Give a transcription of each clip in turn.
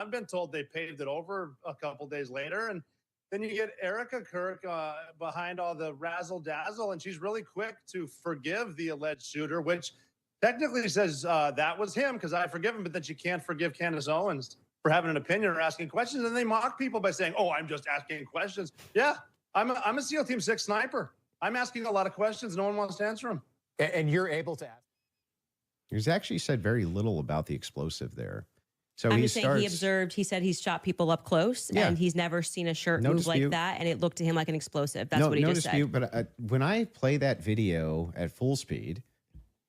I've been told they paved it over a couple days later. And then you get Erica Kirk behind all the razzle dazzle, and she's really quick to forgive the alleged shooter, which technically says that was him because I forgive him, but then she can't forgive Candace Owens for having an opinion or asking questions. And they mock people by saying, "Oh, I'm just asking questions." Yeah, I'm a SEAL Team 6 sniper. I'm asking a lot of questions. No one wants to answer them. And you're able to ask. He's actually said very little about the explosive there. So I'm just saying he observed, he said he's shot people up close and he's never seen a shirt move like that. And it looked to him like an explosive. That's what he just said. But when I play that video at full speed,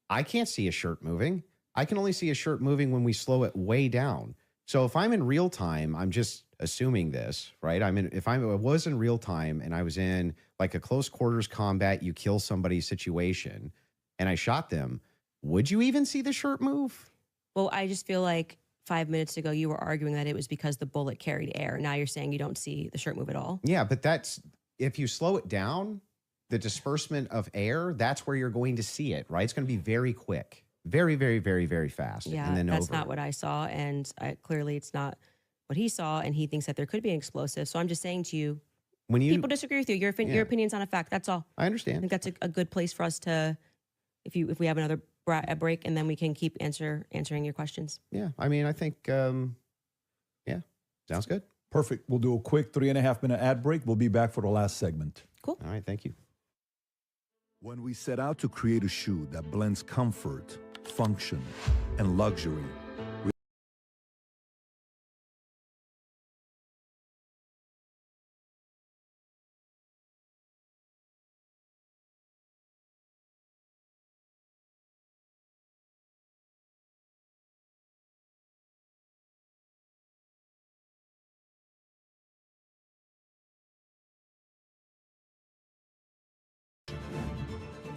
I can't see a shirt moving. I can only see a shirt moving when we slow it way down. So if I'm in real time, I'm just assuming this, right? If I was in real time and I was in like a close quarters combat, you kill somebody situation and I shot them, would you even see the shirt move? Well, I just feel like 5 minutes ago, you were arguing that it was because the bullet carried air. Now you're saying you don't see the shirt move at all. Yeah, but if you slow it down, the disbursement of air, that's where you're going to see it, right? It's going to be very quick, very, very, very, very fast. Yeah, and then that's not what I saw. And clearly it's not what he saw. And he thinks that there could be an explosive. So I'm just saying to you, people disagree with you. Your opinion's not a fact. That's all. I understand. I think that's a good place for us to, if we have another break, and then we can keep answering your questions. Yeah, I think, sounds good. Perfect. We'll do a quick 3.5-minute ad break. We'll be back for the last segment. Cool. All right, thank you. When we set out to create a shoe that blends comfort, function, and luxury,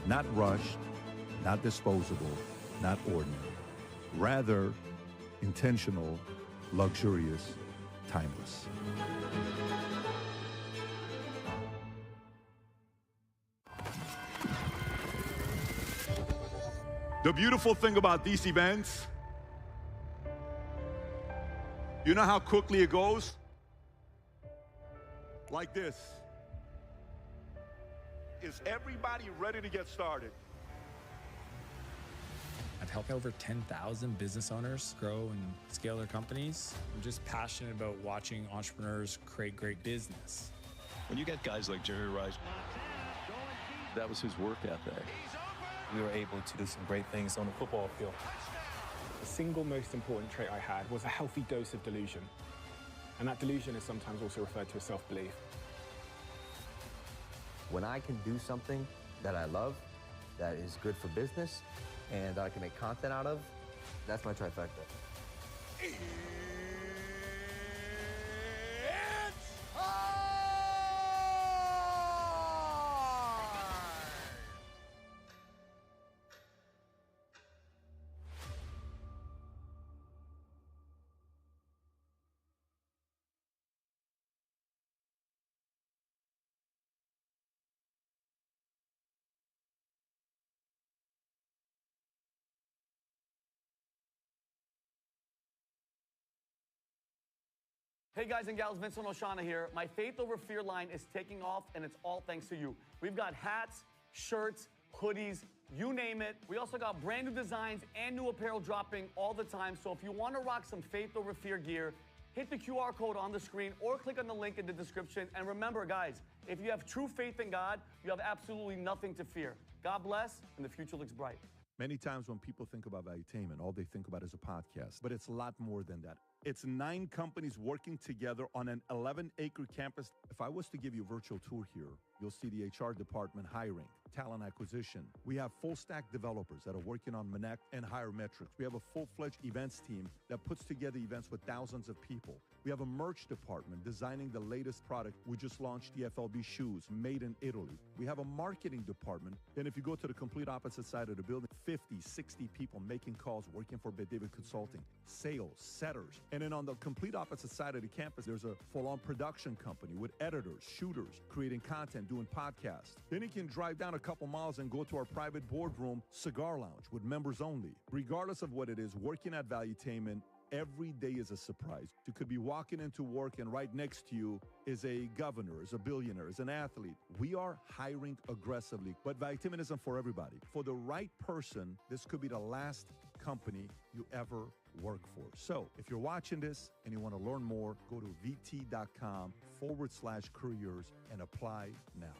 not rushed, not disposable, not ordinary. Rather, intentional, luxurious, timeless. The beautiful thing about these events, you know how quickly it goes? Like this. Is everybody ready to get started? I've helped over 10,000 business owners grow and scale their companies. I'm just passionate about watching entrepreneurs create great business. When you get guys like Jerry Rice, that was his work ethic. We were able to do some great things on the football field. The single most important trait I had was a healthy dose of delusion. And that delusion is sometimes also referred to as self-belief. When I can do something that I love, that is good for business, and I can make content out of, that's my trifecta. Hey guys and gals, Vincent Oshana here. My Faith Over Fear line is taking off, and it's all thanks to you. We've got hats, shirts, hoodies, you name it. We also got brand new designs and new apparel dropping all the time. So if you want to rock some Faith Over Fear gear, hit the QR code on the screen or click on the link in the description. And remember, guys, if you have true faith in God, you have absolutely nothing to fear. God bless, and the future looks bright. Many times when people think about valuetainment, all they think about is a podcast, but it's a lot more than that. It's 9 companies working together on an 11-acre campus. If I was to give you a virtual tour here, you'll see the HR department hiring, talent acquisition. We have full-stack developers that are working on Connect and HireMetrics. We have a full-fledged events team that puts together events with thousands of people. We have a merch department designing the latest product. We just launched the FLB shoes made in Italy. We have a marketing department. And if you go to the complete opposite side of the building, 50, 60 people making calls, working for David Consulting, sales, setters. And then on the complete opposite side of the campus, there's a full-on production company with editors, shooters, creating content, doing podcasts. Then you can drive down a couple miles and go to our private boardroom cigar lounge with members only. Regardless of what it is, working at Valuetainment Every day is a surprise. You could be walking into work and right next to you is a governor, is a billionaire, is an athlete. We are hiring aggressively, but vitamin isn't for everybody. For the right person, this could be the last company you ever work for. So if you're watching this and you want to learn more, go to vt.com/careers and apply now.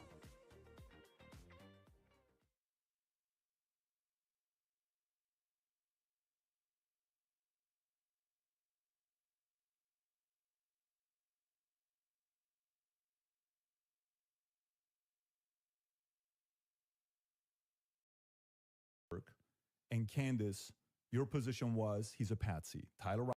And Candace, your position was he's a patsy. Tyler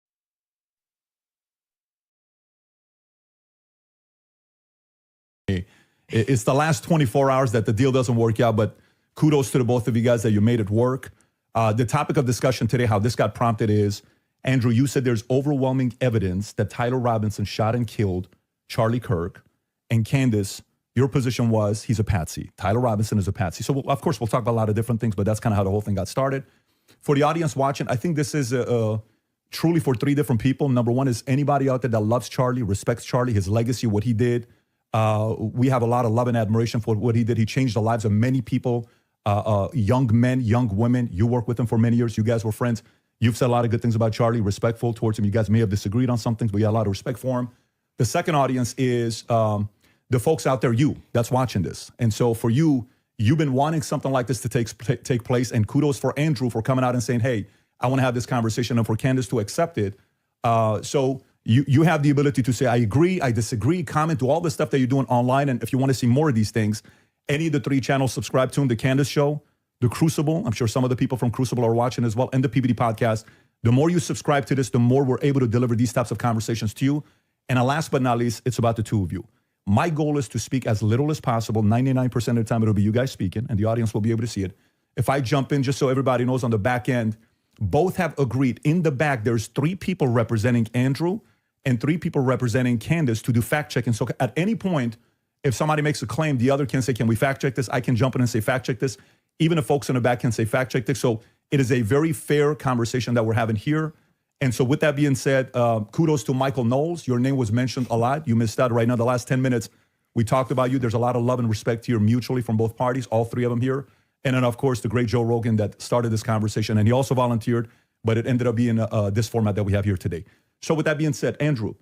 It's the last 24 hours that the deal doesn't work out, but kudos to the both of you guys that you made it work. The topic of discussion today, how this got prompted is, Andrew, you said there's overwhelming evidence that Tyler Robinson shot and killed Charlie Kirk. And Candace, your position was he's a patsy. Tyler Robinson is a patsy. So, of course, we'll talk about a lot of different things, but that's kind of how the whole thing got started. For the audience watching, I think this is truly for three different people. Number one is anybody out there that loves Charlie, respects Charlie, his legacy, what he did. We have a lot of love and admiration for what he did. He changed the lives of many people, young men, young women. You worked with him for many years. You guys were friends. You've said a lot of good things about Charlie, respectful towards him. You guys may have disagreed on some things, but you had a lot of respect for him. The second audience is the folks out there, you, that's watching this. And so for you, you've been wanting something like this to take place. And kudos for Andrew for coming out and saying, hey, I want to have this conversation, and for Candace to accept it. So you have the ability to say, I agree, I disagree, comment, do all the stuff that you're doing online. And if you want to see more of these things, any of the three channels, subscribe to them, The Candace Show, The Crucible. I'm sure some of the people from Crucible are watching as well, and the PBD Podcast. The more you subscribe to this, the more we're able to deliver these types of conversations to you. And last but not least, it's about the two of you. My goal is to speak as little as possible. 99% of the time, it'll be you guys speaking, and the audience will be able to see it. If I jump in, just so everybody knows on the back end, both have agreed. In the back, there's 3 people representing Andrew and 3 people representing Candace to do fact checking. So at any point, if somebody makes a claim, the other can say, can we fact check this? I can jump in and say fact check this. Even the folks in the back can say fact check this. So it is a very fair conversation that we're having here. And so with that being said, kudos to Michael Knowles. Your name was mentioned a lot. You missed out right now. The last 10 minutes, we talked about you. There's a lot of love and respect here mutually from both parties, all 3 of them here. And then, of course, the great Joe Rogan that started this conversation. And he also volunteered, but it ended up being this format that we have here today. So with that being said, Andrew,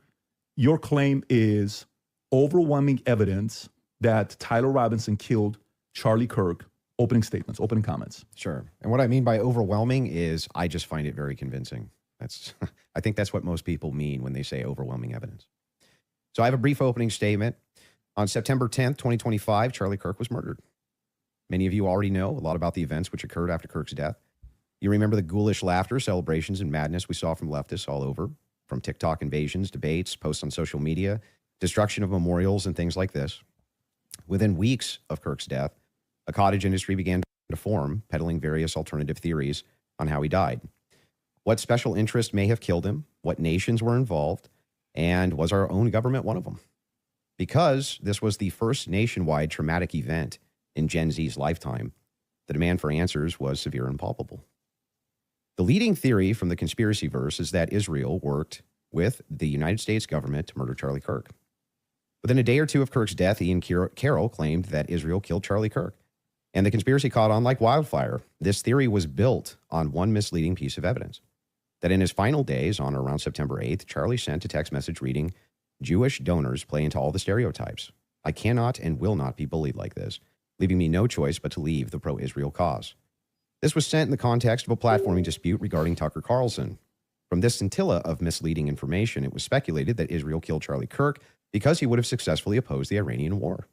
your claim is overwhelming evidence that Tyler Robinson killed Charlie Kirk. Opening statements, opening comments. Sure. And what I mean by overwhelming is I just find it very convincing. I think that's what most people mean when they say overwhelming evidence. So I have a brief opening statement. On September 10th, 2025, Charlie Kirk was murdered. Many of you already know a lot about the events which occurred after Kirk's death. You remember the ghoulish laughter, celebrations, and madness we saw from leftists all over, from TikTok invasions, debates, posts on social media, destruction of memorials, and things like this. Within weeks of Kirk's death, a cottage industry began to form, peddling various alternative theories on how he died. What special interest may have killed him, what nations were involved, and was our own government one of them? Because this was the first nationwide traumatic event in Gen Z's lifetime, the demand for answers was severe and palpable. The leading theory from the conspiracy verse is that Israel worked with the United States government to murder Charlie Kirk. Within a day or two of Kirk's death, Ian Carroll claimed that Israel killed Charlie Kirk, and the conspiracy caught on like wildfire. This theory was built on one misleading piece of evidence. That in his final days, on or around September 8th, Charlie sent a text message reading, Jewish donors play into all the stereotypes. I cannot and will not be bullied like this, leaving me no choice but to leave the pro-Israel cause. This was sent in the context of a platforming dispute regarding Tucker Carlson. From this scintilla of misleading information, it was speculated that Israel killed Charlie Kirk because he would have successfully opposed the Iranian war.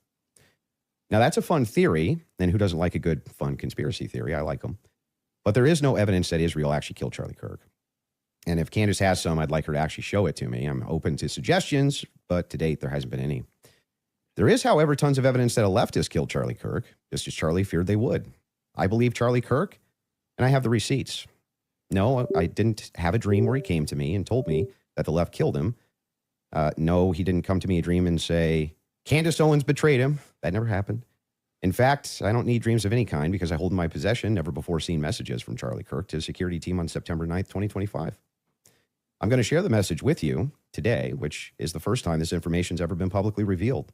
Now, that's a fun theory, and who doesn't like a good, fun conspiracy theory? I like them. But there is no evidence that Israel actually killed Charlie Kirk. And if Candace has some, I'd like her to actually show it to me. I'm open to suggestions, but to date, there hasn't been any. There is, however, tons of evidence that a leftist killed Charlie Kirk, just as Charlie feared they would. I believe Charlie Kirk, and I have the receipts. No, I didn't have a dream where he came to me and told me that the left killed him. No, he didn't come to me a dream and say, Candace Owens betrayed him. That never happened. In fact, I don't need dreams of any kind because I hold in my possession never before seen messages from Charlie Kirk to the security team on September 9th, 2025. I'm going to share the message with you today, which is the first time this information's ever been publicly revealed.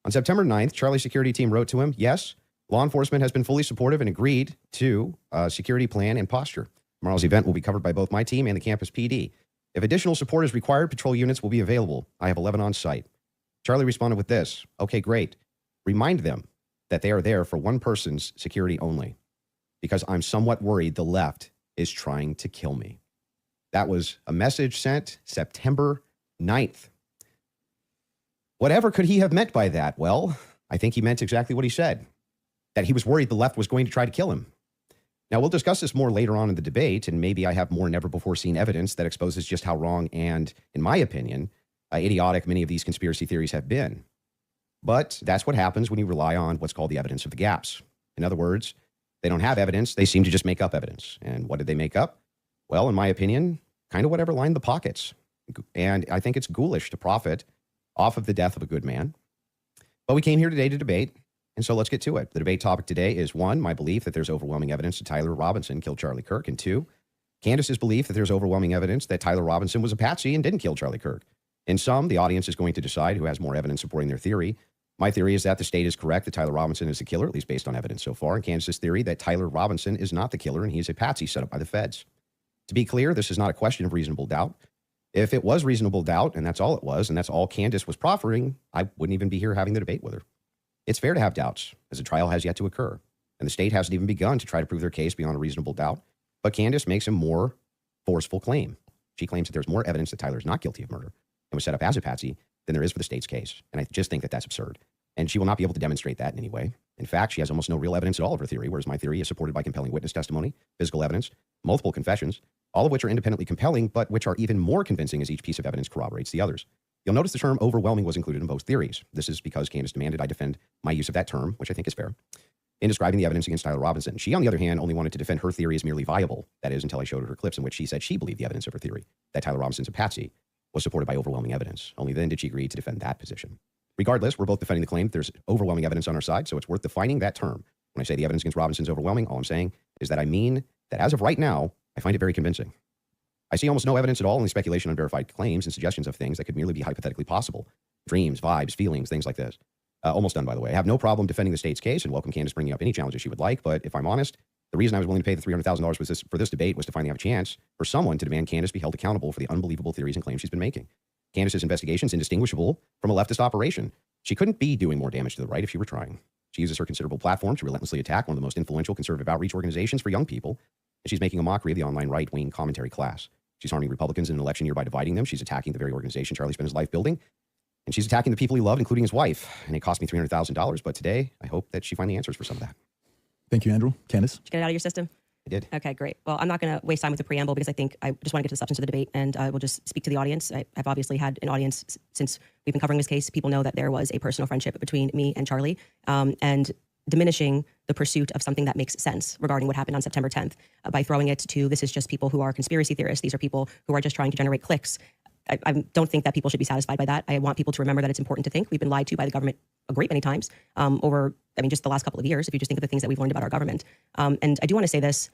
On September 9th, Charlie's security team wrote to him, yes, law enforcement has been fully supportive and agreed to a security plan and posture. Tomorrow's event will be covered by both my team and the campus PD. If additional support is required, patrol units will be available. I have 11 on site. Charlie responded with this, okay, great. Remind them that they are there for one person's security only, because I'm somewhat worried the left is trying to kill me. That was a message sent September 9th. Whatever could he have meant by that? Well, I think he meant exactly what he said, that he was worried the left was going to try to kill him. Now, we'll discuss this more later on in the debate, and maybe I have more never-before-seen evidence that exposes just how wrong and, in my opinion, idiotic many of these conspiracy theories have been. But that's what happens when you rely on what's called the evidence of the gaps. In other words, they don't have evidence, they seem to just make up evidence. And what did they make up? Well, in my opinion, kind of whatever lined the pockets. And I think it's ghoulish to profit off of the death of a good man. But we came here today to debate, and so let's get to it. The debate topic today is 1, my belief that there's overwhelming evidence that Tyler Robinson killed Charlie Kirk, and 2, Candace's belief that there's overwhelming evidence that Tyler Robinson was a patsy and didn't kill Charlie Kirk. In sum, the audience is going to decide who has more evidence supporting their theory. My theory is that the state is correct that Tyler Robinson is the killer, at least based on evidence so far, and Candace's theory that Tyler Robinson is not the killer and he's a patsy set up by the feds. To be clear, this is not a question of reasonable doubt. If it was reasonable doubt, and that's all it was, and that's all Candace was proffering, I wouldn't even be here having the debate with her. It's fair to have doubts, as the trial has yet to occur, and the state hasn't even begun to try to prove their case beyond a reasonable doubt, but Candace makes a more forceful claim. She claims that there's more evidence that Tyler is not guilty of murder and was set up as a patsy than there is for the state's case, and I just think that that's absurd. And she will not be able to demonstrate that in any way. In fact, she has almost no real evidence at all of her theory, whereas my theory is supported by compelling witness testimony, physical evidence, multiple confessions, all of which are independently compelling, but which are even more convincing as each piece of evidence corroborates the others. You'll notice the term overwhelming was included in both theories. This is because Candace demanded I defend my use of that term, which I think is fair, in describing the evidence against Tyler Robinson. She, on the other hand, only wanted to defend her theory as merely viable. That is, until I showed her clips in which she said she believed the evidence of her theory, that Tyler Robinson's a patsy, was supported by overwhelming evidence. Only then did she agree to defend that position. Regardless, we're both defending the claim that there's overwhelming evidence on our side, so it's worth defining that term. When I say the evidence against Robinson is overwhelming, all I'm saying is that I mean that as of right now, I find it very convincing. I see almost no evidence at all, only speculation on verified claims and suggestions of things that could merely be hypothetically possible. Dreams, vibes, feelings, things like this. Almost done, by the way. I have no problem defending the state's case and welcome Candace bringing up any challenges she would like, but if I'm honest, the reason I was willing to pay the $300,000 for this debate was to finally have a chance for someone to demand Candace be held accountable for the unbelievable theories and claims she's been making. Candace's investigation is indistinguishable from a leftist operation. She couldn't be doing more damage to the right if she were trying. She uses her considerable platform to relentlessly attack one of the most influential conservative outreach organizations for young people, and she's making a mockery of the online right-wing commentary class. She's harming Republicans in an election year by dividing them. She's attacking the very organization Charlie spent his life building, and she's attacking the people he loved, including his wife. And it cost me $300,000, but today I hope that she finally answers for some of that. Thank you, Andrew. Candace? Did you get it out of your system? I did. Okay, great. Well, I'm not going to waste time with the preamble because I think I just want to get to the substance of the debate, and I will just speak to the audience. I've obviously had an audience since we've been covering this case. People know that there was a personal friendship between me and Charlie, and diminishing the pursuit of something that makes sense regarding what happened on September 10th by throwing it to this is just people who are conspiracy theorists. These are people who are just trying to generate clicks. I don't think that people should be satisfied by that. I want people to remember that it's important to think. We've been lied to by the government a great many times over, just the last couple of years, if you just think of the things that we've learned about our government. And I do want to say this.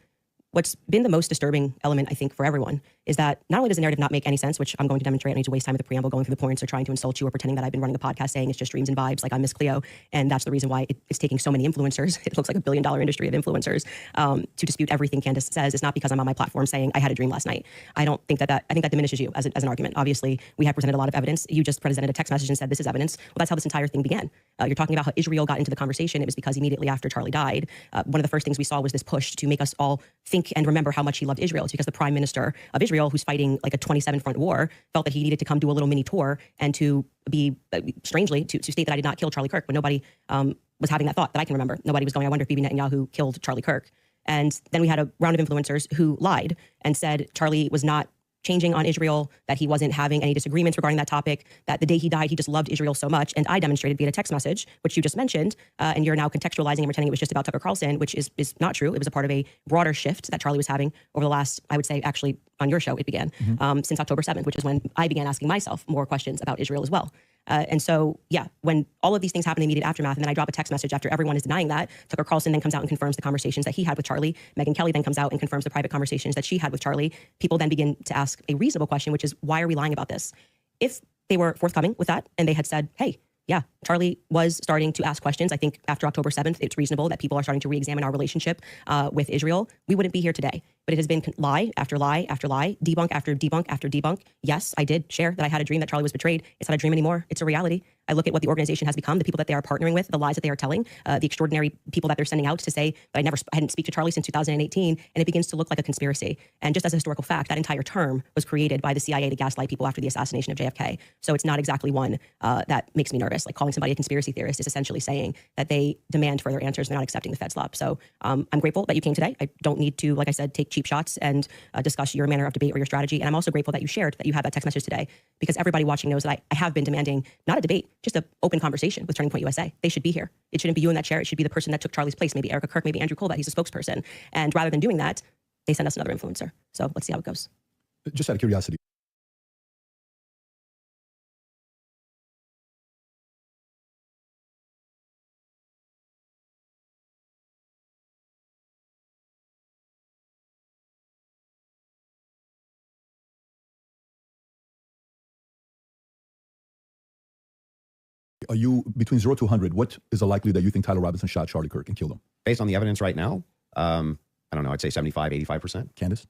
What's been the most disturbing element, I think, for everyone is that not only does the narrative not make any sense, which I'm going to demonstrate, I need to waste time with the preamble going through the points or trying to insult you or pretending that I've been running a podcast saying it's just dreams and vibes like I'm Miss Cleo. And that's the reason why it's taking so many influencers. It looks like $1 billion industry of influencers to dispute everything Candace says. It's not because I'm on my platform saying I had a dream last night. I don't think I think that diminishes you as an argument. Obviously, we have presented a lot of evidence. You just presented a text message and said this is evidence. Well, that's how this entire thing began. You're talking about how Israel got into the conversation. It was because immediately after Charlie died, one of the first things we saw was this push to make us all think and remember how much he loved Israel. It's because the prime minister of Israel, who's fighting like a 27-front war, felt that he needed to come do a little mini tour and to be, strangely, to state that I did not kill Charlie Kirk, but nobody was having that thought that I can remember. Nobody was going, I wonder if Bibi Netanyahu killed Charlie Kirk. And then we had a round of influencers who lied and said Charlie was not changing on Israel, that he wasn't having any disagreements regarding that topic, that the day he died, he just loved Israel so much. And I demonstrated via a text message, which you just mentioned, and you're now contextualizing and pretending it was just about Tucker Carlson, which is not true. It was a part of a broader shift that Charlie was having over the last, I would say, actually on your show, it began since October 7th, which is when I began asking myself more questions about Israel as well. And so, yeah, when all of these things happen in the immediate aftermath, and then I drop a text message after everyone is denying that, Tucker Carlson then comes out and confirms the conversations that he had with Charlie. Megyn Kelly then comes out and confirms the private conversations that she had with Charlie. People then begin to ask a reasonable question, which is, why are we lying about this? If they were forthcoming with that and they had said, hey, yeah, Charlie was starting to ask questions. I think after October 7th, it's reasonable that people are starting to re-examine our relationship with Israel. We wouldn't be here today. But it has been lie after lie after lie, debunk after debunk after debunk. Yes, I did share that I had a dream that Charlie was betrayed. It's not a dream anymore. It's a reality. I look at what the organization has become, the people that they are partnering with, the lies that they are telling, the extraordinary people that they're sending out to say that I hadn't speak to Charlie since 2018, and it begins to look like a conspiracy. And just as a historical fact, that entire term was created by the CIA to gaslight people after the assassination of JFK. So it's not exactly one that makes me nervous. Like calling somebody a conspiracy theorist is essentially saying that they demand further answers. They're not accepting the Fed slop. So I'm grateful that you came today. I don't need to, like I said, take cheap shots and discuss your manner of debate or your strategy. And I'm also grateful that you shared that you had that text message today, because everybody watching knows that I have been demanding not a debate, just an open conversation with Turning Point USA. They should be here. It shouldn't be you in that chair. It should be the person that took Charlie's place, maybe Erica Kirk, maybe Andrew Colbert. He's a spokesperson. And rather than doing that, they send us another influencer. So let's see how it goes. Just out of curiosity. Are you between 0 to 100? What is the likelihood that you think Tyler Robinson shot Charlie Kirk and killed him? Based on the evidence right now, I don't know. I'd say 75, 85%. Candace?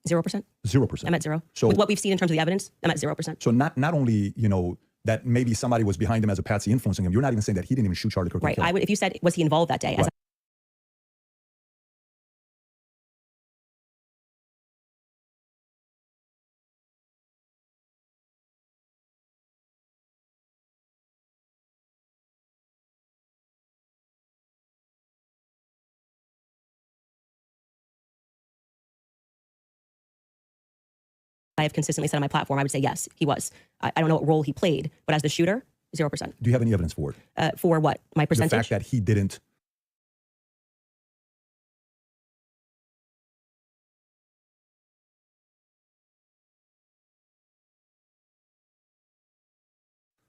0%. 0%. I'm at 0. So with what we've seen in terms of the evidence, I'm at 0%. So not only, that maybe somebody was behind him as a patsy influencing him, you're not even saying that he didn't even shoot Charlie Kirk. Right. I would, if you said, was he involved that day? Right. I have consistently said on my platform, I would say yes, he was. I don't know what role he played, but as the shooter, 0%. Do you have any evidence for it? For what? My percentage? The fact that he didn't.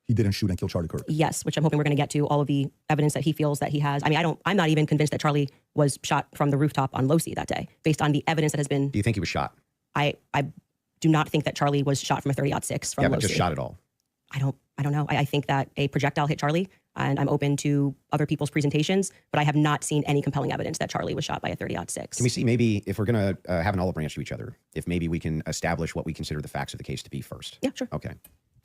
He didn't shoot and kill Charlie Kirk. Yes, which I'm hoping we're going to get to all of the evidence that he feels that he has. I mean, I'm not even convinced that Charlie was shot from the rooftop on Losi that day, based on the evidence that has been. Do you think he was shot? I do not think that Charlie was shot from a 30-06 from Yeah, Losi. but just shot at all. I don't know. I think that a projectile hit Charlie, and I'm open to other people's presentations, but I have not seen any compelling evidence that Charlie was shot by a 30-06. Can we see maybe if we're going to have an olive branch to each other, if maybe we can establish what we consider the facts of the case to be first? Yeah, sure. Okay.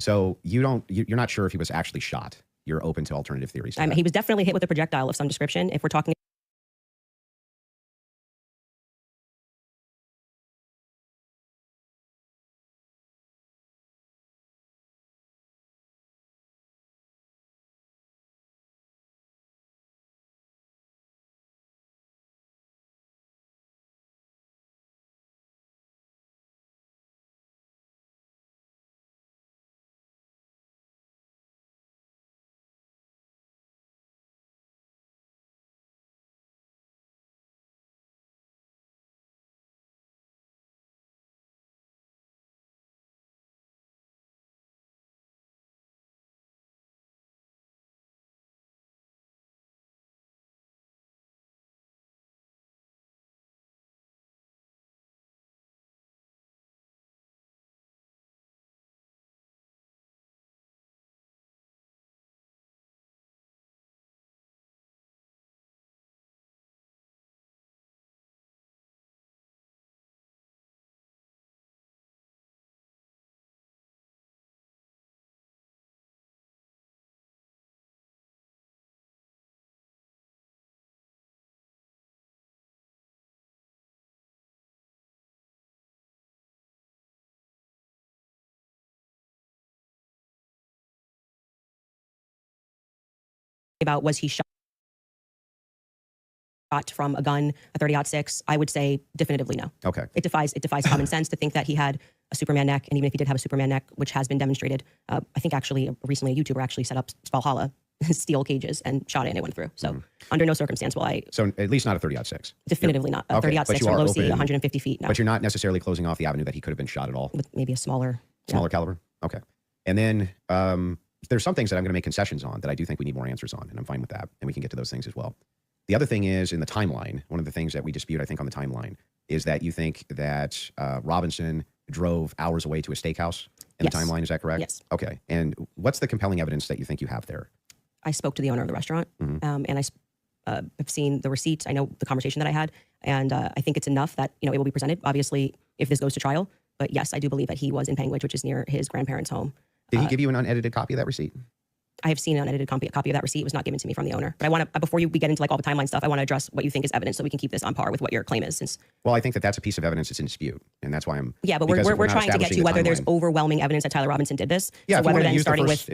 So you're not sure if he was actually shot. You're open to alternative theories. He was definitely hit with a projectile of some description. If we're talking about was he shot from a gun, a 30-06, I would say definitively no. Okay. It defies common sense to think that he had a Superman neck, and even if he did have a Superman neck, which has been demonstrated, I think actually recently a YouTuber actually set up Valhalla steel cages and shot it and it went through. So under no circumstance will I. So at least not a 30-06. Definitively not. A 30-06 from Losi, 150 feet. No. But you're not necessarily closing off the avenue that he could have been shot at all. With maybe a smaller caliber. Okay. And then there's some things that I'm going to make concessions on that I do think we need more answers on, and I'm fine with that. And we can get to those things as well. The other thing is in the timeline, one of the things that we dispute, I think, on the timeline is that you think that Robinson drove hours away to a steakhouse in the timeline. Is that correct? Yes. Okay. And what's the compelling evidence that you think you have there? I spoke to the owner of the restaurant, and I have seen the receipt. I know the conversation that I had, and I think it's enough that, it will be presented, obviously, if this goes to trial. But yes, I do believe that he was in Panguitch, which is near his grandparents' home. Did he give you an unedited copy of that receipt? I have seen an unedited copy of that receipt. It was not given to me from the owner. But I want to, before we get into like all the timeline stuff, I want to address what you think is evidence so we can keep this on par with what your claim is. Since Well, I think that that's a piece of evidence that's in dispute. And that's why I'm... Yeah, but we're trying to get to whether there's overwhelming evidence that Tyler Robinson did this. Yeah, so if whether you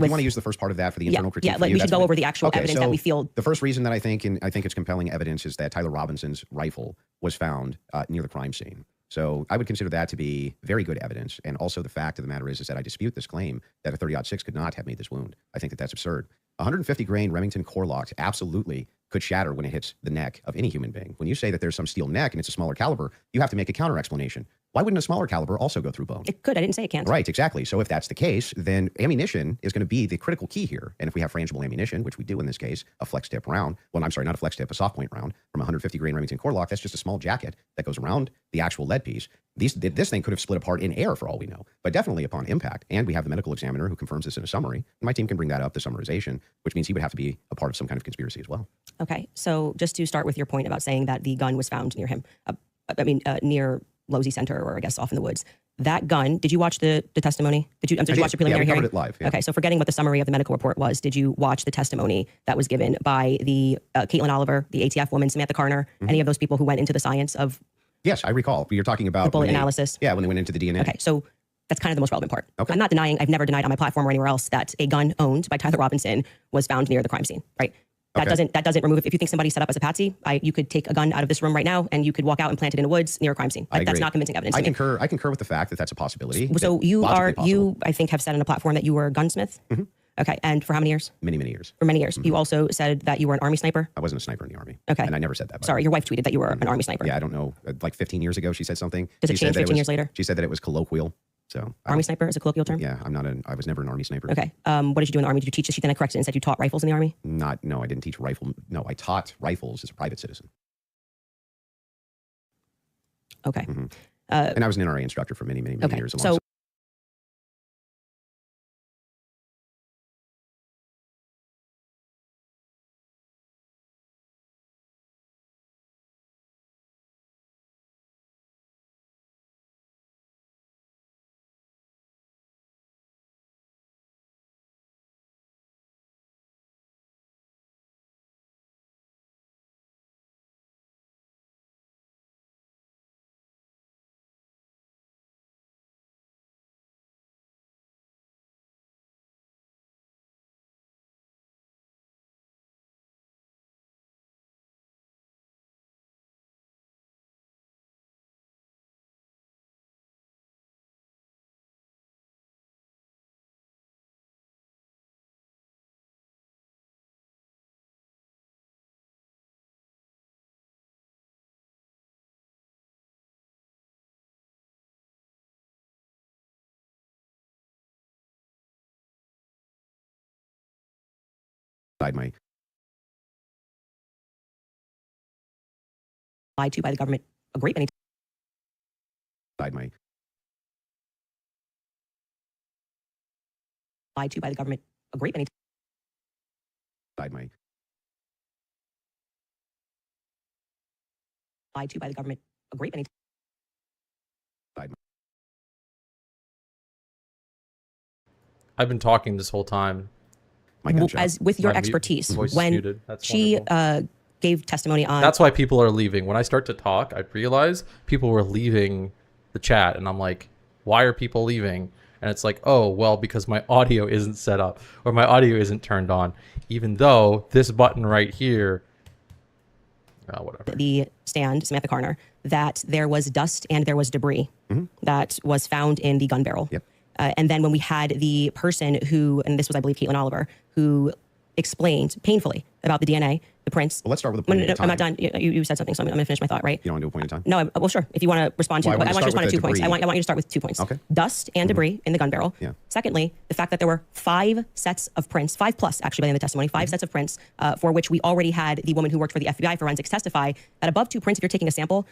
want to use the first part of that for the internal critique. Yeah, like we should go over the actual evidence that we feel... The first reason that I think it's compelling evidence is that Tyler Robinson's rifle was found near the crime scene. So I would consider that to be very good evidence. And also the fact of the matter is that I dispute this claim that a 30-06 could not have made this wound. I think that that's absurd. 150 grain Remington core lock absolutely could shatter when it hits the neck of any human being. When you say that there's some steel neck and it's a smaller caliber, you have to make a counter explanation. Why wouldn't a smaller caliber also go through bone? It could. I didn't say it can't. Right, exactly. So if that's the case, then ammunition is going to be the critical key here. And if we have frangible ammunition, which we do in this case, a flex tip round, well, I'm sorry, not a flex tip, a soft point round from 150 grain Remington core lock, that's just a small jacket that goes around the actual lead piece. This thing could have split apart in air for all we know, but definitely upon impact. And we have the medical examiner who confirms this in a summary. My team can bring that up, the summarization, which means he would have to be a part of some kind of conspiracy as well. Okay. So just to start with your point about saying that the gun was found near him, near Losey Center, or I guess off in the woods. That gun, did you watch the testimony? Did you watch the preliminary hearing? Yeah, we covered it live. Yeah. Okay, so forgetting what the summary of the medical report was, did you watch the testimony that was given by the Caitlin Oliver, the ATF woman, Samantha Carner, any of those people who went into the science of... Yes, I recall. You're talking about... The bullet analysis. Yeah, when they went into the DNA. Okay, so that's kind of the most relevant part. Okay. I'm not denying, I've never denied on my platform or anywhere else that a gun owned by Tyler Robinson was found near the crime scene, right? That doesn't remove it. If you think somebody set up as a patsy, you could take a gun out of this room right now and you could walk out and plant it in the woods near a crime scene. Like, that's not convincing evidence. I concur with the fact that that's a possibility. So you I think have said on a platform that you were a gunsmith. Mm-hmm. Okay, and for how many years? Many years. For many years. Mm-hmm. You also said that you were an Army sniper. I wasn't a sniper in the Army. Okay, and I never said that. Sorry, your wife tweeted that you were an Army sniper. Yeah, I don't know. Like 15 years ago, she said something. Does it change 15 years later? She said that it was colloquial. So Army sniper is a colloquial term? Yeah, I was never an Army sniper. Okay. What did you do in the Army? Did you teach? She then corrected and said you taught rifles in the Army? No, I didn't teach rifle. No, I taught rifles as a private citizen. Okay. Mm-hmm. And I was an NRA instructor for many years. So lied to by the government a great many times. Lied to by the government a great many times. Lied to by the government a great many times. I've been talking this whole time. As with your expertise, when she gave testimony on... That's why people are leaving. When I start to talk, I realize people were leaving the chat. And I'm like, why are people leaving? And it's like, oh, well, because my audio isn't set up or my audio isn't turned on. Even though this button right here... whatever. The stand, Samantha Carner, that there was dust and there was debris that was found in the gun barrel. Yep. And then when we had the person who, and this was, I believe, Caitlin Oliver, who explained painfully about the DNA, the prints. Well, let's start with a point in time. I'm not done. You said something, so I'm going to finish my thought, right? You don't want to do a point in time? No, well, sure. If you want to respond to, Well, I want you to respond to 2 points. debris. I want you to start with 2 points. Okay. Dust and debris in the gun barrel. Yeah. Secondly, the fact that there were 5 sets of prints, 5 plus actually by the end of the testimony, 5 sets of prints for which we already had the woman who worked for the FBI forensics testify that above 2 prints, if you're taking a sample,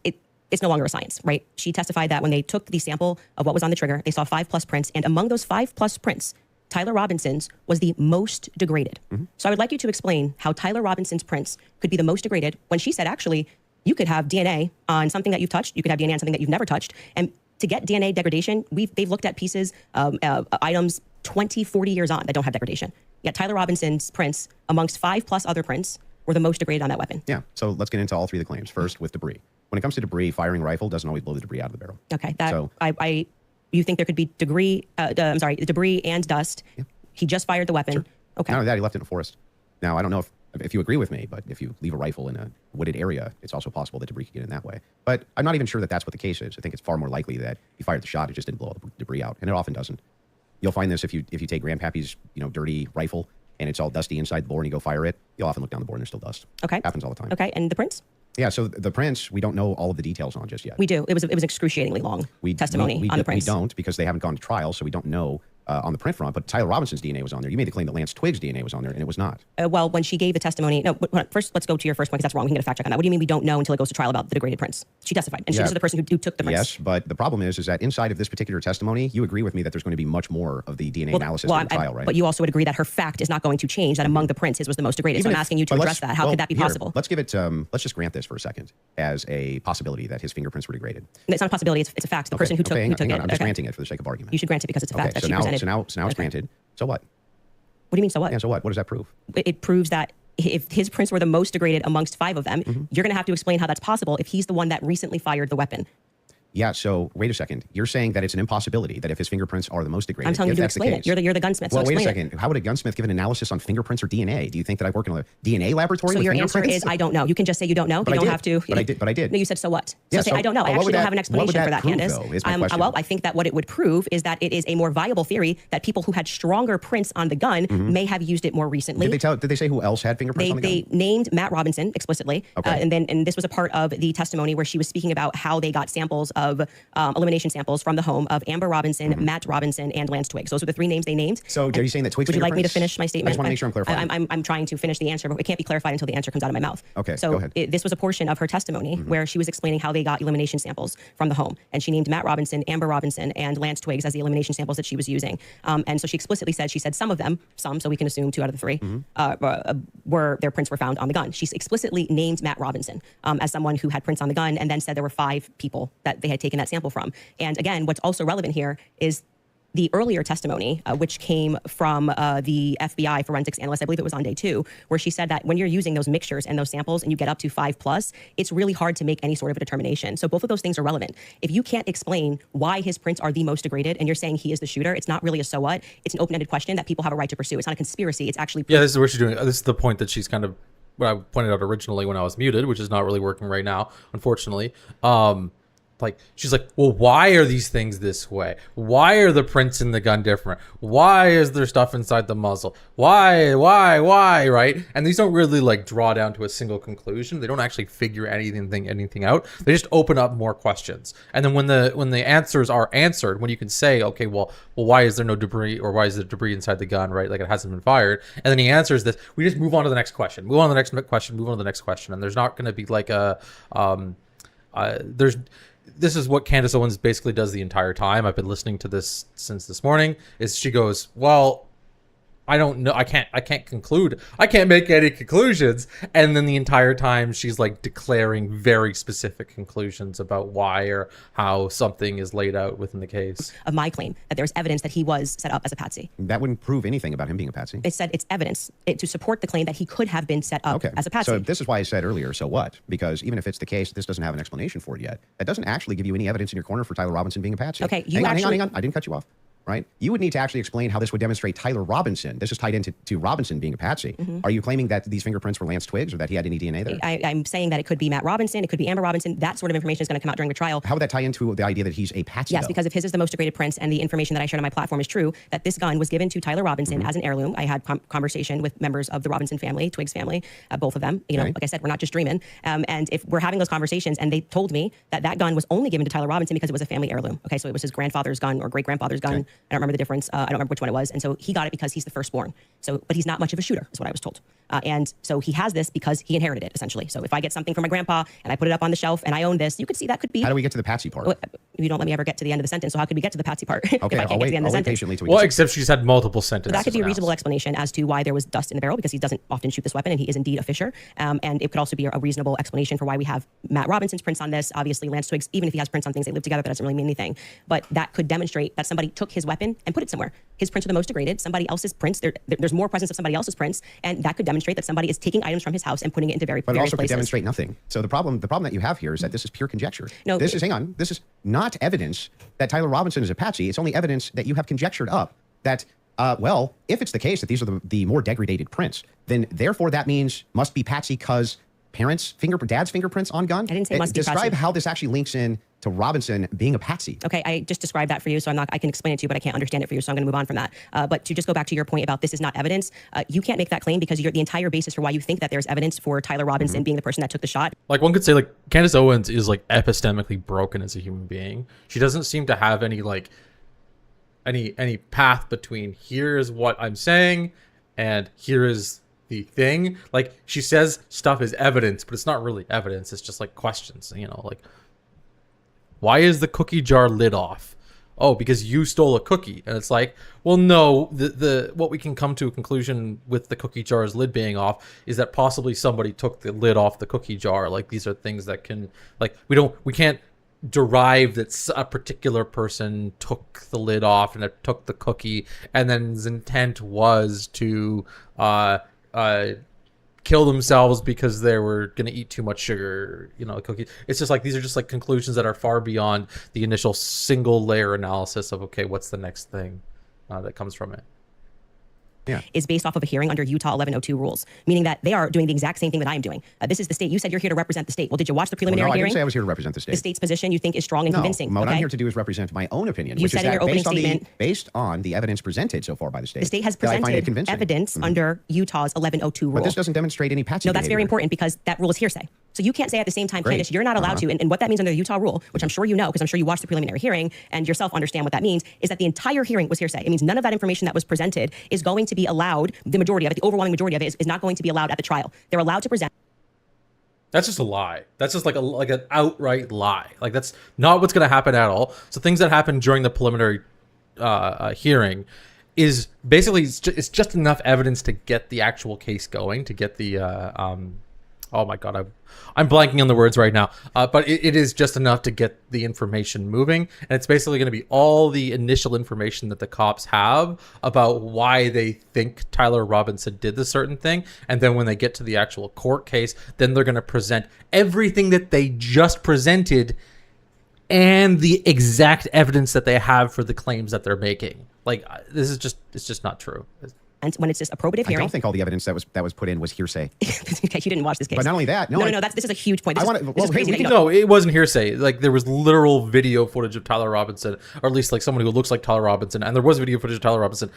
it's no longer a science, right? She testified that when they took the sample of what was on the trigger, they saw 5 plus prints, and among those 5 plus prints, Tyler Robinson's was the most degraded. So I would like you to explain how Tyler Robinson's prints could be the most degraded when she said, actually, you could have DNA on something that you've touched. You could have DNA on something that you've never touched. And to get DNA degradation, they've looked at pieces, items 20, 40 years on that don't have degradation. Yet Tyler Robinson's prints, amongst 5 plus other prints, were the most degraded on that weapon. Yeah. So let's get into all 3 of the claims. First, with debris. When it comes to debris, firing a rifle doesn't always blow the debris out of the barrel. Okay. You think there could be debris and dust. Yeah. He just fired the weapon. Sure. Okay. Not only that, he left it in a forest. Now, I don't know if you agree with me, but if you leave a rifle in a wooded area, it's also possible that debris could get in that way. But I'm not even sure that that's what the case is. I think it's far more likely that he fired the shot, it just didn't blow all the debris out, and it often doesn't. You'll find this if you take Grandpappy's dirty rifle and it's all dusty inside the bore and you go fire it, you'll often look down the bore and there's still dust. Okay. Happens all the time. Okay, and the prints? Yeah, so the prints, we don't know all of the details on just yet. We do. It was excruciatingly long testimony on the prints. We don't, because they haven't gone to trial, so we don't know on the print front, but Tyler Robinson's DNA was on there. You made the claim that Lance Twig's DNA was on there, and it was not. Well, when she gave the testimony, first let's go to your first point, because that's wrong. We can get a fact check on that. What do you mean we don't know until it goes to trial about the degraded prints? She testified, and she was the person who took the prints. Yes, but the problem is that inside of this particular testimony, you agree with me that there's going to be much more of the DNA analysis in the trial, right? But you also would agree that her fact is not going to change, that among the prints, his was the most degraded. So I'm asking you to address that. How could that be possible? Let's give it, let's just grant this for a second as a possibility that his fingerprints were degraded. It's not a possibility, it's a fact. The person who took it. I'm just granting it for the sake of argument. You should grant it because it's a fact that she presented. So now it's granted. So what? What do you mean, so what? Yeah, so what? What does that prove? It proves that if his prints were the most degraded amongst 5 of them, you're going to have to explain how that's possible if he's the one that recently fired the weapon. Yeah, so wait a second. You're saying that it's an impossibility that if his fingerprints are the most degraded. I'm telling you to explain it. You're the gunsmith. Well, wait a second. How would a gunsmith give an analysis on fingerprints or DNA? Do you think that I work in a DNA laboratory? So with your answer is I don't know. You can just say you don't know. You don't have to. But I did. No, you said so what? Yeah, so say I don't know. I actually don't have an explanation for that, Candace. Well, I think that what it would prove is that it is a more viable theory that people who had stronger prints on the gun may have used it more recently. Did they say who else had fingerprints on the gun? They named Matt Robinson explicitly, and this was a part of the testimony where she was speaking about how they got samples of elimination samples from the home of Amber Robinson, Matt Robinson, and Lance Twiggs. Those are the 3 names they named. So are you saying that Twiggs? Would you like me to finish my statement? I just want to make sure I'm clarifying. I'm trying to finish the answer, but it can't be clarified until the answer comes out of my mouth. Okay, so go ahead. This was a portion of her testimony where she was explaining how they got elimination samples from the home, and she named Matt Robinson, Amber Robinson, and Lance Twiggs as the elimination samples that she was using. And so she explicitly said, some of them, so we can assume 2 out of the 3, were their prints were found on the gun. She explicitly named Matt Robinson as someone who had prints on the gun, and then said there were 5 people that they had taken that sample from. And again, what's also relevant here is the earlier testimony, which came from the FBI forensics analyst, I believe it was on day 2, where she said that when you're using those mixtures and those samples and you get up to 5 plus, it's really hard to make any sort of a determination. So both of those things are relevant. If you can't explain why his prints are the most degraded and you're saying he is the shooter, it's not really a so what. It's an open-ended question that people have a right to pursue. It's not a conspiracy. It's actually... Yeah, this is what she's doing. This is the point that she's kind of, what I pointed out originally when I was muted, which is not really working right now, unfortunately. Like, she's like, well, why are these things this way? Why are the prints in the gun different? Why is there stuff inside the muzzle? Why, right? And these don't really like draw down to a single conclusion. They don't actually figure anything out. They just open up more questions. And then when the answers are answered, when you can say, okay, well, why is there no debris, or why is there debris inside the gun, right? Like, it hasn't been fired. And then he answers this. We just move on to the next question. Move on to the next question. Move on to the next question. And there's not going to be like this is what Candace Owens basically does the entire time. I've been listening to this since this morning. Is she goes, well, I don't know. I can't conclude. I can't make any conclusions. And then the entire time she's like declaring very specific conclusions about why or how something is laid out within the case. Of my claim that there's evidence that he was set up as a patsy. That wouldn't prove anything about him being a patsy. It said it's evidence to support the claim that he could have been set up as a patsy. So this is why I said earlier, so what? Because even if it's the case, this doesn't have an explanation for it yet. That doesn't actually give you any evidence in your corner for Tyler Robinson being a patsy. Okay, hang on. I didn't cut you off. right? You would need to actually explain how this would demonstrate Tyler Robinson. This is tied into Robinson being a patsy. Are you claiming that these fingerprints were Lance Twiggs or that he had any DNA there? I'm saying that it could be Matt Robinson, it could be Amber Robinson. That sort of information is going to come out during the trial. How would that tie into the idea that he's a patsy? Yes, because if his is the most degraded prints and the information that I shared on my platform is true, that this gun was given to Tyler Robinson as an heirloom. I had conversation with members of the Robinson family, Twiggs family, both of them. You know, like I said, we're not just dreaming. And if we're having those conversations and they told me that that gun was only given to Tyler Robinson because it was a family heirloom. Okay, so it was his grandfather's gun or great-grandfather's gun. I don't remember the difference. I don't remember which one it was. And so he got it because he's the firstborn. So, but he's not much of a shooter, is what I was told. And so he has this because he inherited it, essentially. So if I get something from my grandpa and I put it up on the shelf and I own this, you could see that could be. How do we get to the patsy part? You don't let me ever get to the end of the sentence. So how could we get to the patsy part? Okay, I'll wait patiently till we Well, except she's had multiple sentences. So that could be a reasonable explanation as to why there was dust in the barrel, because he doesn't often shoot this weapon and he is indeed a fisher. And it could also be a reasonable explanation for why we have Matt Robinson's prints on this. Obviously, Lance Twiggs, even if he has prints on things, they live together, that doesn't really mean anything. But that could demonstrate that somebody took his weapon and put it somewhere. His prints are the most degraded. Somebody else's prints, there's more presence of somebody else's prints, and that could demonstrate that somebody is taking items from his house and putting it into various places. But it also could demonstrate nothing. So the problem that you have here is that this is pure conjecture. No, this is not evidence that Tyler Robinson is a patsy. It's only evidence that you have conjectured up that, well, if it's the case that these are the more degraded prints, then therefore that means must be patsy because dad's fingerprints on gun. I didn't say must be patsy. Describe how this actually links in to Robinson being a patsy. Okay, I just described that for you, so I can explain it to you, but I can't understand it for you, so I'm going to move on from that. But to just go back to your point about this is not evidence, you can't make that claim because the entire basis for why you think that there's evidence for Tyler Robinson being the person that took the shot. Like one could say, like Candace Owens is like epistemically broken as a human being. She doesn't seem to have any like any path between here is what I'm saying and here is the thing. Like she says stuff is evidence, but it's not really evidence. It's just like questions, you know, like why is the cookie jar lid off? Oh, because you stole a cookie. And it's like, well, no, the what we can come to a conclusion with the cookie jar's lid being off is that possibly somebody took the lid off the cookie jar. Like these are things that can, like, we can't derive that a particular person took the lid off and it took the cookie and then his intent was to kill themselves because they were going to eat too much sugar, you know, cookies. It's just like, these are just like conclusions that are far beyond the initial single layer analysis of, okay, what's the next thing that comes from it. Is based off of a hearing under Utah 1102 rules, meaning that they are doing the exact same thing that I'm doing. This is the state. You said you're here to represent the state. Well, did you watch the preliminary hearing? I didn't say I was here to represent the state. The state's position you think is strong and convincing. What I'm here to do is represent my own opinion. You said in your opening statement, based on the evidence presented so far by the state. The state has presented evidence under Utah's 1102 rule. But this doesn't demonstrate any patsy No, that's very important because that rule is hearsay. So you can't say at the same time, Candace, you're not allowed to. And what that means under the Utah rule, which I'm sure you know, because I'm sure you watched the preliminary hearing and yourself understand what that means, is that the entire hearing was hearsay. It means none of that information that was presented is going to be allowed. The majority of it, the overwhelming majority of it, is not going to be allowed at the trial. They're allowed to present. That's just a lie. That's just like an outright lie. Like that's not what's going to happen at all. So things that happened during the preliminary hearing is basically it's just enough evidence to get the actual case going, to get the oh my God, I'm blanking on the words right now. But it is just enough to get the information moving. And it's basically going to be all the initial information that the cops have about why they think Tyler Robinson did this certain thing. And then when they get to the actual court case, then they're going to present everything that they just presented and the exact evidence that they have for the claims that they're making. Like this is just, it's just not true. And when it's just a probative hearing. I don't think all the evidence that was put in was hearsay. Okay, you didn't watch this case. But not only that, no, this is a huge point. This is crazy. No, it wasn't hearsay. Like there was literal video footage of Tyler Robinson, or at least like someone who looks like Tyler Robinson, and there was video footage of Tyler Robinson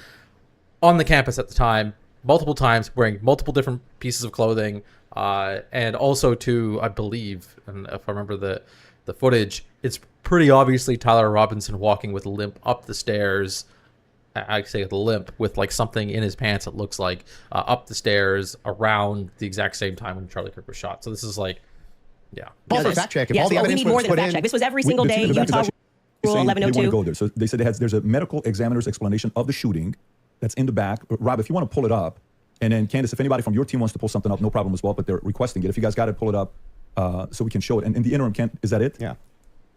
on the campus at the time, multiple times, wearing multiple different pieces of clothing, and also to, I believe, and if I remember the footage, it's pretty obviously Tyler Robinson walking with a limp up the stairs. I say the limp with like something in his pants. It looks like up the stairs around the exact same time when Charlie Kirk was shot. So this is like, yeah. Also, fact check. If all the we evidence need more was than a put fact in, check. This was every single day. Utah Rule 1102. They want to go there. So they said there's a medical examiner's explanation of the shooting that's in the back. Rob, if you want to pull it up, and then Candace, if anybody from your team wants to pull something up, no problem as well. But they're requesting it. If you guys got it, pull it up so we can show it. And in the interim, is that it? Yeah.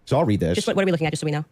So I'll read this. Just what are we looking at, just so we know?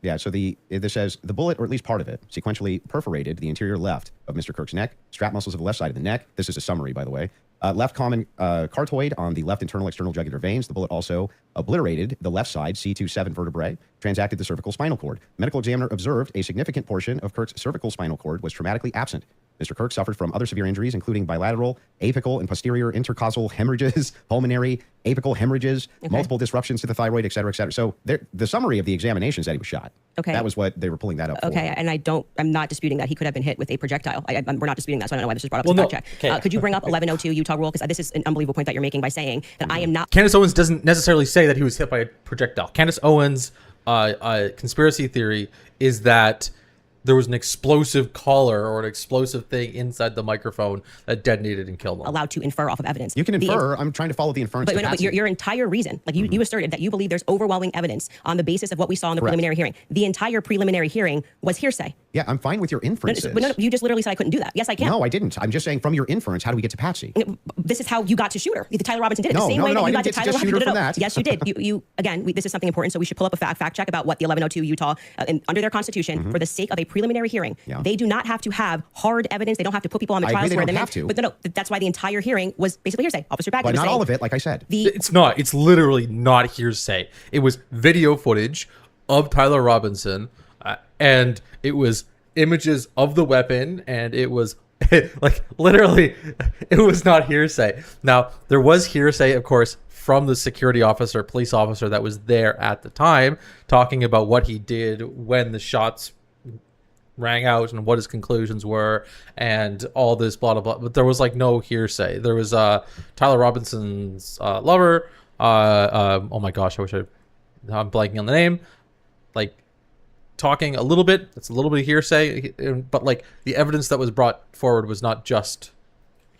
Yeah, so this says, the bullet, or at least part of it, sequentially perforated the interior left of Mr. Kirk's neck, strap muscles of the left side of the neck. This is a summary, by the way. Left common cartoid on the left internal external jugular veins. The bullet also obliterated the left side C27 vertebrae, transacted the cervical spinal cord. Medical examiner observed a significant portion of Kirk's cervical spinal cord was traumatically absent. Mr. Kirk suffered from other severe injuries, including bilateral, apical, and posterior intercausal hemorrhages, pulmonary, apical hemorrhages, multiple disruptions to the thyroid, et cetera, et cetera. So the summary of the examination said he was shot. Okay. That was what they were pulling that up for. Okay, and I'm not disputing that he could have been hit with a projectile. We're not disputing that, so I don't know why this was brought up. Well, fact check. Okay. Could you bring up 1102 Utah rule? Because this is an unbelievable point that you're making by saying that I am not. Candace Owens doesn't necessarily say that he was hit by a projectile. Candace Owens' conspiracy theory is that there was an explosive collar or an explosive thing inside the microphone that detonated and killed him. Allowed to infer off of evidence. You can infer. I'm trying to follow the inference. But your entire reason, like you asserted that you believe there's overwhelming evidence on the basis of what we saw in the preliminary hearing. The entire preliminary hearing was hearsay. Yeah, I'm fine with your inferences. But no, you just literally said I couldn't do that. Yes, I can. No, I didn't. I'm just saying from your inference, how do we get to Patsy? This is how you got to Shooter. Tyler Robinson did it. No, the same way that you got to Tyler Robinson. from that. Yes, you did. This is something important, so we should pull up a fact check about what the 1102 Utah, under their constitution, for the sake of a preliminary hearing, they do not have to have hard evidence. They don't have to put people on the trial. They don't have to. But no, that's why the entire hearing was basically hearsay. Officer Bagley but not all of it, like I said. It's not. It's literally not hearsay. It was video footage of Tyler Robinson, and it was images of the weapon, and it was like literally, it was not hearsay. Now, there was hearsay, of course, from the security officer, police officer that was there at the time, talking about what he did when the shots rang out and what his conclusions were and all this blah blah blah. But there was like no hearsay. There was Tyler Robinson's lover. Oh my gosh, I'm blanking on the name. Like talking a little bit. It's a little bit of hearsay, but like the evidence that was brought forward was not just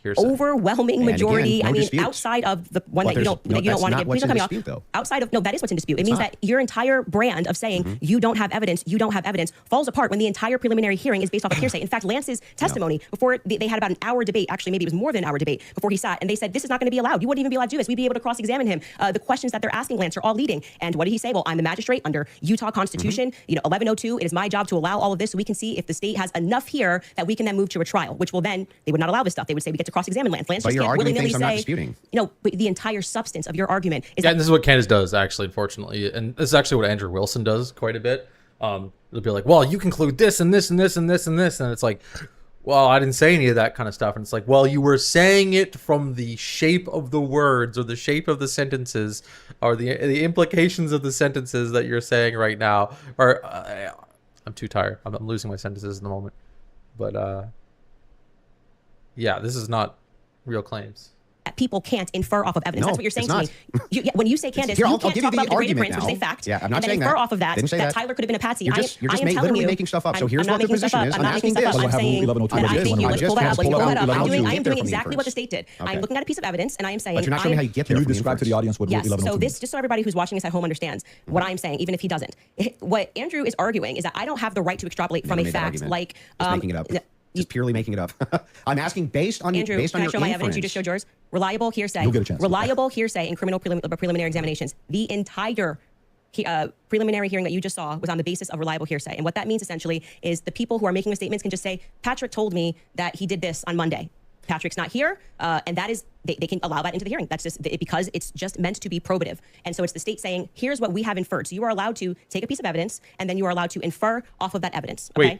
hearsay. Overwhelming majority. Again, no disputes. Outside of the one that you don't want to give. Please don't cut me off. Though. Outside of that is what's in dispute. It means that your entire brand of saying you don't have evidence falls apart when the entire preliminary hearing is based off of hearsay. In fact, Lance's testimony before they had about an hour debate. Actually, maybe it was more than an hour debate before he sat, and they said this is not going to be allowed. You wouldn't even be allowed to do this. We'd be able to cross-examine him. The questions that they're asking Lance are all leading. And what did he say? Well, I'm the magistrate under Utah Constitution. 1102. It is my job to allow all of this so we can see if the state has enough here that we can then move to a trial. Which will then they would not allow this stuff. They would say we get to cross-examine Lance. Lance but you're arguing things I'm not disputing. But the entire substance of your argument is and this is what Candace does, actually, unfortunately. And this is actually what Andrew Wilson does quite a bit. It'll be like, well, you conclude this and this and this and this and this. And it's like, well, I didn't say any of that kind of stuff. And it's like, well, you were saying it from the shape of the words or the shape of the sentences or the implications of the sentences that you're saying right now. Or I'm too tired. I'm losing my sentences in the moment. But yeah, this is not real claims. People can't infer off of evidence. No, That's what you're saying to me. When you say Candace, Here, you I'll can't give talk you the about the great argument inference, which is a fact. Yeah, I'm not and saying then infer that. off of that Didn't say that. Tyler could have been a patsy. You're just literally making stuff up. So here's what the position is. I'm asking this. I'm saying, let's pull that up. Let's pull that up. I am doing from the exactly what the inference. state did. Okay. I'm looking at a piece of evidence, and I am saying. But you're not showing me how you get there. Can you describe to the audience what Rule 1102 so this, just so everybody who's watching this at home understands what I'm saying, even if he doesn't. What Andrew is arguing is that I don't have the right to extrapolate from a fact like making it up. Just purely making it up. I'm asking based on Andrew, based on can I your show my inference. evidence? You just showed yours. Reliable hearsay. You'll get a chance. Reliable hearsay in criminal preliminary examinations. The entire preliminary hearing that you just saw was on the basis of reliable hearsay. And what that means essentially is the people who are making the statements can just say, Patrick told me that he did this on Monday. Patrick's not here, and that is they can allow that into the hearing. That's just because it's just meant to be probative. And so it's the state saying, here's what we have inferred. So you are allowed to take a piece of evidence, and then you are allowed to infer off of that evidence. Okay? Wait.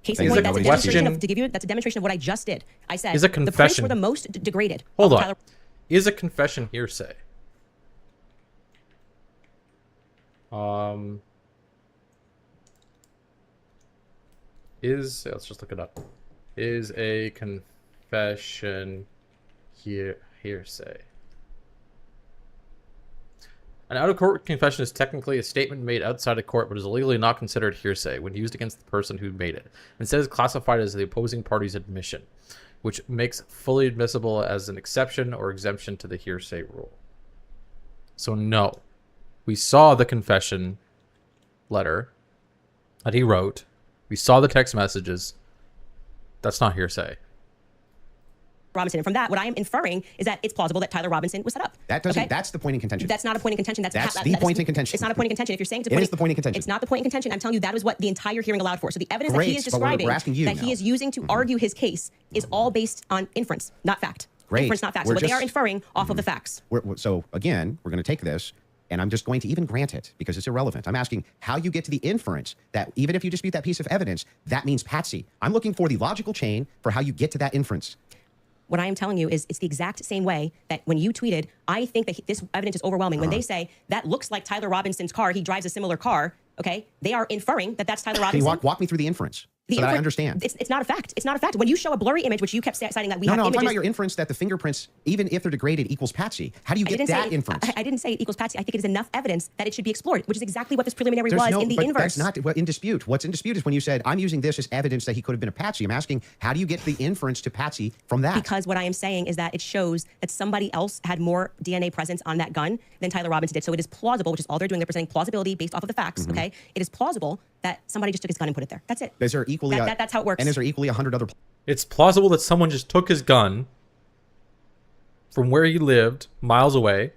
Case in point, that's a demonstration of what I just did. I said is a confession. The prints were the most degraded. Hold on. Is a confession hearsay? Let's just look it up. Is a confession hearsay? An out-of-court confession is technically a statement made outside of court, but is legally not considered hearsay when used against the person who made it. Instead, it's classified as the opposing party's admission, which makes fully admissible as an exception or exemption to the hearsay rule. So no, we saw the confession letter that he wrote. We saw the text messages. That's not hearsay. Robinson. And from that, what I am inferring is that it's plausible that Tyler Robinson was set up. That doesn't. Okay? That's the point in contention. That's not a point in contention. That's the point in contention. It's not a point in contention. If you're saying it's a it point, is the point in contention. It's not the point in contention. I'm telling you that is what the entire hearing allowed for. So the evidence that he is describing, that he is using to argue his case, is all based on inference, not fact. Great. Inference, not facts. So they are inferring off of the facts. So again, we're going to take this, and I'm just going to even grant it because it's irrelevant. I'm asking how you get to the inference that even if you dispute that piece of evidence, that means patsy. I'm looking for the logical chain for how you get to that inference. What I am telling you is it's the exact same way that when you tweeted, I think that this evidence is overwhelming. When they say that looks like Tyler Robinson's car, he drives a similar car, okay? They are inferring that that's Tyler Robinson. Can you walk me through the inference? So that I understand. It's not a fact. It's not a fact. When you show a blurry image, which you kept citing that we have I'm images. talking about your inference that the fingerprints, even if they're degraded, equals patsy. How do you get that inference? I didn't say it equals patsy. I think it is enough evidence that it should be explored, which is exactly what this preliminary was in the inverse. That's not in dispute. What's in dispute is when you said, I'm using this as evidence that he could have been a patsy. I'm asking, how do you get the inference to patsy from that? Because what I am saying is that it shows that somebody else had more DNA presence on that gun than Tyler Robinson did. So it is plausible, which is all they're doing. They're presenting plausibility based off of the facts, okay? It is plausible that somebody just took his gun and put it there. That's it. Is there equally that's how it works. And is there equally 100 other? It's plausible that someone just took his gun from where he lived, miles away,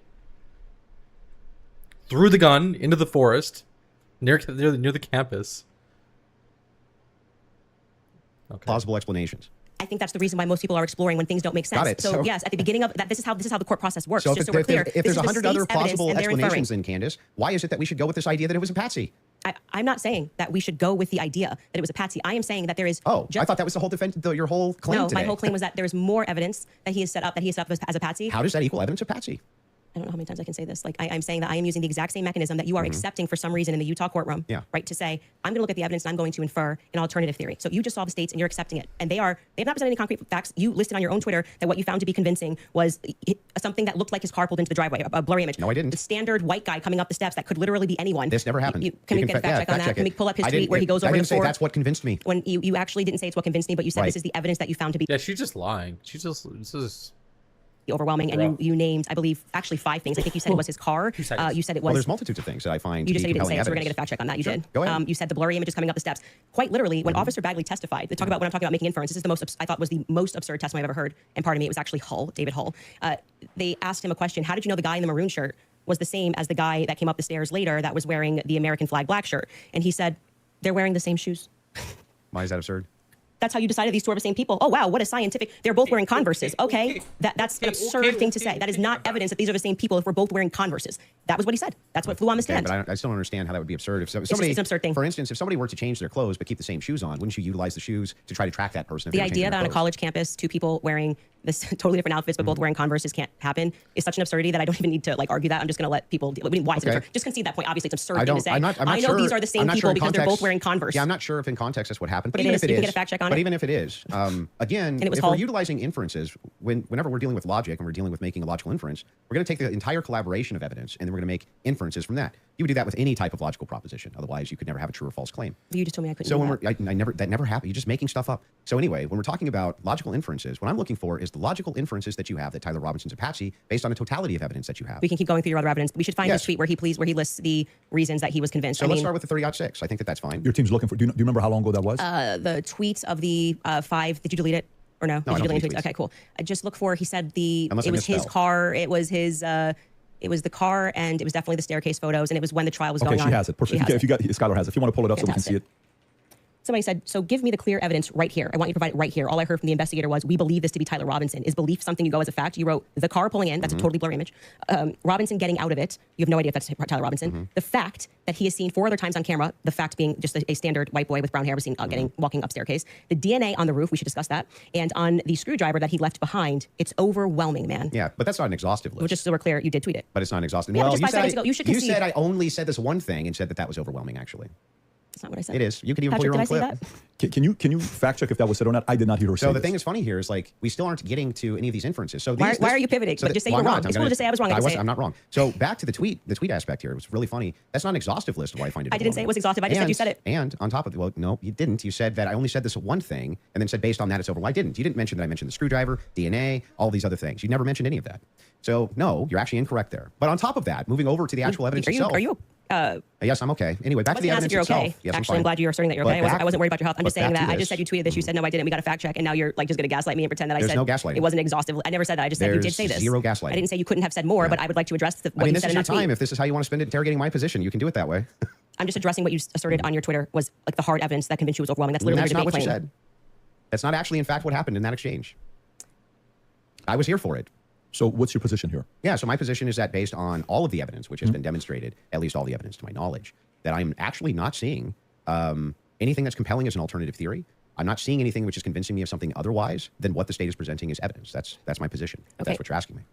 threw the gun into the forest near the campus. Okay. Plausible explanations. I think that's the reason why most people are exploring when things don't make sense. Got it. So yes, at the beginning of that, this is how the court process works. So just so we're clear, if there's 100 other plausible explanations, inferring. then Candace, why is it that we should go with this idea that it was a patsy? I'm not saying that we should go with the idea that it was a patsy. I am saying that there is. Oh, I thought that was the whole defense. Your whole claim. No, today. my whole claim was that there is more evidence that he has set up as a patsy. How does that equal evidence of patsy? I don't know how many times I can say this. Like I'm saying that I am using the exact same mechanism that you are accepting for some reason in the Utah courtroom. Yeah. Right. To say I'm going to look at the evidence and I'm going to infer an alternative theory. So you just saw the states and you're accepting it, and they have not presented any concrete facts. You listed on your own Twitter that what you found to be convincing was something that looked like his car pulled into the driveway, a blurry image. No, I didn't. The standard white guy coming up the steps that could literally be anyone. This never happened. Can we get a fact check on that? Can we pull up his tweet where he goes over I the didn't say that's what convinced me. When you actually didn't say it's what convinced me, but you said this is the evidence that you found to be. Yeah, she's just lying. This is overwhelming, and you named, I believe, actually 5 things. I think you said it was his car. You said it was. Well, there's multitudes of things that I find. You just said you didn't say it, evidence. so we're gonna get a fact check on that. You did. Go ahead. You said the blurry images coming up the steps. Quite literally, when Officer Bagley testified, when I'm talking about making inference, this is the most I thought was the most absurd testimony I've ever heard. And pardon me, it was actually David Hull. They asked him a question: how did you know the guy in the maroon shirt was the same as the guy that came up the stairs later that was wearing the American flag black shirt? And he said, they're wearing the same shoes. Why is that absurd? That's how you decided these two are the same people. Oh, wow, what a scientific. They're both wearing Converses. Okay, that's an absurd thing to say. That is not evidence that these are the same people if we're both wearing Converses. That was what he said. That's what flew on the stand. But I still don't understand how that would be absurd. If somebody, it's an absurd thing. For instance, if somebody were to change their clothes but keep the same shoes on, wouldn't you utilize the shoes to try to track that person? The idea that on a college campus, 2 people wearing this totally different outfits but both wearing Converses can't happen is such an absurdity that I don't even need to argue that. I'm just going to let people deal. Why is it absurd? Just concede that point. Obviously, it's absurd thing to say. I'm not I know sure, these are the same people because they're both wearing Converse. Yeah, I'm not sure if in context that's what happened. But even if it is, you can get a fact check on it. But even if it is, again, if we're utilizing inferences, whenever we're dealing with logic and we're dealing with making a logical inference, we're going to take the entire collaboration of evidence and then we're going to make inferences from that. You would do that with any type of logical proposition. Otherwise, you could never have a true or false claim. You just told me I couldn't. So when that never happened. You're just making stuff up. So anyway, when we're talking about logical inferences, what I'm looking for is the logical inferences that you have that Tyler Robinson's a patsy based on a totality of evidence that you have. We can keep going through your other evidence. We should find his tweet where he lists the reasons that he was convinced. So let's start with the 30-6. I think that's fine. Your team's looking for. Do you remember how long ago that was? The tweets of the 5. Did you delete it? Or no? No, Did you delete tweets. Okay, cool. I just look for. He said it was his misspelled. car. It was his. It was the car, and it was definitely the staircase photos, and it was when the trial was going on. Okay, she has it. Perfect. If you got Skylar has it. If you want to pull it up so we can see it. Somebody said, so give me the clear evidence right here. I want you to provide it right here. All I heard from the investigator was, we believe this to be Tyler Robinson. Is belief something you go as a fact? You wrote the car pulling in. That's a totally blurry image. Robinson getting out of it. You have no idea if that's Tyler Robinson. The fact that he is seen 4 other times on camera, the fact being just a standard white boy with brown hair was seen walking up staircase. The DNA on the roof, we should discuss that. And on the screwdriver that he left behind, it's overwhelming, man. Yeah, but that's not an exhaustive list. Well, just so we're clear, you did tweet it. But it's not an exhaustive. Yeah, well, just 5 seconds ago. You should concede. You said I only said this one thing and said that was overwhelming, actually. That's not what I said. It is. You can even pull your own clip. Can you fact check if that was said or not? I did not hear her say So the thing is funny here is like we still aren't getting to any of these inferences. So why are you pivoting? But just say you're wrong. It's cool to say I was wrong. I'm not wrong. So back to the tweet aspect here. It was really funny. That's not an exhaustive list of why I find it. I didn't say it was exhaustive. I just said you said it. And on top of it, well, no, you didn't. You said that I only said this one thing and then said based on that it's over. Well, I didn't. You didn't mention that I mentioned the screwdriver, DNA, all these other things. You never mentioned any of that. So no, you're actually incorrect there. But on top of that, moving over to the actual evidence itself. Are you? Yes, I'm okay. Anyway, back to the evidence itself. Okay. Yes, actually, I'm glad you're asserting that you're okay. I wasn't worried about your health. I'm just saying that. I just said you tweeted this. You said no, I didn't. We got a fact check, and now you're like just going to gaslight me and pretend that I said no gaslighting. It wasn't exhaustive. I never said that. I just said you did say this. Zero gaslighting. I didn't say you couldn't have said more, but I would like to address what you said in that tweet. This is your time. If this is how you want to spend it interrogating my position, you can do it that way. I'm just addressing what you asserted on your Twitter was like the hard evidence that convinced you was overwhelming. That's literally That's your not debate what claim. you said. That's not actually, in fact, what happened in that exchange. I was here for it. So what's your position here? Yeah, so my position is that based on all of the evidence, which has been demonstrated, at least all the evidence to my knowledge, that I'm actually not seeing anything that's compelling as an alternative theory. I'm not seeing anything which is convincing me of something otherwise than what the state is presenting as evidence. That's my position. If that's what you're asking me.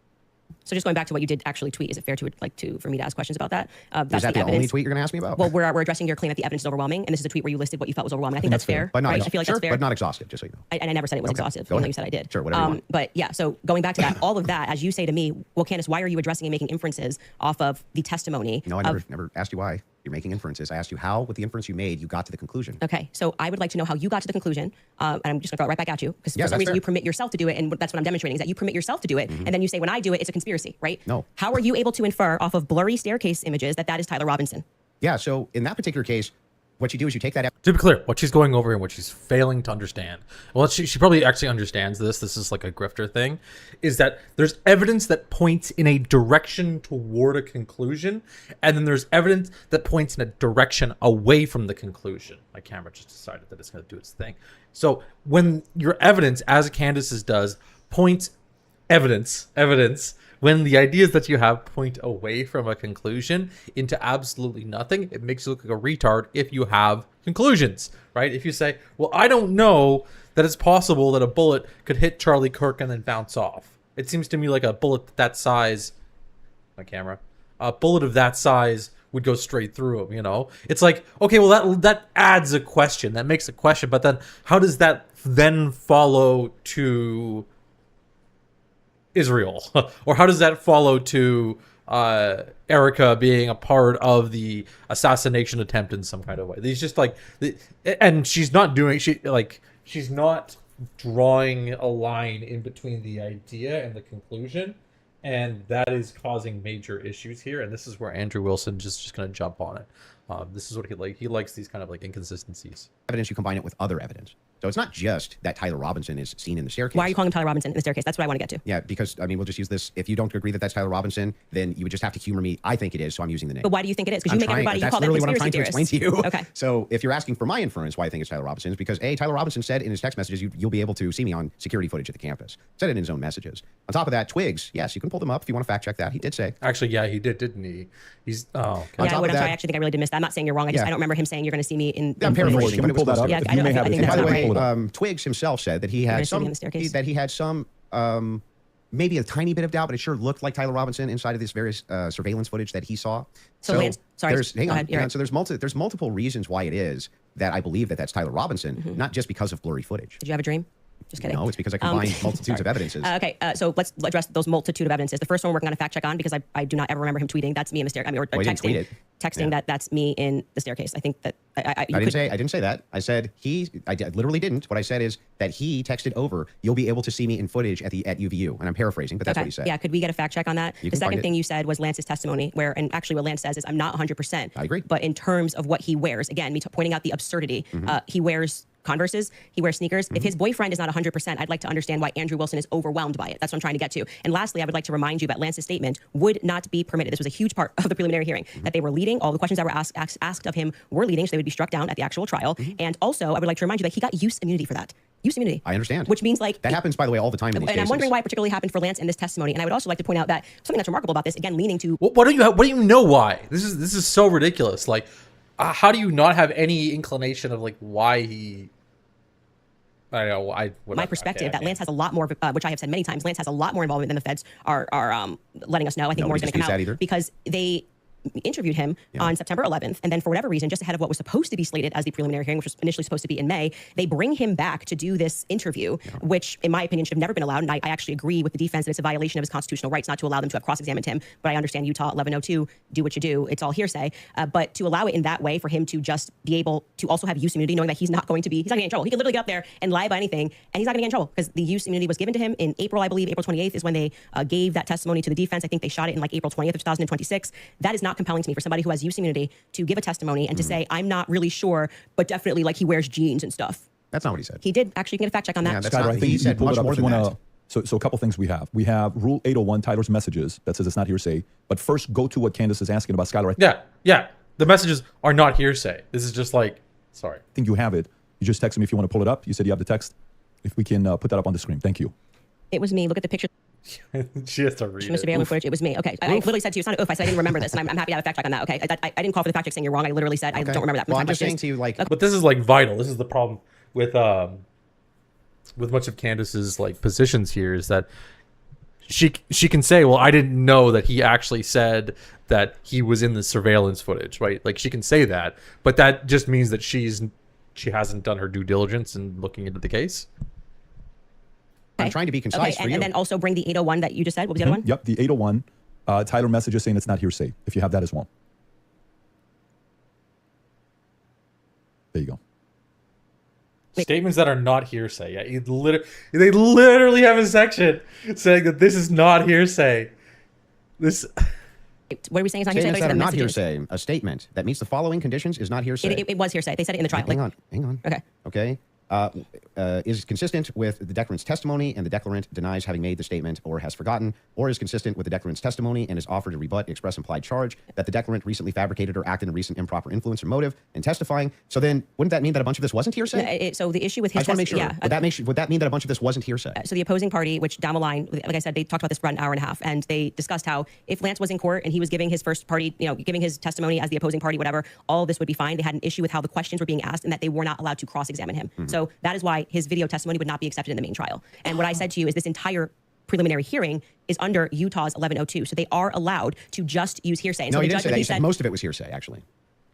So just going back to what you did actually tweet, is it fair for me to ask questions about that? Is that the only tweet you're going to ask me about? Well, we're addressing your claim that the evidence is overwhelming, and this is a tweet where you listed what you felt was overwhelming. I think that's fair. But not, right? I feel like that's fair. But not exhaustive, just so you know. And I never said it was exhaustive. Go Even though ahead. you said I did. Sure, whatever you want. But yeah, so going back to that, all of that, as you say to me, well, Candace, why are you addressing and making inferences off of the testimony? No, I never asked you why you're making inferences. I asked you how, with the inference you made, you got to the conclusion. Okay, so I would like to know how you got to the conclusion, and I'm just going to throw it right back at you, because for some reason you permit yourself to do it, and that's what I'm demonstrating, is that you permit yourself to do it, and then you say, when I do it, it's a conspiracy, right? No. How are you able to infer off of blurry staircase images that is Tyler Robinson? Yeah, so in that particular case, what you do is you take that... To be clear, what she's going over and what she's failing to understand, well, she probably actually understands this is like a grifter thing, is that there's evidence that points in a direction toward a conclusion, and then there's evidence that points in a direction away from the conclusion. My camera just decided that it's going to do its thing. So when your evidence, as Candace's does, points evidence, when the ideas that you have point away from a conclusion into absolutely nothing, it makes you look like a retard if you have conclusions, right? If you say, well, I don't know that it's possible that a bullet could hit Charlie Kirk and then bounce off. It seems to me like a bullet that size, my camera, a bullet of that size would go straight through him, you know? It's like, okay, well, that adds a question. That makes a question. But then how does that then follow to Israel? Or how does that follow to Erica being a part of the assassination attempt in some kind of way? He's just like, and she's not drawing a line in between the idea and the conclusion, and that is causing major issues here. And this is where Andrew Wilson just going to jump on it. This is what he likes these kind of like inconsistencies. Evidence, you combine it with other evidence. So it's not just that Tyler Robinson is seen in the staircase. Why are you calling him Tyler Robinson in the staircase? That's what I want to get to. Yeah, because, I mean, we'll just use this. If you don't agree that that's Tyler Robinson, then you would just have to humor me. I think it is, so I'm using the name. But why do you think it is? Because you make everybody, you that's call them literally what I'm conspiracy trying to theorists. explain to you. Okay. So if you're asking for my inference why I think it's Tyler Robinson, is because, A, Tyler Robinson said in his text messages, you'll be able to see me on security footage at the campus. Said it in his own messages. On top of that, Twigs, yes, you can pull them up if you want to fact check that. He did say. Actually, yeah, he did, didn't he? He's, oh, okay. Yeah, I actually think I really did miss that. I'm not saying you're wrong. I don't remember him saying you're going to see me in. I'm paraphrasing, but it was that up? Yeah, You may have it. And by the way, Twigs himself said that he had some maybe a tiny bit of doubt, but it sure looked like Tyler Robinson inside of this various surveillance footage that he saw. So Lance, sorry, hang on. So there's multiple reasons why it is that I believe that that's Tyler Robinson, not just because of blurry footage. Did you have a dream? Just kidding. No, it's because I combined multitudes of evidences. Okay, so let's address those multitude of evidences. The first one we're working on a fact check on, because I do not ever remember him tweeting that's me in the staircase. I mean, or texting that's me in the staircase. I think that I didn't say that. I said I literally didn't. What I said is that he texted over, you'll be able to see me in footage at UVU, and I'm paraphrasing, but that's what he said. Yeah, could we get a fact check on that? The second thing you said was Lance's testimony, and actually what Lance says is I'm not 100%. I agree. But in terms of what he wears, again, me pointing out the absurdity, he wears Converses, he wears sneakers. If his boyfriend is not 100%, I'd like to understand why Andrew Wilson is overwhelmed by it. That's what I'm trying to get to. And lastly, I would like to remind you that Lance's statement would not be permitted. This was a huge part of the preliminary hearing, that they were leading. All the questions that were asked of him were leading, so they would be struck down at the actual trial. And also, I would like to remind you that he got use immunity for that. Use immunity. I understand. Which means like... That happens, by the way, all the time in these cases. I'm wondering why it particularly happened for Lance in this testimony. And I would also like to point out that something that's remarkable about this, again, leaning to... What do you know why? This is so ridiculous. Like, how do you not have any inclination of like why he... I know. My perspective that Lance has a lot more, which I have said many times. Lance has a lot more involvement than the feds are letting us know. I think more is going to come out because they interviewed him on September 11th, and then for whatever reason, just ahead of what was supposed to be slated as the preliminary hearing, which was initially supposed to be in May, they bring him back to do this interview, which, in my opinion, should have never been allowed. And I actually agree with the defense that it's a violation of his constitutional rights not to allow them to have cross-examined him. But I understand Utah 1102, do what you do. It's all hearsay. But to allow it in that way, for him to just be able to also have use immunity, knowing that he's not going to get in trouble. He could literally get up there and lie about anything, and he's not going to get in trouble because the use immunity was given to him in April, I believe. April 28th is when they gave that testimony to the defense. I think they shot it in like April 20th of 2026. That is not compelling to me for somebody who has use immunity to give a testimony and to say, I'm not really sure, but definitely like he wears jeans and stuff. That's not what he said. He did actually get a fact check on that. Yeah, that's not, he said much more than that. So a couple things we have. We have Rule 801, Tyler's messages, that says it's not hearsay. But first, go to what Candace is asking about Skylar. Yeah. The messages are not hearsay. This is just like, sorry. I think you have it. You just text me if you want to pull it up. You said you have the text. If we can put that up on the screen. Thank you. It was me. Look at the picture. She has to read Mr. it. Surveillance footage. It was me. Okay. I literally said to you, it's not an oof. I said I didn't remember this, and I'm happy to have a fact check on that. Okay. I didn't call for the fact check saying you're wrong. I literally said I don't remember that. Well, I'm just saying to you, like, But this is like vital. This is the problem with much of Candace's like positions here is that she can say, well, I didn't know that he actually said that he was in the surveillance footage, right? Like she can say that, but that just means that she hasn't done her due diligence in looking into the case. I'm trying to be concise for you. And then also bring the 801 that you just said. What was the other one? Yep, the 801. Tyler messages saying it's not hearsay, if you have that as well. There you go. Statements that are not hearsay. Yeah, they literally have a section saying that this is not hearsay. This. What are we saying? It's not Statements hearsay. that are not hearsay. A statement that meets the following conditions is not hearsay. It was hearsay. They said it in the trial. Hang on. Okay. Okay. Is consistent with the declarant's testimony and the declarant denies having made the statement or has forgotten, or is consistent with the declarant's testimony and is offered to rebut express implied charge that the declarant recently fabricated or acted in recent improper influence or motive in testifying. So then wouldn't that mean that a bunch of this wasn't hearsay? So the issue with his I just want to make sure. yeah, Would that mean that a bunch of this wasn't hearsay? So the opposing party, which down the line, like I said, they talked about this for an hour and a half, and they discussed how if Lance was in court and he was giving his first party, giving his testimony as the opposing party, whatever, all of this would be fine. They had an issue with how the questions were being asked and that they were not allowed to cross-examine him. Mm-hmm. So that is why his video testimony would not be accepted in the main trial. And what I said to you is this entire preliminary hearing is under Utah's 1102. So they are allowed to just use hearsay. And No, so you the didn't say judge, that. he You said most of it was hearsay, actually.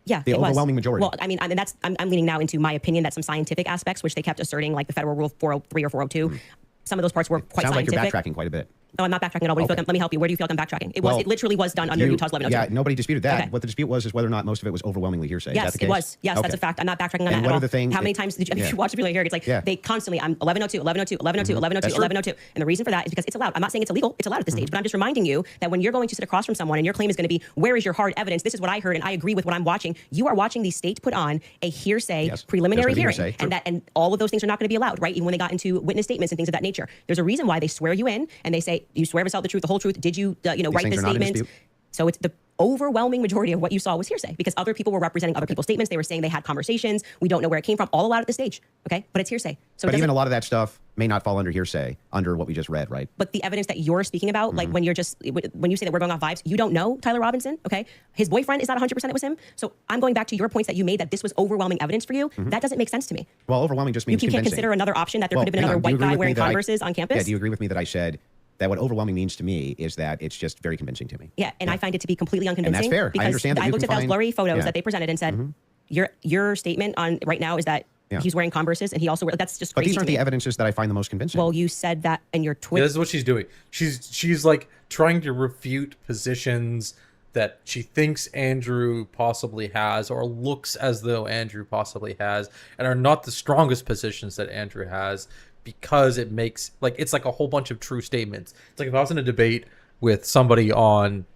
Yeah, the it was. overwhelming majority. Well, I mean, I'm leaning now into my opinion that some scientific aspects, which they kept asserting, like the federal rule 403 or 402, some of those parts were quite Sounds scientific. like you're backtracking quite a bit. No, I'm not backtracking at all. Let me help you. Where do you feel like I'm backtracking? It literally was done under Utah's 1102. Yeah, nobody disputed that. Okay. What the dispute was is whether or not most of it was overwhelmingly hearsay. Yes, is that the case? it was. Yes, Okay. that's a fact. I'm not backtracking on And that what at are all. the things? How many times did you watch the video hearing? It's like they constantly, I'm 1102, 1102, 1102, 1102, 1102. And the reason for that is because it's allowed. I'm not saying it's illegal. It's allowed at this stage. But I'm just reminding you that when you're going to sit across from someone and your claim is going to be, where is your hard evidence? This is what I heard and I agree with what I'm watching. You are watching the state put on a hearsay preliminary hearing. Hearsay. And all of those things are not going to be allowed, right? Even when they got into witness statements and things of that nature. There's a reason why they swear you in and they say, you swear to tell the truth, the whole truth. Did you, write this statement? So it's the overwhelming majority of what you saw was hearsay because other people were representing other people's statements. They were saying they had conversations. We don't know where it came from. All allowed at this stage. Okay. But it's hearsay. So but even a lot of that stuff may not fall under hearsay under what we just read, right? But the evidence that you're speaking about, like when you say that we're going off vibes, you don't know Tyler Robinson. Okay. His boyfriend is not 100% it was him. So I'm going back to your points that you made that this was overwhelming evidence for you. That doesn't make sense to me. Well, overwhelming just means you can't convincing. consider another option that there could have been another white guy wearing Converses on campus. Yeah. Do you agree with me that I said that what overwhelming means to me is that it's just very convincing to me? Yeah, and I find it to be completely unconvincing. And that's fair. Because I understand that I looked at those blurry photos that they presented and said, your statement on right now is that he's wearing Converses and he also that's just But crazy. these aren't the evidences that I find the most convincing. Well, you said that in your Twitter. Yeah, this is what she's doing. She's like trying to refute positions that she thinks Andrew possibly has or looks as though Andrew possibly has and are not the strongest positions that Andrew has. Because it makes it's like a whole bunch of true statements. It's like if I was in a debate with somebody on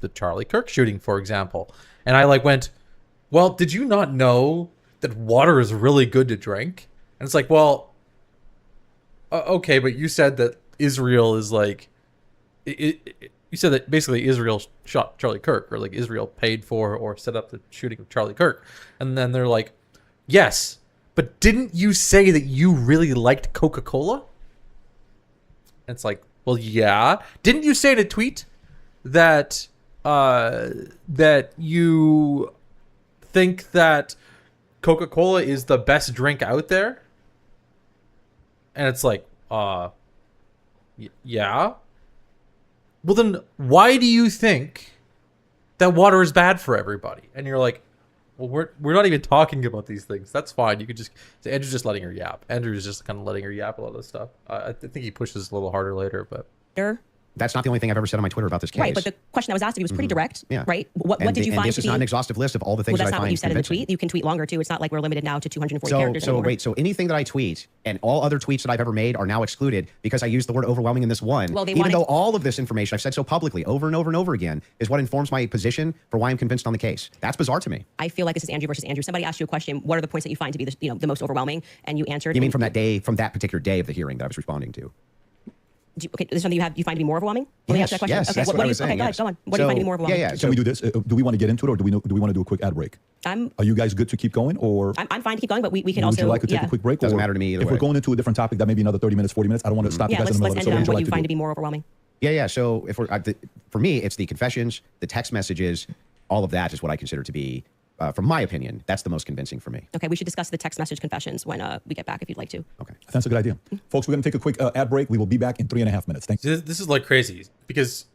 the Charlie Kirk shooting, for example, and I went, well, did you not know that water is really good to drink? And it's like, well, okay, but you said that Israel is you said that basically Israel shot Charlie Kirk or Israel paid for or set up the shooting of Charlie Kirk. And then they're like, yes, but didn't you say that you really liked Coca-Cola? And it's like, well, yeah. Didn't you say in a tweet that that you think that Coca-Cola is the best drink out there? And it's like, yeah. Well, then why do you think that water is bad for everybody? And you're like, well, we're not even talking about these things. That's fine. You could just... So Andrew's just letting her yap. Andrew's just kind of letting her yap a lot of this stuff. I think he pushes a little harder later, but... That's not the only thing I've ever said on my Twitter about this case. Right, but the question that was asked of you was pretty direct, right? What did you find this is not an exhaustive list of all the things that I find that's not what you said in the convincing. tweet. You can tweet longer, too. It's not like we're limited now to 240 characters anymore. So anything that I tweet and all other tweets that I've ever made are now excluded because I used the word overwhelming in this one. Well, even though all of this information I've said so publicly over and over and over again is what informs my position for why I'm convinced on the case. That's bizarre to me. I feel like this is Andrew versus Andrew. Somebody asked you a question. What are the points that you find to be the most overwhelming? And you answered. You mean from that particular day of the hearing that I was responding to? Okay, is there something you find to be more overwhelming? Let me ask that question. Yes, okay, that's what I was saying. Okay, go ahead, go on. What do you find to be more overwhelming? Yeah. Can we do this? Do we want to get into it, or do we want to do a quick ad break? Are you guys good to keep going, or I'm fine to keep going, but we can also. Would you like to take a quick break? Doesn't matter to me either If way. we're going into a different topic, that may be another 30 minutes, 40 minutes. I don't want to stop you guys in the middle of it. Let's end on what you find to be more overwhelming. Yeah. So if for me, it's the confessions, the text messages, all of that is what I consider to be, from my opinion, that's the most convincing for me. Okay, we should discuss the text message confessions when we get back, if you'd like to. Okay, that's a good idea, folks. We're going to take a quick ad break. We will be back in 3.5 minutes. Thanks. This is like crazy because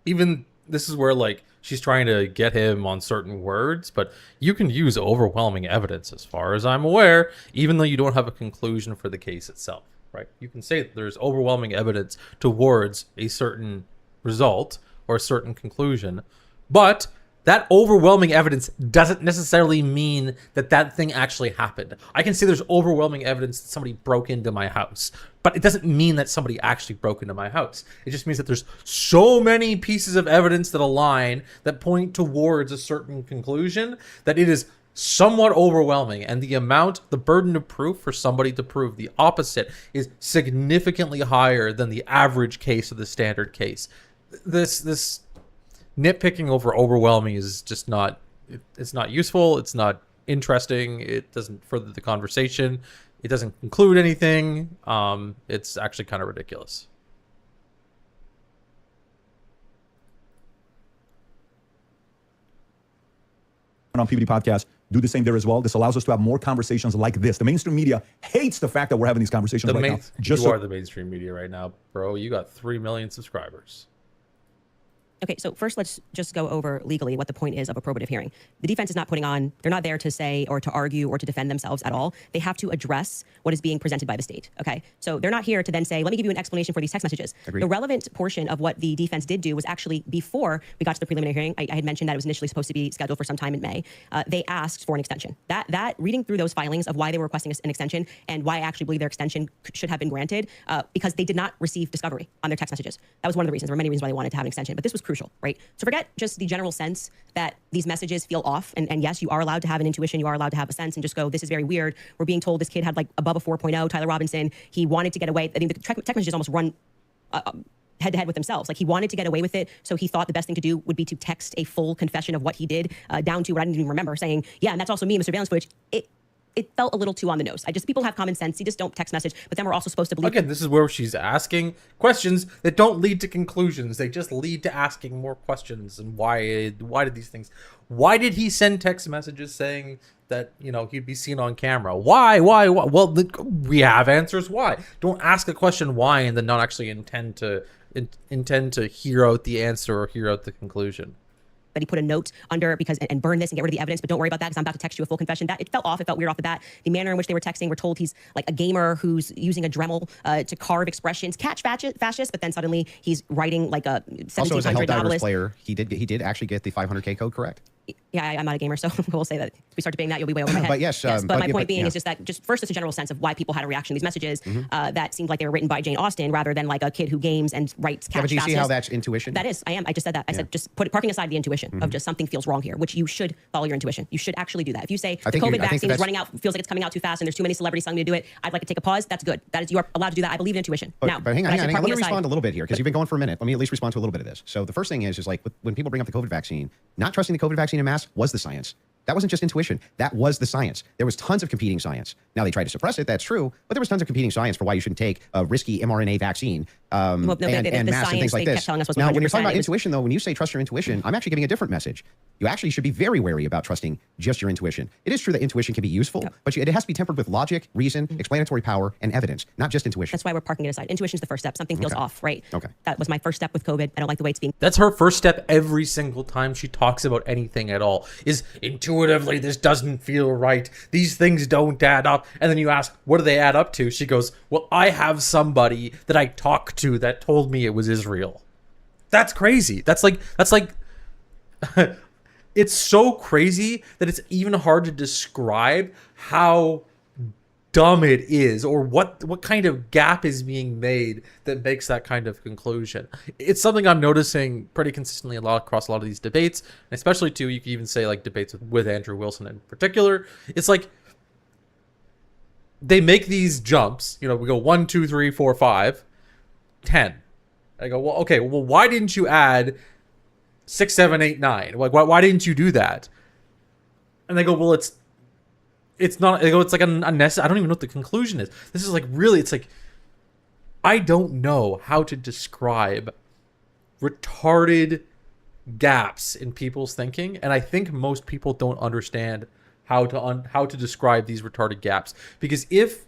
even this is where like she's trying to get him on certain words, but you can use overwhelming evidence, as far as I'm aware, even though you don't have a conclusion for the case itself. Right? You can say that there's overwhelming evidence towards a certain result or a certain conclusion, but that overwhelming evidence doesn't necessarily mean that that thing actually happened. I can say there's overwhelming evidence that somebody broke into my house, but it doesn't mean that somebody actually broke into my house. It just means that there's so many pieces of evidence that align, that point towards a certain conclusion, that it is somewhat overwhelming, and the burden of proof for somebody to prove the opposite is significantly higher than the average case of the standard case. This nitpicking over overwhelming is just not, it's not useful, it's not interesting, it doesn't further the conversation, it doesn't conclude anything. It's actually kind of ridiculous. On PBD Podcast, do the same there as well. This allows us to have more conversations like this. The mainstream media hates the fact that we're having these conversations right now. You are the mainstream media right now, bro. You got 3 million subscribers. Okay, so first let's just go over legally what the point is of a probative hearing. The defense is not they're not there to say or to argue or to defend themselves at all. They have to address what is being presented by the state, okay? So they're not here to then say, let me give you an explanation for these text messages. Agreed. The relevant portion of what the defense did do was actually before we got to the preliminary hearing. I had mentioned that it was initially supposed to be scheduled for some time in May. They asked for an extension. That reading through those filings of why they were requesting an extension and why I actually believe their extension should have been granted, because they did not receive discovery on their text messages. That was one of the reasons. There were many reasons why they wanted to have an extension, but this was crucial, right? So forget just the general sense that these messages feel off. And yes, you are allowed to have an intuition. You are allowed to have a sense and just go, this is very weird. We're being told this kid had like above a 4.0, Tyler Robinson. He wanted to get away. I mean, the text messages almost run head to head with themselves. Like he wanted to get away with it. So he thought the best thing to do would be to text a full confession of what he did, down to what I didn't even remember, saying, yeah, and that's also me in the surveillance footage. It felt a little too on the nose. People have common sense. You just don't text message, but then we're also supposed to believe. Again, this is where she's asking questions that don't lead to conclusions. They just lead to asking more questions. And why did these things? Why did he send text messages saying that, he'd be seen on camera? Why? Well, we have answers. Why? Don't ask a question why and then not actually intend to hear out the answer or hear out the conclusion. But he put a note under and burn this and get rid of the evidence, but don't worry about that because I'm about to text you a full confession. That it felt off. It felt weird off the bat. The manner in which they were texting, we're told he's like a gamer who's using a Dremel to carve expressions, catch fascists, but then suddenly he's writing like a 1700 also, as a Helldivers novelist. player, he did actually get the 500K code correct. Yeah, I'm not a gamer, so we'll say that if we start debating that, you'll be way over my head. But yes, but my point being is just that first, it's a general sense of why people had a reaction to these messages that seemed like they were written by Jane Austen rather than like a kid who games and writes catch but you see fascists. how that's intuition? That is, I just said that. I said just parking aside the intuition of just something feels wrong here, which you should follow your intuition. You should actually do that. If you say the COVID vaccine is running out, feels like it's coming out too fast, and there's too many celebrities telling me to do it, I'd like to take a pause. That's good. That is, you are allowed to do that. I believe in intuition. But hang on. Let me respond a little bit here because you've been going for a minute. Let me at least respond to a little bit of this. So the first thing is like when people bring up the COVID vaccine, not trusting the COVID vaccine en masse was the science. That wasn't just intuition. That was the science. There was tons of competing science. Now, they tried to suppress it. That's true. But there was tons of competing science for why you shouldn't take a risky mRNA vaccine and mass and things like this. Now, when you're talking about intuition, though, when you say trust your intuition, I'm actually giving a different message. You actually should be very wary about trusting just your intuition. It is true that intuition can be useful, but it has to be tempered with logic, reason, explanatory power, and evidence, not just intuition. That's why we're parking it aside. Intuition is the first step. Something feels off, right? Okay. That was my first step with COVID. I don't like the way it's being. That's her first step every single time she talks about anything at all, is intuitively this doesn't feel right. These things don't add up. And then you ask, what do they add up to? She goes, well, I have somebody that I talked to that told me it was Israel. That's crazy. That's like it's so crazy that it's even hard to describe how dumb it is or what kind of gap is being made that makes that kind of conclusion. It's something I'm noticing pretty consistently across a lot of these debates, and especially too, you could even say like debates with Andrew Wilson in particular. It's like they make these jumps, we go 1, 2, 3, 4, 5, 10. I go, well, okay, well, why didn't you add 6, 7, 8, 9? Like, why didn't you do that? And they go, well, it's not. They go, it's like an unnecessary. I don't even know what the conclusion is. This is like really. It's like I don't know how to describe retarded gaps in people's thinking, and I think most people don't understand how to describe these retarded gaps. Because if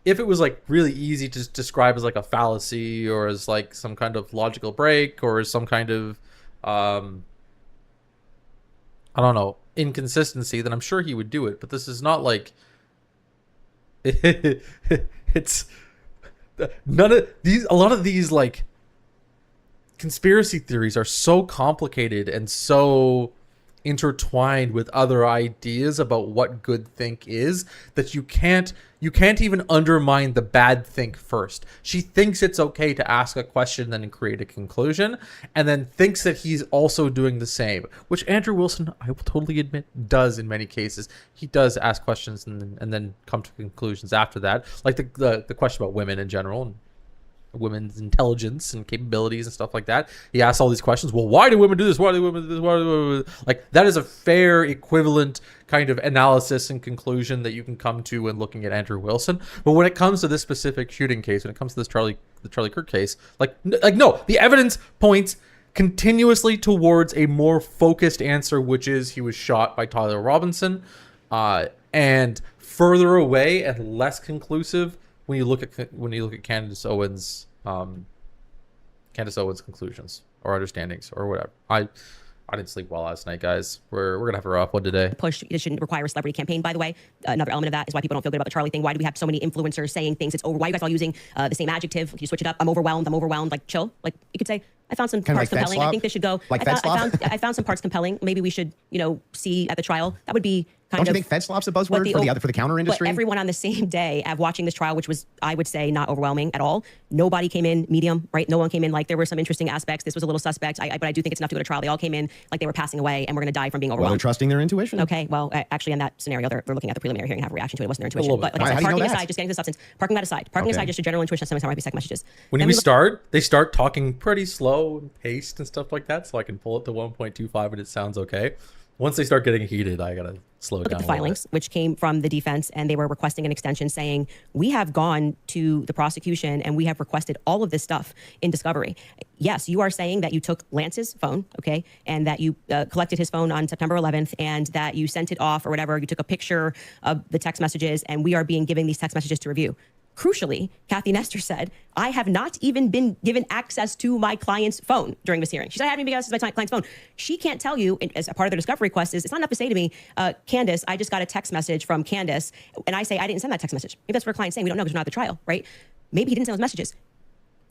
it was like really easy to describe as like a fallacy or as like some kind of logical break or as some kind of I don't know, inconsistency, then I'm sure he would do it. But this is not like it's none of these. A lot of these like conspiracy theories are so complicated and so intertwined with other ideas about what good think is that you can't even undermine the bad think first. She thinks it's okay to ask a question then create a conclusion, and then thinks that he's also doing the same, which Andrew Wilson, I will totally admit, does in many cases. He does ask questions and then come to conclusions after that, like the question about women in general and women's intelligence and capabilities and stuff like that. He asks all these questions. Well, why do women do this? Why do women do this? Why do women do this? Like, that is a fair equivalent kind of analysis and conclusion that you can come to when looking at Andrew Wilson. But when it comes to this specific shooting case, when it comes to this the Charlie Kirk case, like no, the evidence points continuously towards a more focused answer, which is he was shot by Tyler Robinson, and further away and less conclusive when you look at Candace Owens' conclusions or understandings or whatever. I didn't sleep well last night, guys. We're gonna have a rough one today. Push. It shouldn't require a celebrity campaign, by the way. Another element of that is why people don't feel good about the Charlie thing. Why do we have so many influencers saying things? It's over. Why are you guys all using the same adjective? Can you switch it up? I'm overwhelmed. Like, chill. Like, you could say, I found some parts compelling. I think this should go. Like I found some parts compelling. Maybe we should, see at the trial. That would be Don't you think FedSlop's a buzzword for the counter industry? But everyone on the same day of watching this trial, which was, I would say, not overwhelming at all. Nobody came in medium, right? No one came in like there were some interesting aspects. This was a little suspect, but I do think it's enough to go to trial. They all came in like they were passing away and we're going to die from being overwhelmed. Well, they're trusting their intuition. Okay, well, actually, in that scenario, they're looking at the preliminary hearing and have a reaction to it. It wasn't their intuition. But like I said, parking aside, just getting to the substance. Parking that aside. Parking aside, just your general intuition. Sometimes might be text messages. When they start talking pretty slow and paced and stuff like that, so I can pull it to 1.25 and it sounds okay. Once they start getting heated, I gotta slow it down. Look at the filings, which came from the defense, and they were requesting an extension saying, we have gone to the prosecution and we have requested all of this stuff in discovery. Yes, you are saying that you took Lance's phone, okay, and that you collected his phone on September 11th and that you sent it off or whatever. You took a picture of the text messages, and we are being given these text messages to review. Crucially, Kathy Nestor said, I have not even been given access to my client's phone during this hearing. She said, I haven't even given access to my client's phone. She can't tell you, as a part of the discovery request, it's not enough to say to me, Candace, I just got a text message from Candace, and I say, I didn't send that text message. Maybe that's what her client's saying. We don't know because we're not at the trial, right? Maybe he didn't send those messages.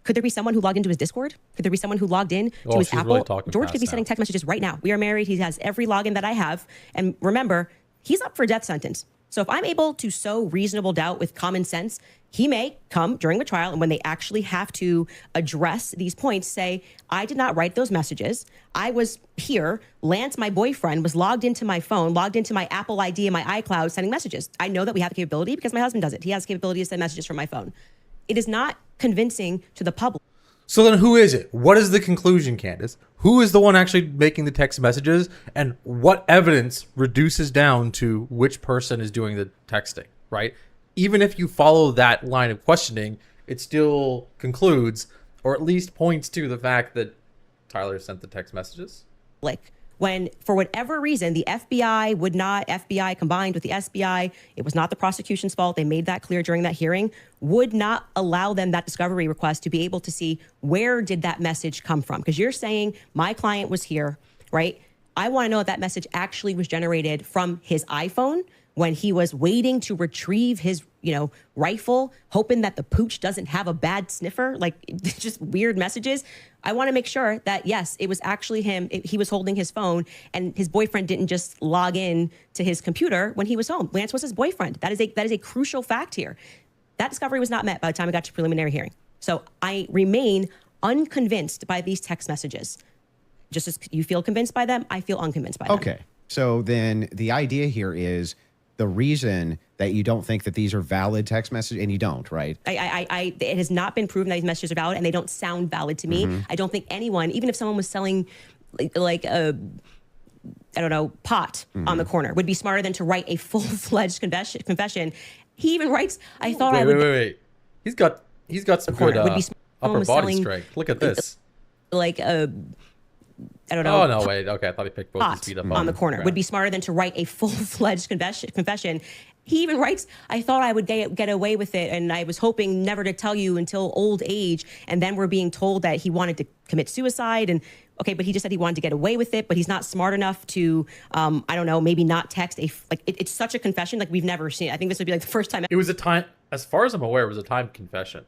Could there be someone who logged into his Discord? Could there be someone who logged in to his Apple? Really George could be sending text messages right now. We are married. He has every login that I have. And remember, he's up for a death sentence. So if I'm able to sow reasonable doubt with common sense, he may come during the trial, and when they actually have to address these points, say, I did not write those messages. I was here. Lance, my boyfriend, was logged into my phone, logged into my Apple ID and my iCloud sending messages. I know that we have the capability because my husband does it. He has the capability to send messages from my phone. It is not convincing to the public. So then who is it? What is the conclusion, Candace? Who is the one actually making the text messages? And what evidence reduces down to which person is doing the texting, right? Even if you follow that line of questioning, it still concludes, or at least points to the fact that Tyler sent the text messages. When, for whatever reason, the FBI combined with the SBI, it was not the prosecution's fault. They made that clear during that hearing, would not allow them that discovery request to be able to see where did that message come from? Because you're saying my client was here, right? I want to know if that message actually was generated from his iPhone when he was waiting to retrieve his, rifle, hoping that the pooch doesn't have a bad sniffer, like just weird messages. I want to make sure that, yes, it was actually him. He was holding his phone and his boyfriend didn't just log in to his computer when he was home. Lance was his boyfriend. That is a crucial fact here. That discovery was not met by the time we got to preliminary hearing. So I remain unconvinced by these text messages. Just as you feel convinced by them, I feel unconvinced by them. Okay. So then the idea here is the reason that you don't think that these are valid text messages, and you don't, right? It has not been proven that these messages are valid, and they don't sound valid to me. I don't think anyone, even if someone was selling like a, I don't know, pot on the corner, would be smarter than to write a full-fledged confession. He even writes, I thought I would... Wait. He's got some good upper body strength. Look at this. Like a... I don't know. Oh, no, wait. Okay, I thought he picked both his feet up on the corner. Would be smarter than to write a full-fledged confession. He even writes, I thought I would get away with it, and I was hoping never to tell you until old age. And then we're being told that he wanted to commit suicide. And okay, but he just said he wanted to get away with it, but he's not smart enough to, I don't know, maybe not text it's such a confession like we've never seen. I think this would be like the first time. It was a time, as far as I'm aware, it was a timed confession.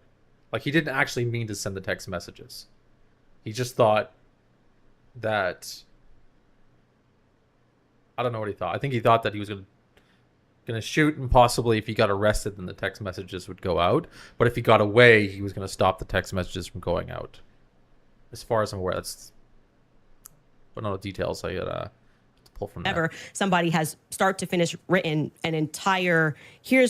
Like, he didn't actually mean to send the text messages. He just thought that, I don't know what he thought. I think he thought that he was gonna shoot, and possibly if he got arrested, then the text messages would go out. But if he got away, he was gonna stop the text messages from going out. As far as I'm aware, that's, but no details I gotta pull from ever that. Somebody has start to finish written an entire,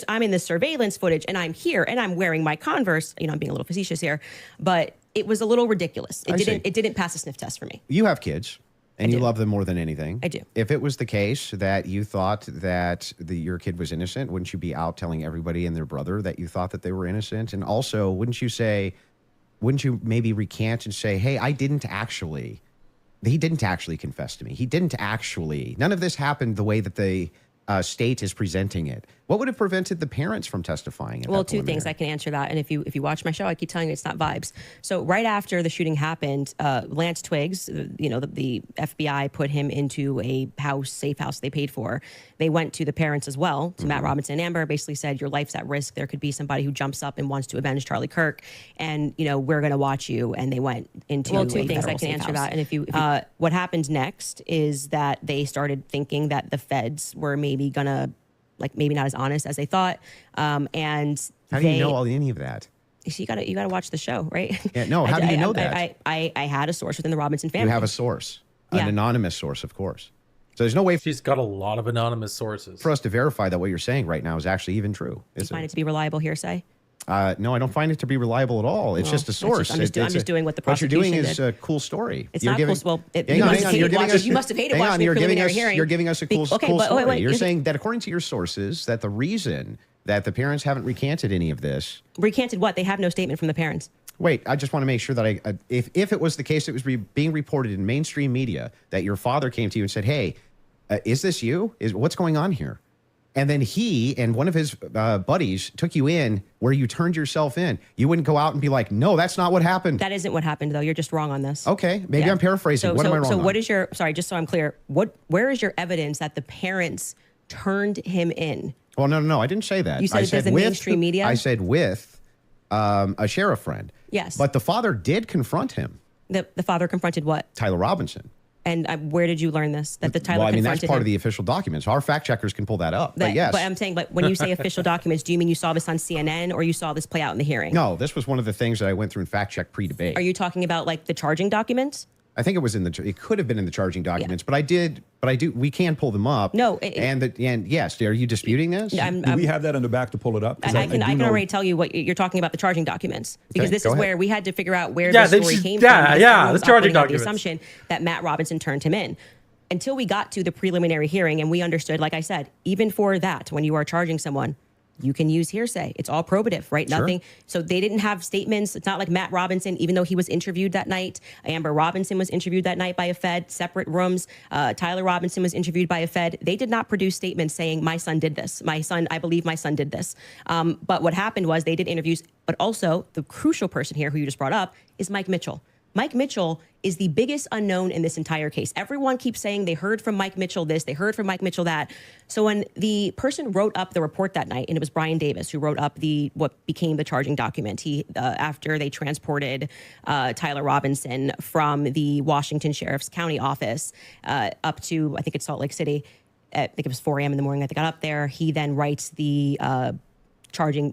I'm in the surveillance footage and I'm here and I'm wearing my Converse. I'm being a little facetious here, but it was a little ridiculous. It didn't pass a sniff test for me. You have kids and you love them more than anything. I do. If it was the case that you thought that your kid was innocent, wouldn't you be out telling everybody and their brother that you thought that they were innocent? And also, wouldn't you maybe recant and say, hey, he didn't actually confess to me. He didn't actually, none of this happened the way that the state is presenting it. What would have prevented the parents from testifying? Well, two things I can answer that. And if you watch my show, I keep telling you it's not vibes. So right after the shooting happened, Lance Twiggs, the FBI put him into a safe house they paid for. They went to the parents as well, to Matt Robinson and Amber, basically said, your life's at risk. There could be somebody who jumps up and wants to avenge Charlie Kirk. And, we're going to watch you. And they went into two things I can answer that. And if you what happened next is that they started thinking that the feds were maybe going to, maybe not as honest as they thought. And how do you know any of that? So you gotta watch the show, right? Yeah, no. How do you know that? I had a source within the Robinson family. You have a source, an anonymous source, of course. So there's no way she's got a lot of anonymous sources for us to verify that what you're saying right now is actually even true. Do you find it to be reliable hearsay? No, I don't find it to be reliable at all. It's just a source. I'm just doing what the prosecution What you're doing is a cool story. It's not cool. Well, you must have hated watching the preliminary hearing. You're giving us a cool story. Wait, you're saying that according to your sources, that the reason that the parents haven't recanted any of this. Recanted what? They have no statement from the parents. Wait, I just want to make sure that if it was the case, it was being reported in mainstream media that your father came to you and said, hey, is this you? What's going on here? And then he and one of his buddies took you in where you turned yourself in. You wouldn't go out and be like, no, that's not what happened. That isn't what happened, though. You're just wrong on this. Okay. Maybe I'm paraphrasing. What am I wrong on? So what is your, sorry, just so I'm clear, where is your evidence that the parents turned him in? Well, no. I didn't say that. You said there's the mainstream media? I said with a sheriff friend. Yes. But the father did confront him. The father confronted what? Tyler Robinson. And where did you learn this? That the Tyler confronted him? That's part of the official documents. Our fact checkers can pull that up. But yes. But I'm saying, when you say official documents, do you mean you saw this on CNN or you saw this play out in the hearing? No, this was one of the things that I went through in fact check pre-debate. Are you talking about the charging documents? I think it was it could have been in the charging documents, but we can pull them up. No. And yes, are you disputing this? Do we have that in the back to pull it up? I can already tell you what you're talking about, the charging documents, because this is where we had to figure out where the story came from. The charging documents. The assumption that Matt Robinson turned him in. Until we got to the preliminary hearing and we understood, like I said, even for that, when you are charging someone, you can use hearsay. It's all probative, right? Sure. Nothing. So they didn't have statements. It's not like Matt Robinson, even though he was interviewed that night. Amber Robinson was interviewed that night by a Fed, separate rooms. Tyler Robinson was interviewed by a Fed. They did not produce statements saying, my son did this. I believe my son did this. But what happened was they did interviews, but also the crucial person here who you just brought up is Mike Mitchell. Mike Mitchell is the biggest unknown in this entire case. Everyone keeps saying they heard from Mike Mitchell this, they heard from Mike Mitchell that. So when the person wrote up the report that night, and it was Brian Davis who wrote up what became the charging document, he after they transported Tyler Robinson from the Washington Sheriff's County office up to, I think it's Salt Lake City. I think it was 4 a.m. in the morning that they got up there. He then writes the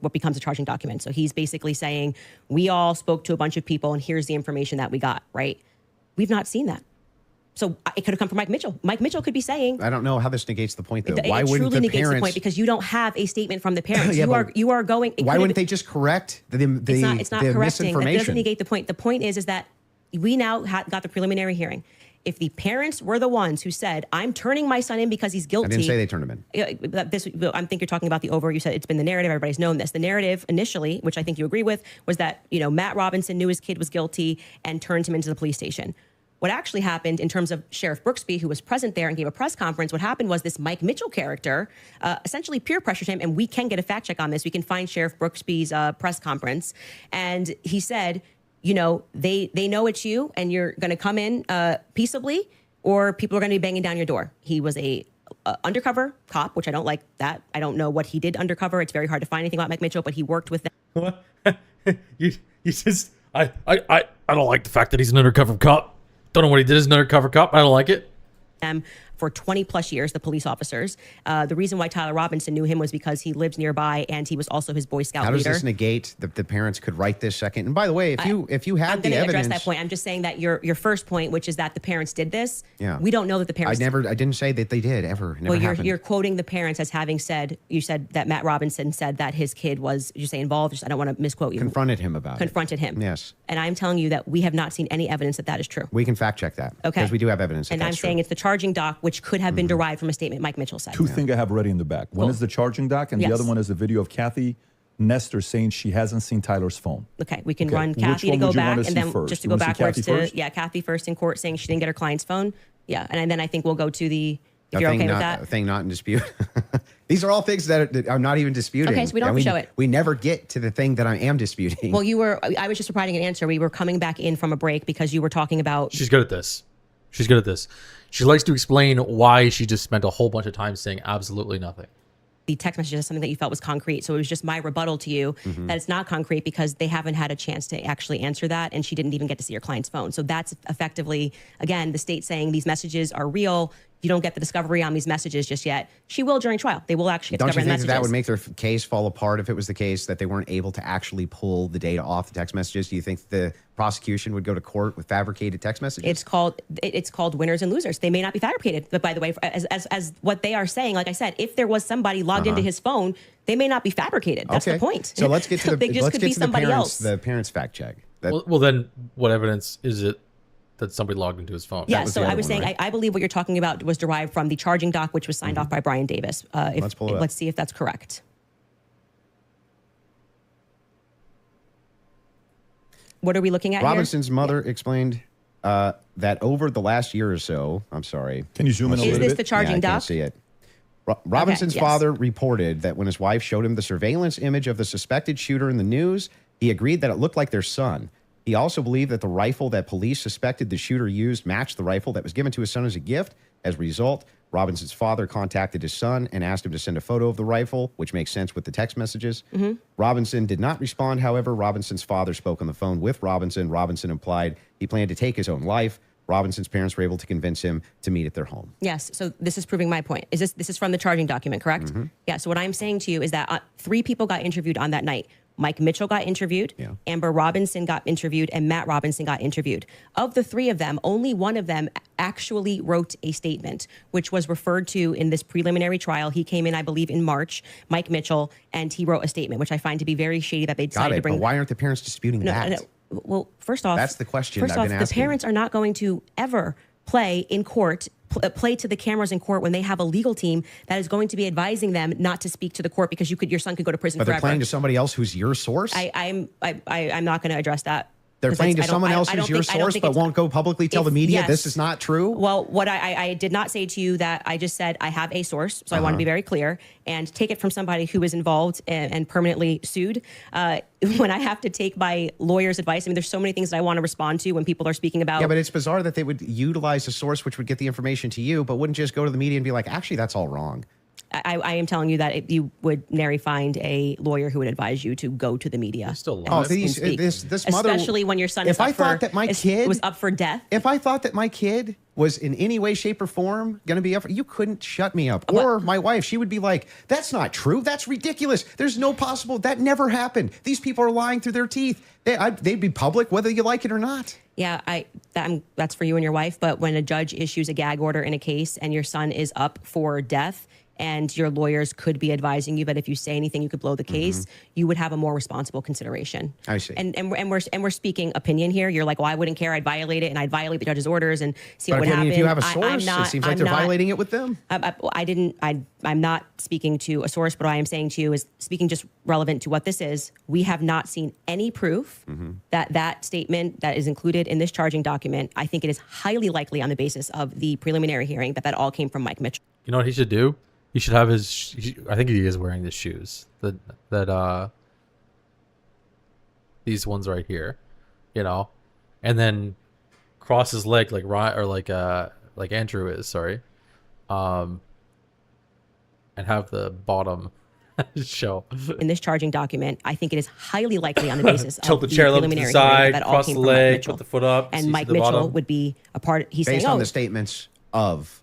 what becomes a charging document. So he's basically saying, we all spoke to a bunch of people and here's the information that we got, right? We've not seen that. So it could have come from Mike Mitchell. Mike Mitchell could be saying, I don't know how this negates the point, though. Why wouldn't truly negates the point, because you don't have a statement from the parents. Yeah, you are going. Why wouldn't they just correct the it's not correcting. That doesn't misinformation? negate the point. The point is that we now got the preliminary hearing. If the parents were the ones who said, I'm turning my son in because he's guilty. I didn't say they turned him in. I think you're talking about the over. You said it's been the narrative. Everybody's known this. The narrative initially, which I think you agree with, was that, Matt Robinson knew his kid was guilty and turned him into the police station. What actually happened in terms of Sheriff Brooksby, who was present there and gave a press conference, what happened was this Mike Mitchell character essentially peer pressured him, and we can get a fact check on this. We can find Sheriff Brooksby's press conference. And he said, they know it's you and you're going to come in peaceably, or people are going to be banging down your door. He was a undercover cop, which I don't like that. I don't know what he did undercover. It's very hard to find anything about Mike Mitchell, but he worked with them. What? you just, I don't like the fact that he's an undercover cop. Don't know what he did as an undercover cop. I don't like it. For 20 plus years, the police officers. The reason why Tyler Robinson knew him was because he lived nearby and he was also his Boy Scout leader. How does this negate the parents could write this second? And by the way, if you had the evidence, I'm going to address that point. I'm just saying that your first point, which is that the parents did this. Yeah. We don't know that the parents. I didn't say that they did ever. Never happened. You're quoting the parents as having said. You said that Matt Robinson said that his kid was. Did you say involved? I don't want to misquote you. Confronted him about it. Confronted him. Yes. And I'm telling you that we have not seen any evidence that that is true. We can fact check that. Okay. Because we do have evidence. And I'm saying it's the charging doc, which could have been derived from a statement Mike Mitchell said. Two things I have ready in the back. One is the charging doc, and the other one is a video of Kathy Nestor saying she hasn't seen Tyler's phone. Okay, we can run Kathy to go back, and then just to go backwards to Kathy first in court saying she didn't get her client's phone. Yeah, and then I think we'll go to the. If you're okay with that, a thing not in dispute. These are all things that I'm not even disputing. Okay, so we don't have to show it. We never get to the thing that I am disputing. Well, I was just providing an answer. We were coming back in from a break because you were talking about. She's good at this. She likes to explain why she just spent a whole bunch of time saying absolutely nothing. The text message is something that you felt was concrete. So it was just my rebuttal to you that it's not concrete because they haven't had a chance to actually answer that. And she didn't even get to see your client's phone. So that's effectively, again, the state saying these messages are real. You don't get the discovery on these messages just yet. She will during trial. They will actually get discovery on the messages. Don't you think that would make their case fall apart if it was the case that they weren't able to actually pull the data off the text messages? Do you think the prosecution would go to court with fabricated text messages? It's called winners and losers. They may not be fabricated, but by the way, as what they are saying, like I said, if there was somebody logged into his phone, they may not be fabricated. That's the point. So let's get to the parents fact check. Well, then what evidence is it that somebody logged into his phone? Yeah, so I was saying, right? I believe what you're talking about was derived from the charging doc, which was signed off by Brian Davis. Let's pull it up. Let's see if that's correct. What are we looking at Robinson's mother explained that over the last year or so, I'm sorry. Can you zoom in a little bit? Is this the charging doc? I can't see it. Robinson's father reported that when his wife showed him the surveillance image of the suspected shooter in the news, he agreed that it looked like their son. He also believed that the rifle that police suspected the shooter used matched the rifle that was given to his son as a gift. As a result, Robinson's father contacted his son and asked him to send a photo of the rifle, which makes sense with the text messages. Robinson did not respond. However, Robinson's father spoke on the phone with Robinson. Robinson implied he planned to take his own life. Robinson's parents were able to convince him to meet at their home. Yes. So this is proving my point. This is from the charging document, correct? Yeah. So what I'm saying to you is that 3 people got interviewed on that night. Mike Mitchell got interviewed, Amber Robinson got interviewed, and Matt Robinson got interviewed. Of the 3 of them, only one of them actually wrote a statement, which was referred to in this preliminary trial. He came in, I believe, in March, Mike Mitchell, and he wrote a statement, which I find to be very shady that they decided to bring. But why aren't the parents disputing that? No. Well, first off, that's the question First I've off, been asking. The parents are not going to ever play in court, play to the cameras in court when they have a legal team that is going to be advising them not to speak to the court because your son could go to prison forever. But they're playing to somebody else who's your source? I'm not going to address that. They're playing to someone else who's your source, but won't go publicly tell the media this is not true? Well, what I did not say to you that I just said I have a source, so I want to be very clear, and take it from somebody who is involved and permanently sued. When I have to take my lawyer's advice, I mean, there's so many things that I want to respond to when people are speaking about. Yeah, but it's bizarre that they would utilize a source which would get the information to you, but wouldn't just go to the media and be like, actually, that's all wrong. I am telling you that you would nary find a lawyer who would advise you to go to the media. Still this mother, especially when your son if is up I thought that my kid was up for death. If I thought that my kid was in any way, shape, or form going to be up, you couldn't shut me up. Or my wife, she would be like, "That's not true. That's ridiculous. There's no possible. That never happened. These people are lying through their teeth. They'd be public whether you like it or not." Yeah, that's for you and your wife. But when a judge issues a gag order in a case and your son is up for death, and your lawyers could be advising you that if you say anything, you could blow the case, you would have a more responsible consideration. I see. And we're speaking opinion here. You're like, well, I wouldn't care. I'd violate it, and I'd violate the judge's orders and see what would happen. If you have a source, it seems like they're violating it with them. I'm not speaking to a source, but what I am saying to you is speaking just relevant to what this is. We have not seen any proof that statement that is included in this charging document. I think it is highly likely on the basis of the preliminary hearing that all came from Mike Mitchell. You know what he should do? He should have his. I think he is wearing the shoes. These ones right here, and then cross his leg like Andrew is. Sorry, and have the bottom show. In this charging document, I think it is highly likely on the basis Tilt of the chair preliminary side, that all cross came the from Mike leg, Mitchell. put the foot up, and Mike Mitchell bottom. would be a part. He's based saying, on the statements of.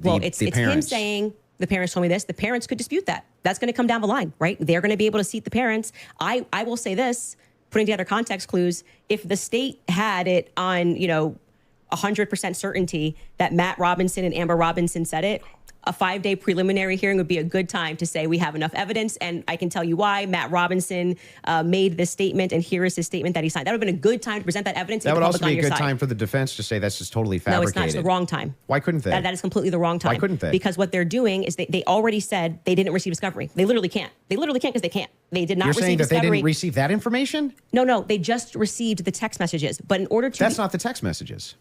It's him saying the parents told me this. The parents could dispute that. That's going to come down the line, right? They're going to be able to seat the parents. I will say this, putting together context clues. If the state had it on, 100% certainty that Matt Robinson and Amber Robinson said it, a 5-day preliminary hearing would be a good time to say we have enough evidence. And I can tell you why Matt Robinson made this statement, and here is his statement that he signed. That would have been a good time to present that evidence. That would also be a good time for the defense to say this is totally fabricated. No, it's not. It's the wrong time. Why couldn't they? That is completely the wrong time. Why couldn't they? Because what they're doing is they already said they didn't receive discovery. They literally can't. They literally can't because they can't. They did not receive saying that discovery. they didn't receive that information? No. They just received the text messages. But in order to... That's not the text messages.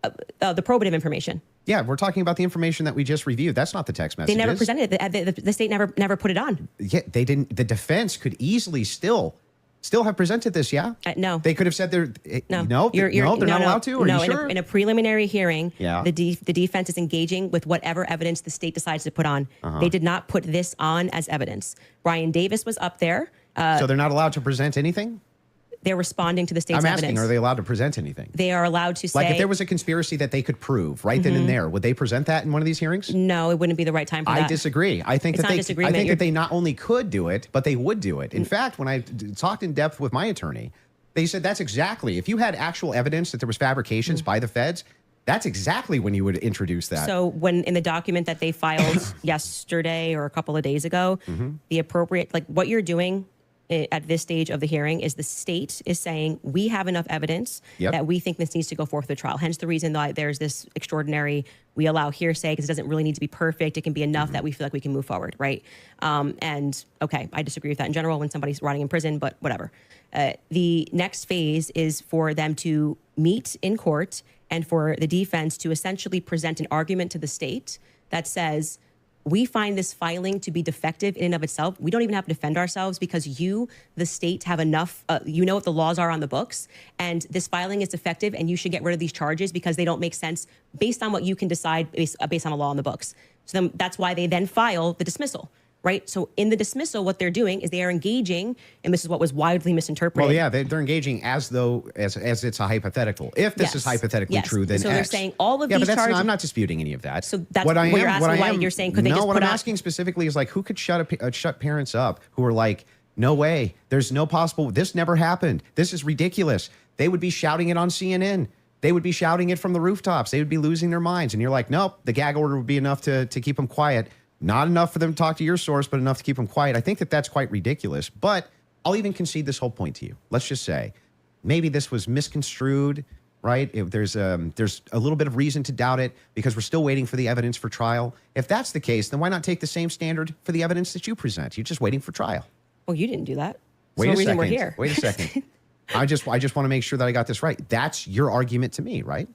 The probative information. Yeah, we're talking about the information that we just reviewed. That's not the text messages. They never presented it. The state never put it on. Yeah, they didn't. The defense could easily still have presented this. Yeah. No. They could have said they're no. They're not allowed to. Are you sure? In a preliminary hearing, yeah. the defense is engaging with whatever evidence the state decides to put on. They did not put this on as evidence. Brian Davis was up there. So they're not allowed to present anything? They're responding to the state's evidence. I'm asking, are they allowed to present anything? They are allowed to say... Like if there was a conspiracy that they could prove right then and there, would they present that in one of these hearings? No, it wouldn't be the right time for that. I disagree. I think that they not only could do it, but they would do it. In fact, when I talked in depth with my attorney, they said that's exactly, if you had actual evidence that there was fabrications by the feds, that's exactly when you would introduce that. So when in the document that they filed yesterday or a couple of days ago, the appropriate, like what you're doing at this stage of the hearing is the state is saying we have enough evidence that we think this needs to go forth to trial. Hence the reason that there's this extraordinary, we allow hearsay because it doesn't really need to be perfect. It can be enough that we feel like we can move forward, right? And okay, I disagree with that in general when somebody's rotting in prison, but whatever. The next phase is for them to meet in court and for the defense to essentially present an argument to the state that says, we find this filing to be defective in and of itself. We don't even have to defend ourselves because you, the state, have enough, you know what the laws are on the books, and this filing is defective and you should get rid of these charges because they don't make sense based on what you can decide based on a law on the books. So then that's why they then file the dismissal, right? So in the dismissal, what they're doing is they are engaging, and this is what was widely misinterpreted. Well, yeah, they're engaging as it's a hypothetical. If this is hypothetically true, then so X. they're saying all of these charges. I'm not disputing any of that. So that's what you're asking. Why you're saying could they just put what I'm asking specifically is like who could shut parents up who are like, no way, there's no possible, this never happened, this is ridiculous. They would be shouting it on CNN. They would be shouting it from the rooftops. They would be losing their minds. And you're like, nope, the gag order would be enough to keep them quiet. Not enough for them to talk to your source, but enough to keep them quiet. I think that that's quite ridiculous. But I'll even concede this whole point to you. Let's just say maybe this was misconstrued, right? There's a little bit of reason to doubt it because we're still waiting for the evidence for trial. If that's the case, then why not take the same standard for the evidence that you present? You're just waiting for trial. Well, you didn't do that. Wait a second. We're here. Wait a second. I just want to make sure that I got this right. That's your argument to me, right?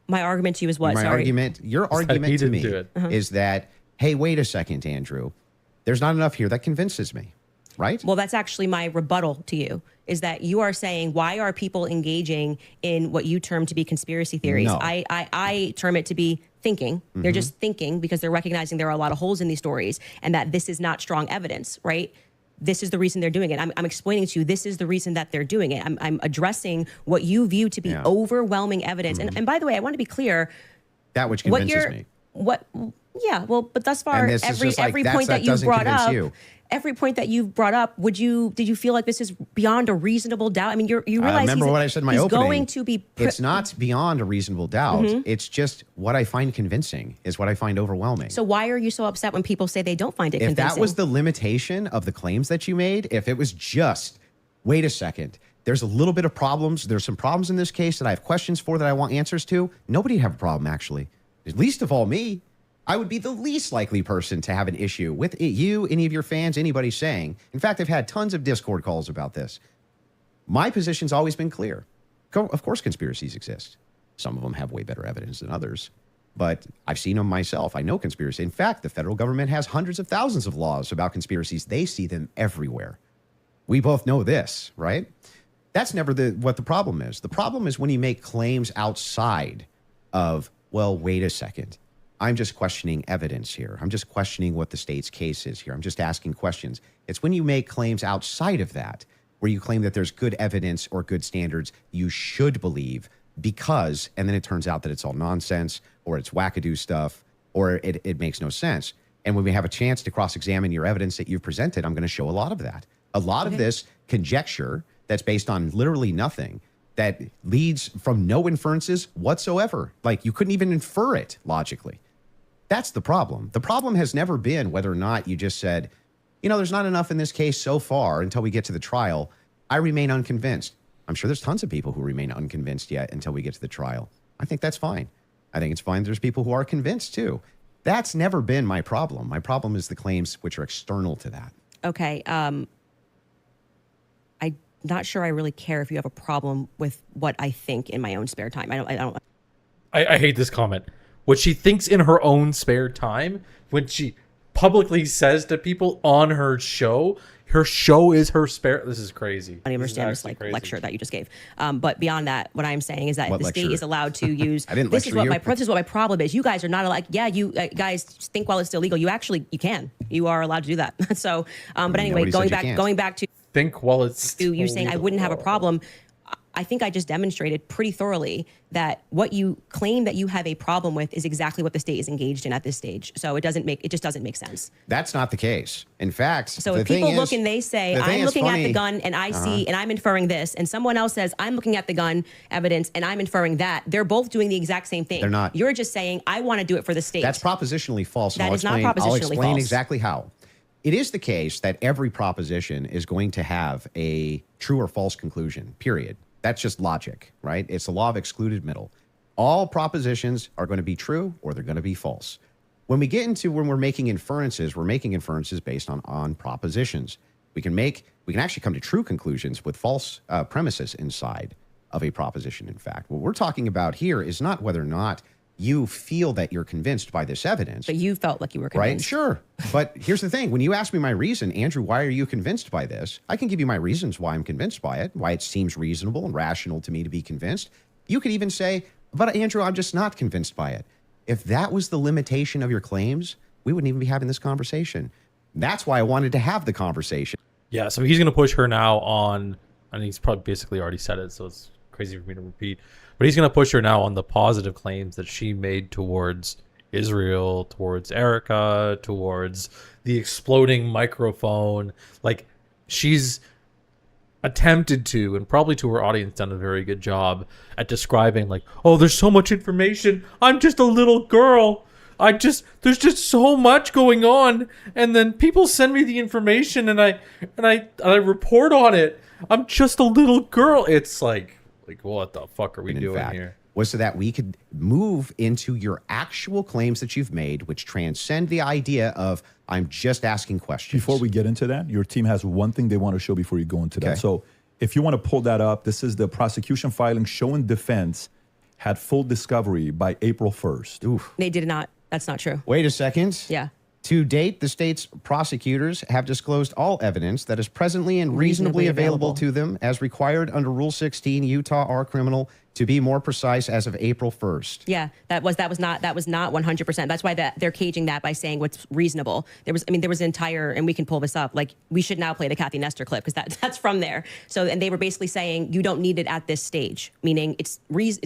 My argument to you is what? Your argument to me is that, hey, wait a second, Andrew. There's not enough here that convinces me. right? Well, that's actually my rebuttal to you, is that you are saying, why are people engaging in what you term to be conspiracy theories? No. I term it to be thinking. They're just thinking because they're recognizing there are a lot of holes in these stories and that this is not strong evidence, right? This is the reason they're doing it. I'm explaining to you, this is the reason that they're doing it. I'm addressing what you view to be overwhelming evidence. And by the way, I want to be clear. That which convinces me. Yeah, well, but thus far, every point that you've brought up, every point that you've brought up, did you feel like this is beyond a reasonable doubt? I mean, you realize remember what I said in my opening. Going to be it's not beyond a reasonable doubt. It's just what I find convincing is what I find overwhelming. So why are you so upset when people say they don't find it convincing? If that was the limitation of the claims that you made, if it was just, wait a second, there's a little bit of problems. There's some problems in this case that I have questions for that I want answers to. Nobody'd have a problem, actually. Least of all me. I would be the least likely person to have an issue with you, any of your fans, anybody saying. In fact, I've had tons of Discord calls about this. My position's always been clear. Of course, conspiracies exist. Some of them have way better evidence than others, but I've seen them myself. I know conspiracy. In fact, the federal government has hundreds of thousands of laws about conspiracies. They see them everywhere. We both know this, right? That's never what the problem is. The problem is when you make claims outside of, well, wait a second. I'm just questioning evidence here. I'm just questioning what the state's case is here. I'm just asking questions. It's when you make claims outside of that, where you claim that there's good evidence or good standards you should believe because, and then it turns out that it's all nonsense or it's wackadoo stuff or it makes no sense. And when we have a chance to cross-examine your evidence that you've presented, I'm going to show a lot of that. A lot of this conjecture that's based on literally nothing, that leads from no inferences whatsoever. Like you couldn't even infer it logically. That's the problem. The problem has never been whether or not you just said, you know, there's not enough in this case so far until we get to the trial. I remain unconvinced. I'm sure there's tons of people who remain unconvinced yet until we get to the trial. I think that's fine. I think it's fine. There's people who are convinced too. That's never been my problem. My problem is the claims which are external to that. Okay. I'm not sure I really care if you have a problem with what I think in my own spare time. I hate this comment. What she thinks in her own spare time, when she publicly says to people on her show is her spare. This is crazy. I understand this lecture that you just gave. But beyond that, what I'm saying is that the state is allowed to use. This is what my problem is. You guys are not like, yeah, you guys think while it's still legal. You can. You are allowed to do that. So, but anyway, going back to think while it's you saying I wouldn't have a problem. I think I just demonstrated pretty thoroughly that what you claim that you have a problem with is exactly what the state is engaged in at this stage. So it just doesn't make sense. That's not the case. In fact, so if people look and they say, I'm looking at the gun and I see and I'm inferring this, and someone else says, I'm looking at the gun evidence and I'm inferring that, they're both doing the exact same thing. They're not. You're just saying, I want to do it for the state. That's propositionally false. That is not propositionally false. I'll explain exactly how. It is the case that every proposition is going to have a true or false conclusion, period. That's just logic, right? It's the law of excluded middle. All propositions are going to be true or they're going to be false. When we get into when we're making inferences based on propositions. We can actually come to true conclusions with false premises inside of a proposition, in fact. What we're talking about here is not whether or not you feel that you're convinced by this evidence. But you felt like you were convinced. Right? Sure. But here's the thing. When you ask me my reason, Andrew, why are you convinced by this? I can give you my reasons why I'm convinced by it, why it seems reasonable and rational to me to be convinced. You could even say, but Andrew, I'm just not convinced by it. If that was the limitation of your claims, we wouldn't even be having this conversation. That's why I wanted to have the conversation. Yeah, so he's going to push her now on, and he's probably basically already said it, so it's crazy for me to repeat. But he's going to push her now on the positive claims that she made towards Israel, towards Erica, towards the exploding microphone. Like, she's attempted to, and probably to her audience done a very good job at describing, like, oh, there's so much information. I'm just a little girl. There's just so much going on. And then people send me the information and I report on it. I'm just a little girl. It's like what the fuck are we doing here? Was so that we could move into your actual claims that you've made, which transcend the idea of I'm just asking questions. Before we get into that, your team has one thing they want to show before you go into that. So if you want to pull that up, this is the prosecution filing showing defense had full discovery by April 1st. Oof. They did not. That's not true. Wait a second. Yeah. To date, the state's prosecutors have disclosed all evidence that is presently and reasonably available to them as required under Rule 16 Utah R Criminal, to be more precise, as of April 1st. Yeah, that was not 100%. That's why they're caging that by saying what's reasonable. There was an entire, and we can pull this up, like, we should now play the Kathy Nestor clip because that's from there. So, and they were basically saying you don't need it at this stage, meaning it's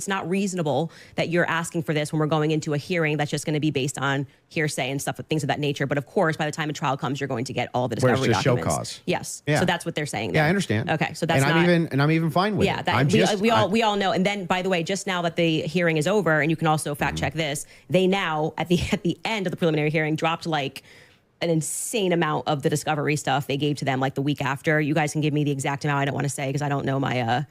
not reasonable that you're asking for this when we're going into a hearing that's just going to be based on hearsay and stuff, things of that nature. But of course, by the time a trial comes, you're going to get all the discovery Where it's just documents. show cause. Yes. Yeah. So that's what they're saying. Yeah, I understand. Okay, so that's I'm even fine with it. We all know. And then, by the way, just now that the hearing is over, and you can also fact check this, they now at the end of the preliminary hearing dropped like an insane amount of the discovery stuff they gave to them like the week after. You guys can give me the exact amount. I don't want to say because I don't know my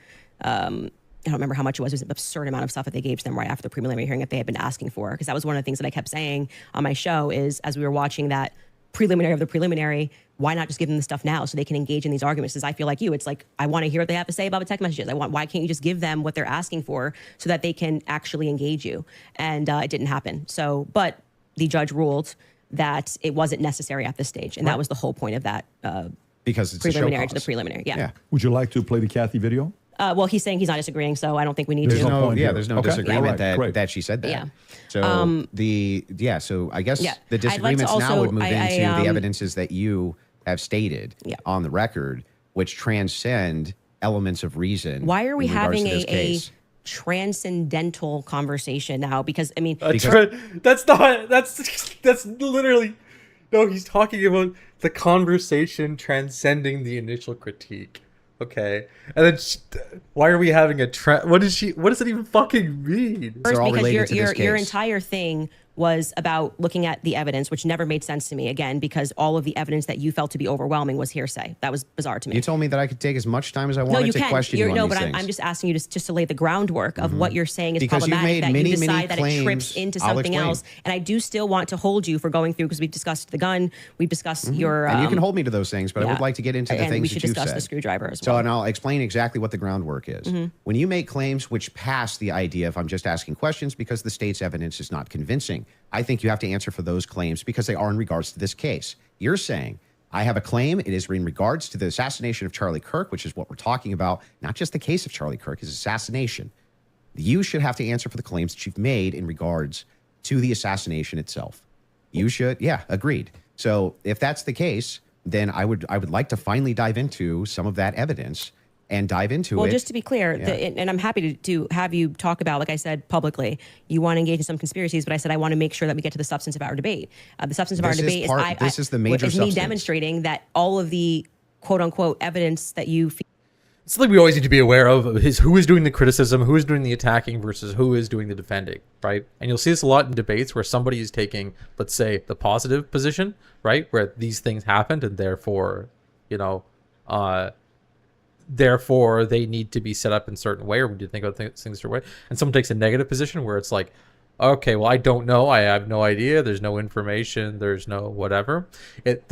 I don't remember how much it was. It was an absurd amount of stuff that they gave to them right after the preliminary hearing that they had been asking for. Because that was one of the things that I kept saying on my show is, as we were watching that preliminary of the preliminary, why not just give them the stuff now so they can engage in these arguments? Because I feel like you, it's like, I want to hear what they have to say about the text messages. Why can't you just give them what they're asking for so that they can actually engage you? And it didn't happen. So, but the judge ruled that it wasn't necessary at this stage. And that was the whole point of that because it's preliminary a show to the preliminary. Yeah. Would you like to play the Kathy video? Well, he's saying he's not disagreeing, so I don't think we need There's to. there's no disagreement that she said that. Yeah. So so I guess the disagreements also, now would move into the evidences that you have stated on the record, which transcend elements of reason. Why are we having a transcendental conversation now? Because I mean, that's literally no. He's talking about the conversation transcending the initial critique. Okay, and then why are we having a what does it even fucking mean? First, because your entire thing was about looking at the evidence, which never made sense to me, again, because all of the evidence that you felt to be overwhelming was hearsay. That was bizarre to me. You told me that I could take as much time as I wanted to question you on these things. I'm just asking you just to lay the groundwork of what you're saying is because problematic, that many, you decide that claims, it trips into something else. And I do still want to hold you for going through, because we've discussed the gun, we've discussed your... and you can hold me to those things, but I would like to get into the things that you said. And we should discuss the screwdriver as well. So, and I'll explain exactly what the groundwork is. When you make claims which pass the idea of I'm just asking questions because the state's evidence is not convincing, I think you have to answer for those claims because they are in regards to this case. You're saying, I have a claim. It is in regards to the assassination of Charlie Kirk, which is what we're talking about. Not just the case of Charlie Kirk, his assassination. You should have to answer for the claims that you've made in regards to the assassination itself. You should. Yeah, agreed. So if that's the case, then I would like to finally dive into some of that evidence and dive into it. Well, just to be clear, and I'm happy to have you talk about, like I said, publicly, you want to engage in some conspiracies, but I said I want to make sure that we get to the substance of our debate. The substance of our debate is the major substance. Me demonstrating that all of the quote-unquote evidence that you feel. It's something we always need to be aware of is who is doing the criticism, who is doing the attacking versus who is doing the defending, right? And you'll see this a lot in debates where somebody is taking, let's say, the positive position, right? Where these things happened and therefore, therefore they need to be set up in a certain way, or we need to think about things a certain way. And someone takes a negative position where it's like, okay, well, I don't know. I have no idea. There's no information. There's no whatever. It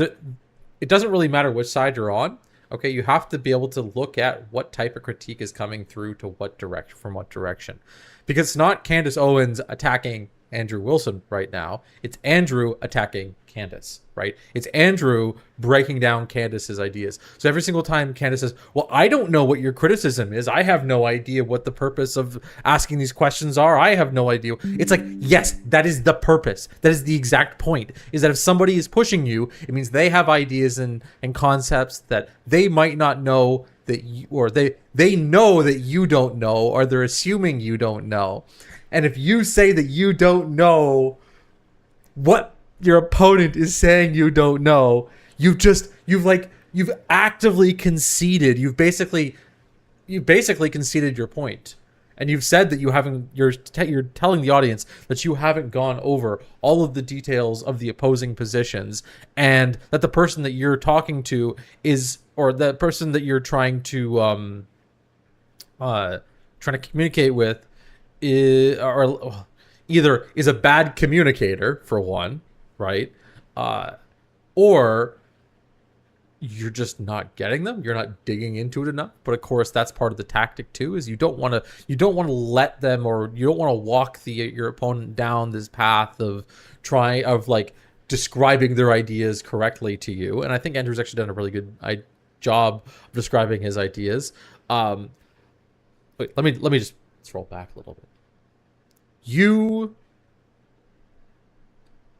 doesn't really matter which side you're on. Okay, you have to be able to look at what type of critique is coming through to what direction, from what direction. Because it's not Candace Owens attacking Andrew Wilson right now. It's Andrew attacking Candace, right? It's Andrew breaking down Candace's ideas. So every single time Candace says, well, I don't know what your criticism is. I have no idea what the purpose of asking these questions are. I have no idea. It's like, yes, that is the purpose. That is the exact point, is that if somebody is pushing you, it means they have ideas and concepts that they might not know that you, or they know that you don't know, or they're assuming you don't know. And if you say that you don't know what your opponent is saying you don't know, you've actively conceded. You've basically conceded your point. And you've said that you're telling the audience that you haven't gone over all of the details of the opposing positions, and that the person that you're talking to is, or the person that you're trying to communicate with is, or either is a bad communicator, for one, right? Or you're just not getting them. You're not digging into it enough. But of course, that's part of the tactic too, is you don't want to let them, or you don't want to walk your opponent down this path of describing their ideas correctly to you. And I think Andrew's actually done a really good job of describing his ideas. Wait, let me just scroll back a little bit.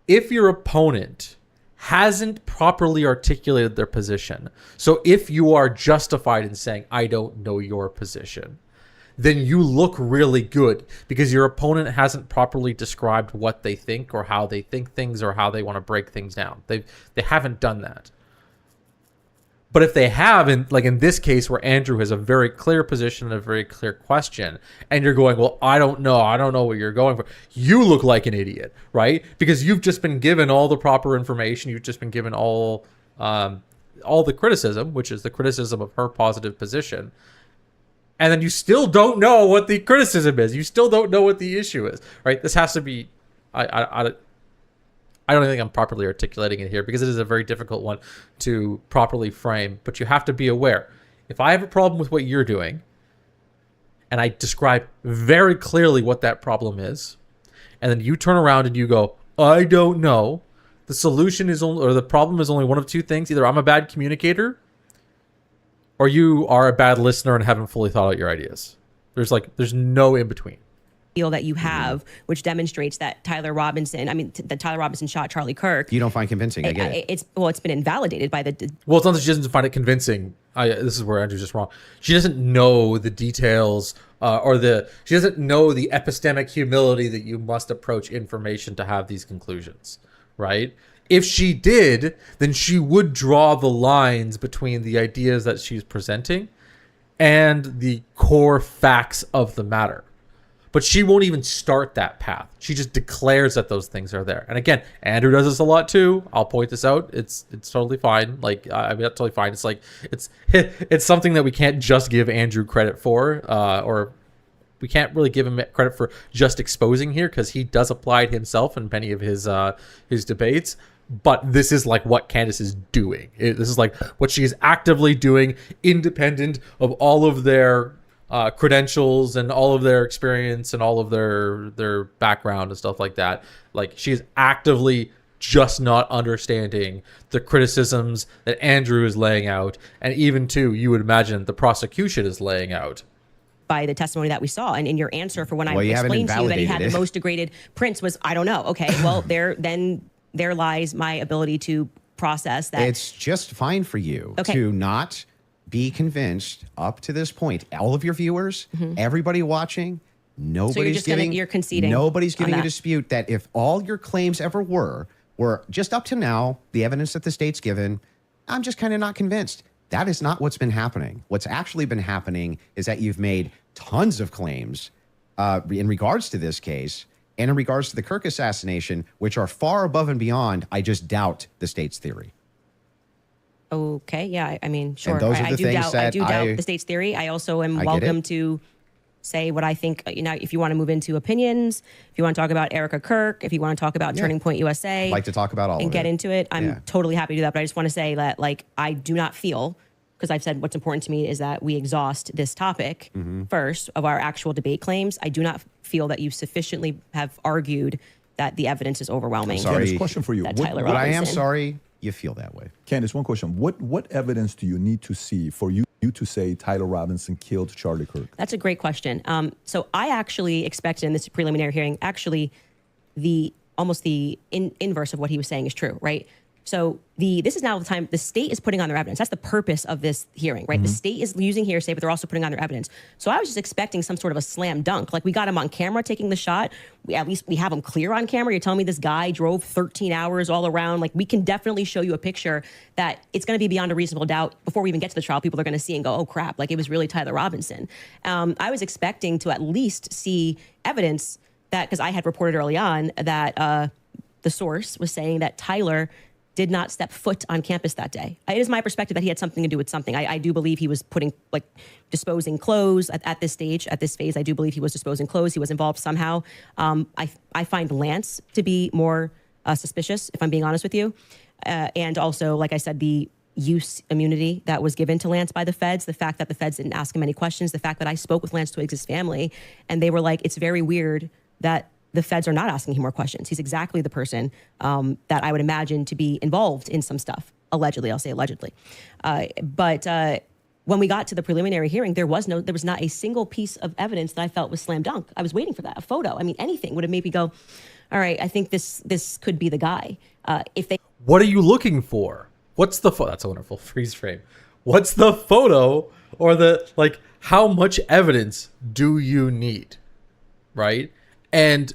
If your opponent hasn't properly articulated their position, so if you are justified in saying, I don't know your position, then you look really good because your opponent hasn't properly described what they think or how they think things or how they want to break things down. They haven't done that. But if they have, like in this case where Andrew has a very clear position and a very clear question, and you're going, well, I don't know what you're going for, you look like an idiot, right? Because you've just been given all the proper information. You've just been given all the criticism, which is the criticism of her positive position. And then you still don't know what the criticism is. You still don't know what the issue is, right? This has to be, I don't think I'm properly articulating it here because it is a very difficult one to properly frame, but you have to be aware. If I have a problem with what you're doing and I describe very clearly what that problem is, and then you turn around and you go, I don't know, the solution is only, or the problem is only one of two things. Either I'm a bad communicator or you are a bad listener and haven't fully thought out your ideas. There's no in between. Feel that you have, which demonstrates that Tyler Robinson shot Charlie Kirk. You don't find convincing. I get it. It's been invalidated by the. Well, it's not that she doesn't find it convincing. This is where Andrew's just wrong. She doesn't know the details, she doesn't know the epistemic humility that you must approach information to have these conclusions, right? If she did, then she would draw the lines between the ideas that she's presenting and the core facts of the matter. But she won't even start that path. She just declares that those things are there. And again, Andrew does this a lot too. I'll point this out. It's totally fine. Like, I mean, that's totally fine. It's like, it's something that we can't just give Andrew credit for, or we can't really give him credit for just exposing here, because he does apply it himself in many of his debates. But this is like what Candace is doing. This is like what she is actively doing, independent of all of their credentials and all of their experience and all of their background and stuff like that. Like, she is actively just not understanding the criticisms that Andrew is laying out, and even too, you would imagine, the prosecution is laying out by the testimony that we saw. And in your answer for when I explained to you that he had the most degraded prints was, I don't know. Okay, well, there lies my ability to process that. It's just fine for you to not be convinced up to this point. All of your viewers, everybody watching, nobody's you're conceding. Nobody's giving a dispute that if all your claims ever were just up to now, the evidence that the state's given, I'm just kind of not convinced. That is not what's been happening. What's actually been happening is that you've made tons of claims in regards to this case and in regards to the Kirk assassination, which are far above and beyond, I just doubt, the state's theory. Okay, yeah, I mean, sure. I do doubt the state's theory. I also am welcome to say what I think. You know, if you want to move into opinions, if you want to talk about Erica Kirk, if you want to talk about Turning Point USA, I'd like to talk about all and of get it. into it, I'm totally happy to do that. But I just want to say that, like, I do not feel, because I've said what's important to me is that we exhaust this topic first of our actual debate claims. I do not feel that you sufficiently have argued that the evidence is overwhelming. Candace, question for you. But I am sorry you feel that way. Candace, one question. What evidence do you need to see for you to say Tyler Robinson killed Charlie Kirk? That's a great question. So I actually expected in this preliminary hearing, actually, the inverse of what he was saying is true, right? So this is now the time the state is putting on their evidence. That's the purpose of this hearing, right? The state is using hearsay, but they're also putting on their evidence. So I was just expecting some sort of a slam dunk. Like, we got him on camera taking the shot. At least we have him clear on camera. You're telling me this guy drove 13 hours all around. Like, we can definitely show you a picture that it's going to be beyond a reasonable doubt. Before we even get to the trial, people are going to see and go, oh crap, like, it was really Tyler Robinson. I was expecting to at least see evidence that, because I had reported early on that the source was saying that Tyler did not step foot on campus that day. It is my perspective that he had something to do with something. I do believe he was disposing clothes at this stage, at this phase. I do believe he was disposing clothes. He was involved somehow. I find Lance to be more suspicious, if I'm being honest with you. And also, like I said, the use immunity that was given to Lance by the feds, the fact that the feds didn't ask him any questions, the fact that I spoke with Lance Twiggs' family, and they were like, it's very weird that the feds are not asking him more questions. He's exactly the person that I would imagine to be involved in some stuff. Allegedly, I'll say allegedly. But when we got to the preliminary hearing, there was not a single piece of evidence that I felt was slam dunk. I was waiting for that, a photo. I mean, anything would have made me go, all right, I think this could be the guy. What are you looking for? What's the photo? That's a wonderful freeze frame. What's the photo, or how much evidence do you need? Right? And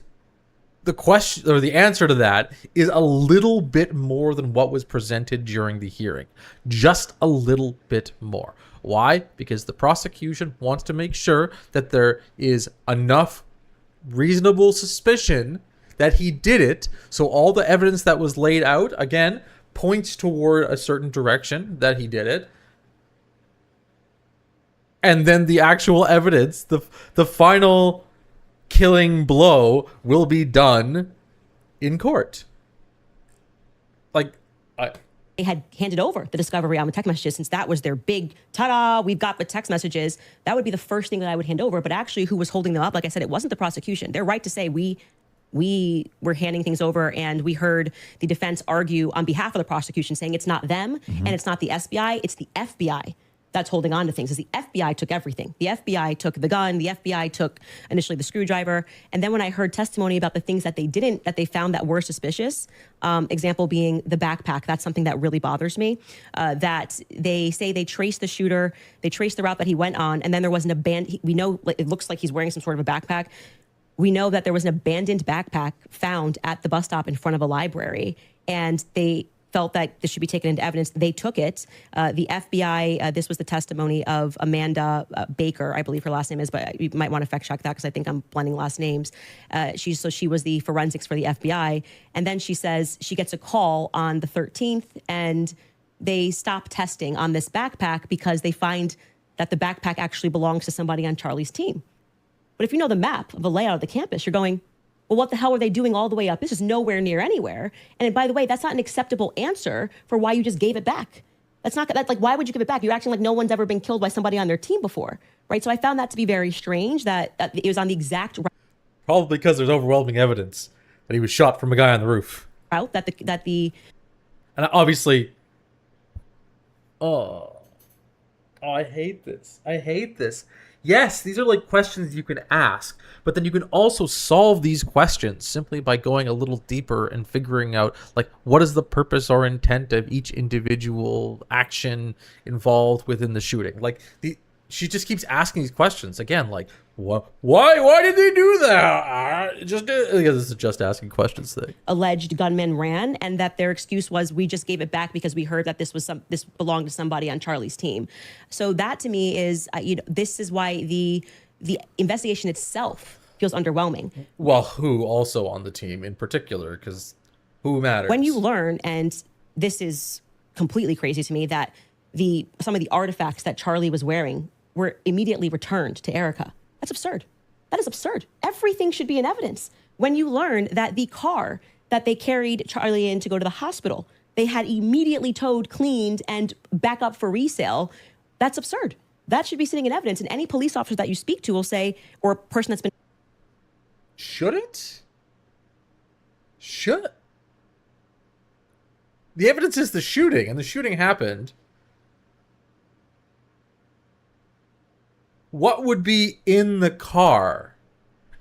the question, or the answer to that, is a little bit more than what was presented during the hearing. Just a little bit more. Why? Because the prosecution wants to make sure that there is enough reasonable suspicion that he did it. So all the evidence that was laid out, again, points toward a certain direction that he did it. And then the actual evidence, the final killing blow, will be done in court. They had handed over the discovery on the text messages, since that was their big ta-da, we've got the text messages. That would be the first thing that I would hand over. But actually, who was holding them up? Like I said, it wasn't the prosecution. They're right to say we were handing things over, and we heard the defense argue on behalf of the prosecution, saying it's not them and it's not the SBI, it's the FBI that's holding on to things. As the FBI took everything. The FBI took the gun, the FBI took initially the screwdriver. And then when I heard testimony about the things that they found that were suspicious, example being the backpack, that's something that really bothers me, that they say they traced the shooter, they traced the route that he went on, and then there was an we know it looks like he's wearing some sort of a backpack. We know that there was an abandoned backpack found at the bus stop in front of a library, and they felt that this should be taken into evidence. They took it. The FBI, this was the testimony of Amanda Baker, I believe her last name is, but you might want to fact check that because I think I'm blending last names. She was the forensics for the FBI. And then she says she gets a call on the 13th and they stop testing on this backpack because they find that the backpack actually belongs to somebody on Charlie's team. But if you know the map of the layout of the campus, you're going, well, what the hell are they doing all the way up? This is nowhere near anywhere. And by the way, that's not an acceptable answer for why you just gave it back. That's why would you give it back? You're acting like no one's ever been killed by somebody on their team before, right? So I found that to be very strange that it was on the exact probably because there's overwhelming evidence that he was shot from a guy on the roof. Route and obviously, I hate this. Yes, these are questions you can ask, but then you can also solve these questions simply by going a little deeper and figuring out what is the purpose or intent of each individual action involved within the shooting. She just keeps asking these questions again, why did they do that? Because this is just asking questions thing. Alleged gunman ran, and that their excuse was, we just gave it back because we heard that this belonged to somebody on Charlie's team. So that to me is, this is why the investigation itself feels underwhelming. Well, who also on the team in particular? Because who matters? When you learn, and this is completely crazy to me, that some of the artifacts that Charlie was wearing were immediately returned to Erica. That's absurd. That is absurd. Everything should be in evidence. When you learn that the car that they carried Charlie in to go to the hospital, they had immediately towed, cleaned, and back up for resale, that's absurd. That should be sitting in evidence. And any police officer that you speak to will say, or a person that's been... Should? The evidence is the shooting, and the shooting happened. What would be in the car?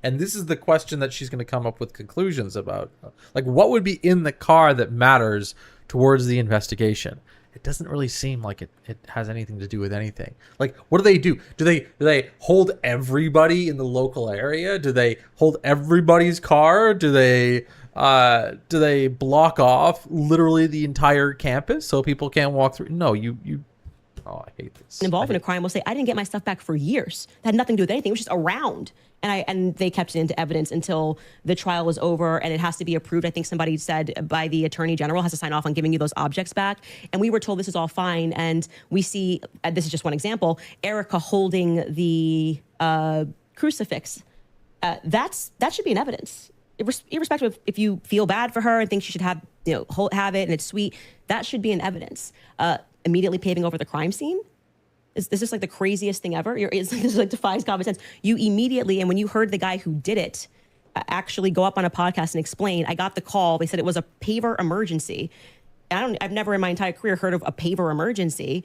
And this is the question that she's going to come up with conclusions about. What would be in the car that matters towards the investigation? It doesn't really seem like it has anything to do with anything. What do they do? Do they hold everybody in the local area? Do they hold everybody's car? Do they block off literally the entire campus so people can't walk through? No, I hate this. Involved in a crime will say, I didn't get my stuff back for years. That had nothing to do with anything. It was just around. And they kept it into evidence until the trial was over, and it has to be approved. I think somebody said by the attorney general has to sign off on giving you those objects back. And we were told this is all fine. And we see, this is just one example, Erica holding the crucifix. That should be in evidence. Irrespective of if you feel bad for her and think she should have it and it's sweet, that should be in evidence. Immediately paving over the crime scene? Is this just the craziest thing ever? This defies common sense. You immediately, and when you heard the guy who did it, actually go up on a podcast and explain. I got the call. They said it was a paver emergency. I've never in my entire career heard of a paver emergency.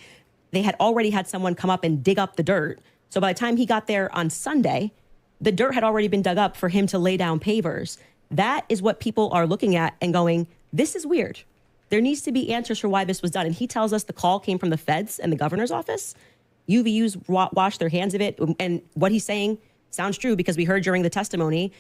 They had already had someone come up and dig up the dirt. So by the time he got there on Sunday, the dirt had already been dug up for him to lay down pavers. That is what people are looking at and going, this is weird. There needs to be answers for why this was done. And he tells us the call came from the feds and the governor's office. UVU's washed their hands of it. And what he's saying sounds true, because we heard during the testimony,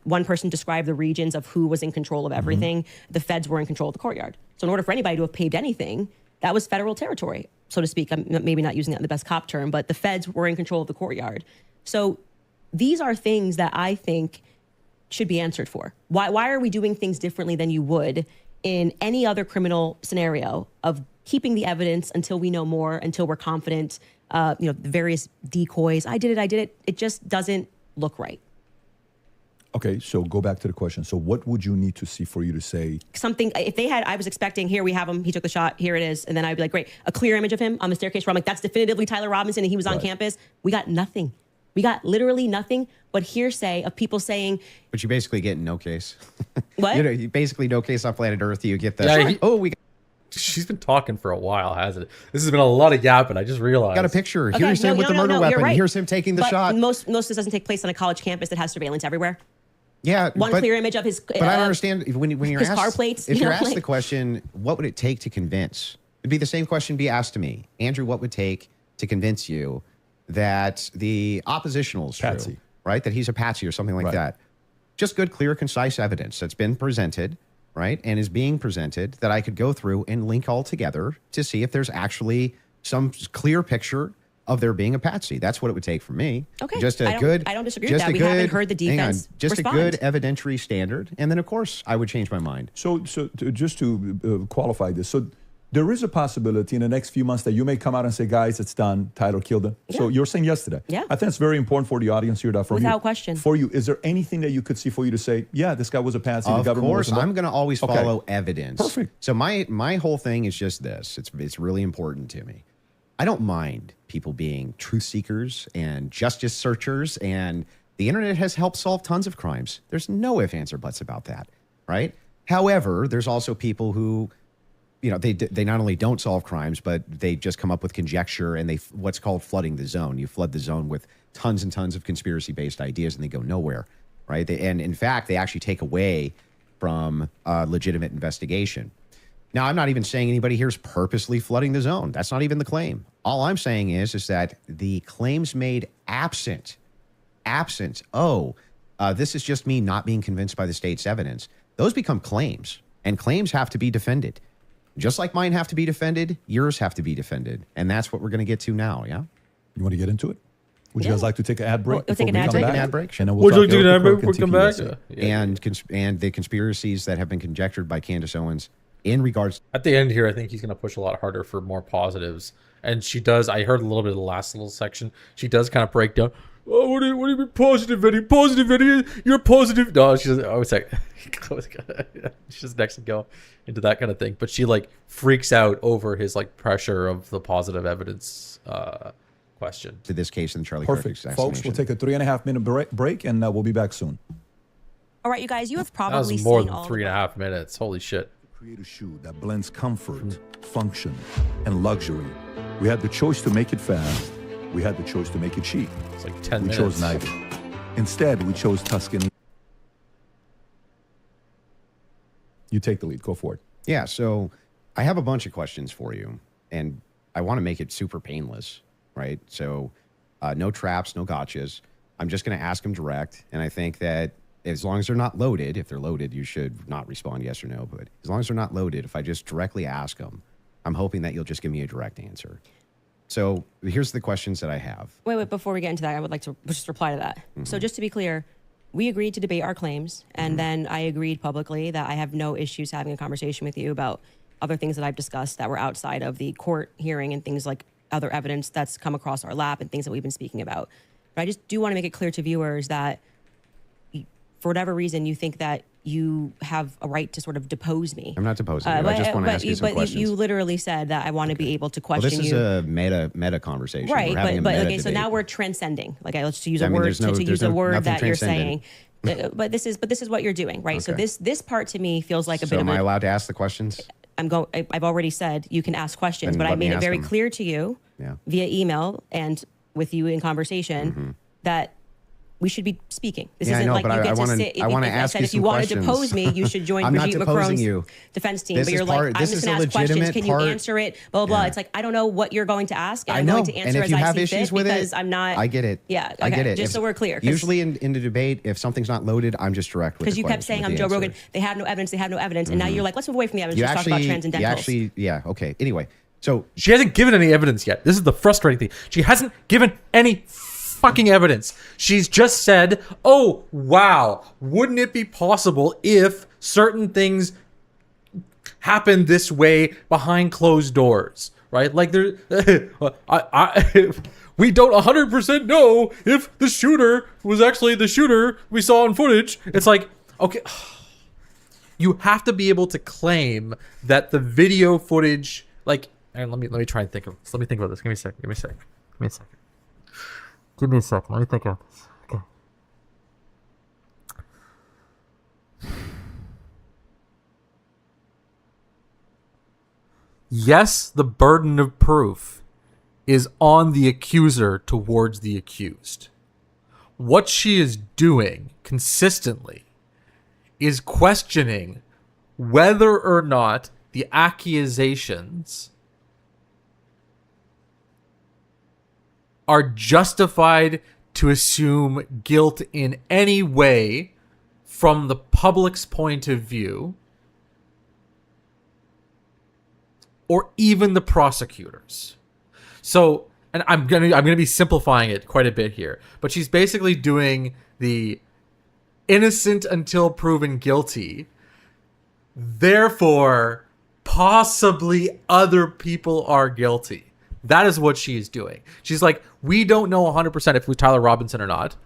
one person described the regions of who was in control of everything. The feds were in control of the courtyard. So in order for anybody to have paved anything, that was federal territory, so to speak. I'm maybe not using that in the best cop term, but the feds were in control of the courtyard. So these are things that I think should be answered for. Why are we doing things differently than you would in any other criminal scenario of keeping the evidence until we know more, until we're confident, the various decoys. I did it. It just doesn't look right. Okay, so go back to the question. So what would you need to see for you to say? Something, if they had, I was expecting, here we have him, he took the shot, here it is. And then I'd be like, great, a clear image of him on the staircase where I'm like, that's definitively Tyler Robinson and he was on campus. We got nothing. We got literally nothing but hearsay of people saying. But you basically get no case. What? You basically no case on planet Earth. You get the, she's been talking for a while, hasn't it? This has been a lot of yapping. I just realized. Got a picture. Here's him with the murder weapon. Right. Here's him taking the shot. Most of this doesn't take place on a college campus that has surveillance everywhere. Yeah, one clear image of his. But I don't understand when you're his asked car plates. If you're asked the question, what would it take to convince? It'd be the same question be asked to me, Andrew. What would it take to convince you that the oppositional is true, right? That he's a patsy or something like that. Just good, clear, concise evidence that's been presented, right, and is being presented that I could go through and link all together to see if there's actually some clear picture of there being a patsy. That's what it would take for me. Okay. Just I don't disagree with that. We haven't heard the defense just respond. a good evidentiary standard, and then of course I would change my mind. So just to qualify this, so there is a possibility in the next few months that you may come out and say, guys, it's done. Tyler killed him. Yeah. So you're saying yesterday. Yeah. I think it's very important for the audience here. That from Without question. For you, is there anything that you could see for you to say, yeah, this guy was a patsy? Of course, I'm going to always follow evidence. Perfect. So my whole thing is just this. It's really important to me. I don't mind people being truth seekers and justice searchers, and the internet has helped solve tons of crimes. There's no ifs, ands, or buts about that, right? However, there's also people who, they not only don't solve crimes, but they just come up with conjecture and they what's called flooding the zone. You flood the zone with tons and tons of conspiracy-based ideas, and they go nowhere, right? And in fact, they actually take away from legitimate investigation. Now, I'm not even saying anybody here is purposely flooding the zone. That's not even the claim. All I'm saying is that the claims made absent, this is just me not being convinced by the state's evidence. Those become claims, and claims have to be defended. Just like mine have to be defended, yours have to be defended. And that's what we're going to get to now, yeah? You want to get into it? Would you guys like to take an ad break? We'll take an ad break. And then we'll take an ad break. We'll come back. And the conspiracies that have been conjectured by Candace Owens in regards. At the end here, I think he's going to push a lot harder for more positives. And she does. I heard a little bit of the last little section. She does kind of break down. Oh, what do you mean positive, Eddie? Positive, Eddie? You're positive. No, she's always like, she's just next to go into that kind of thing. But she like freaks out over his like pressure of the positive evidence question. To this case in the Charlie Kirk assassination. Folks, we'll take a 3.5 minute break and we'll be back soon. All right, you guys, you have probably that was more than 3.5 minutes. Holy shit. Create a shoe that blends comfort, function, and luxury. We had the choice to make it fast. We had the choice to make it cheap. It's like 10 minutes. We chose neither. Instead, we chose Tuscan. You take the lead. Go for it. Yeah, so I have a bunch of questions for you, and I want to make it super painless, right? So no traps, no gotchas. I'm just going to ask them direct, and I think that as long as they're not loaded, if they're loaded, you should not respond yes or no, but as long as they're not loaded, if I just directly ask them, I'm hoping that you'll just give me a direct answer. So here's the questions that I have. Wait, before we get into that, I would like to just reply to that. Mm-hmm. So just to be clear, we agreed to debate our claims, and then I agreed publicly that I have no issues having a conversation with you about other things that I've discussed that were outside of the court hearing and things like other evidence that's come across our lap and things that we've been speaking about. But I just do want to make it clear to viewers that for whatever reason, you think that you have a right to sort of depose me. I'm not deposing you. I just want to ask you some questions. But you literally said that I want to be able to question you. This is a meta conversation. Right, but okay, so now we're transcending. Like, let's use a word to use a word that you're saying. But this is what you're doing, right? So Okay. this part to me feels like a bit So of am I allowed to ask the questions? I've already said you can ask questions, Then but I let me made it ask very them. clear to you via email and with you in conversation that we should be speaking. This Yeah, I isn't know, like but you I get to wanna- sit. I wanna ask said you if you some wanted to questions. depose me, you should join I'm not Brigitte deposing Macron's you. defense team. This But is you're part- like, I'm this just is going a to ask questions. legitimate Can you part- answer it? Blah, blah, blah. Yeah. It's like, I don't know what you're going to ask. And I I'm know. going to And answer if as you I have see issues fit with because it, I'm not. I get it. Yeah. Okay. I get it. Just so we're clear. Usually in the debate, if something's not loaded, I'm just direct with Because the you kept question, saying with I'm the Joe answer. Rogan. They had no evidence. They had no evidence. And now you're like, let's move away from the evidence. You Let's talk about actually, transcendentals. yeah, okay. Anyway, so She hasn't given any evidence yet. This is the frustrating thing. She hasn't given any fucking evidence. She's just said, oh, wow, wouldn't it be possible if certain things happen this way behind closed doors, right? Like there, we don't 100% know if the shooter was actually the shooter we saw in footage. It's like, okay, you have to be able to claim that the video footage, like, and let me try and think of. Let me think about this. Give me a second. Give me a second. Let me think of this. Okay. Yes, the burden of proof is on the accuser towards the accused. What she is doing consistently is questioning whether or not the accusations are justified to assume guilt in any way from the public's point of view, or even the prosecutors. So, and I'm gonna be simplifying it quite a bit here, but she's basically doing the innocent until proven guilty. Therefore, possibly other people are guilty. That is what she is doing. She's like, we don't know 100% if it was Tyler Robinson or not.